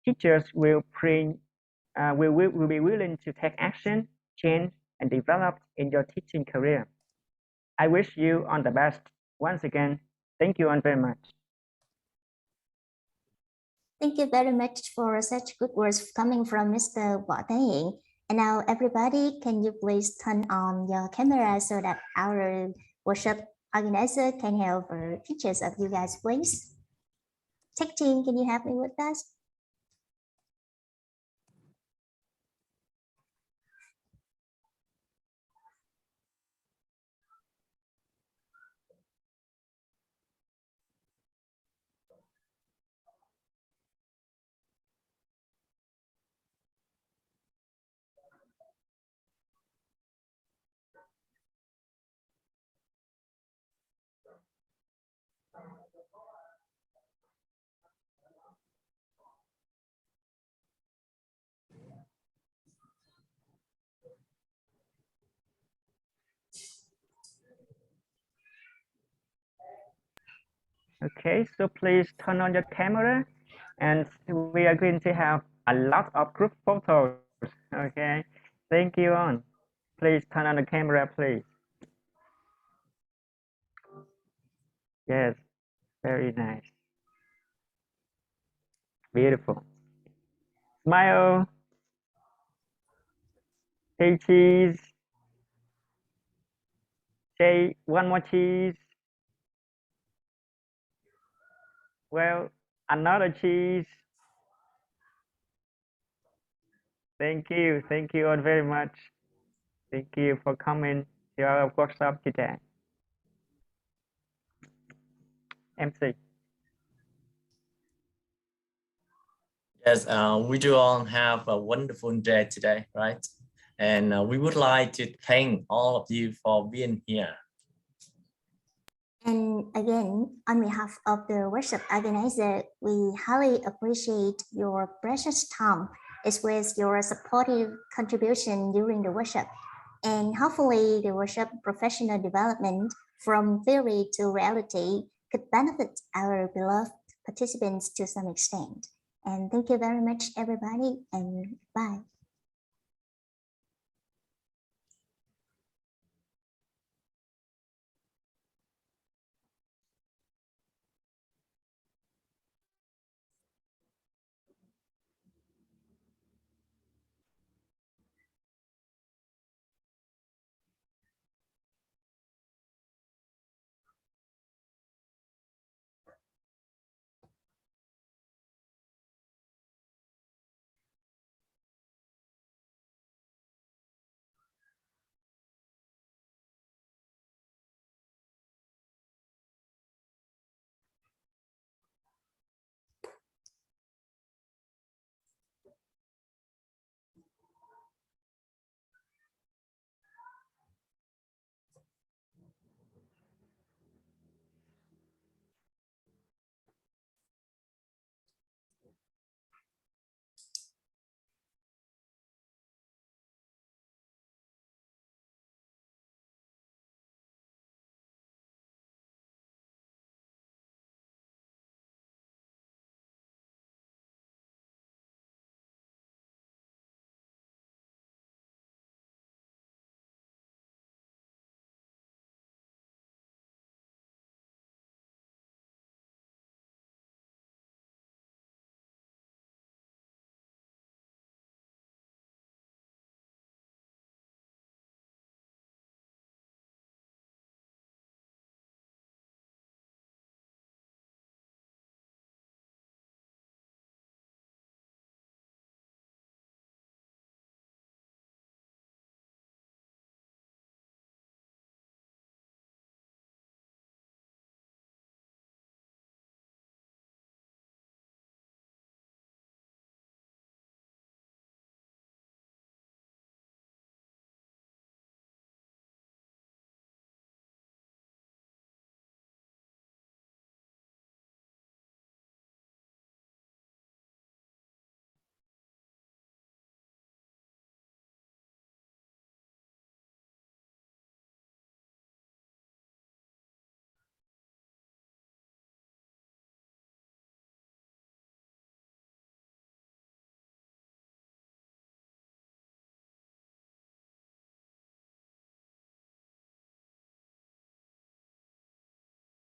Speaker 5: teachers will be willing to take action, change, and develop in your teaching career. I wish you all the best. Once again, thank you all very much.
Speaker 2: Thank you very much for such good words coming from Mr. Võ Thế Hiện. And now everybody, can you please turn on your camera so that our workshop organizer can have pictures of you guys, please. Tech team, can you help me with that?
Speaker 5: Okay, so please turn on your camera, and we are going to have a lot of group photos. Okay, thank you all. Please turn on the camera, please. Yes, very nice. Beautiful. Smile. Say cheese. Say one more cheese. Well, another cheese. Thank you all very much. Thank you for coming to our workshop today. MC.
Speaker 1: Yes, we do all have a wonderful day today, right? And we would like to thank all of you for being here.
Speaker 2: And again, on behalf of the workshop organizer, we highly appreciate your precious time as well as your supportive contribution during the workshop. And hopefully the workshop professional development from theory to reality could benefit our beloved participants to some extent. And thank you very much, everybody, and bye.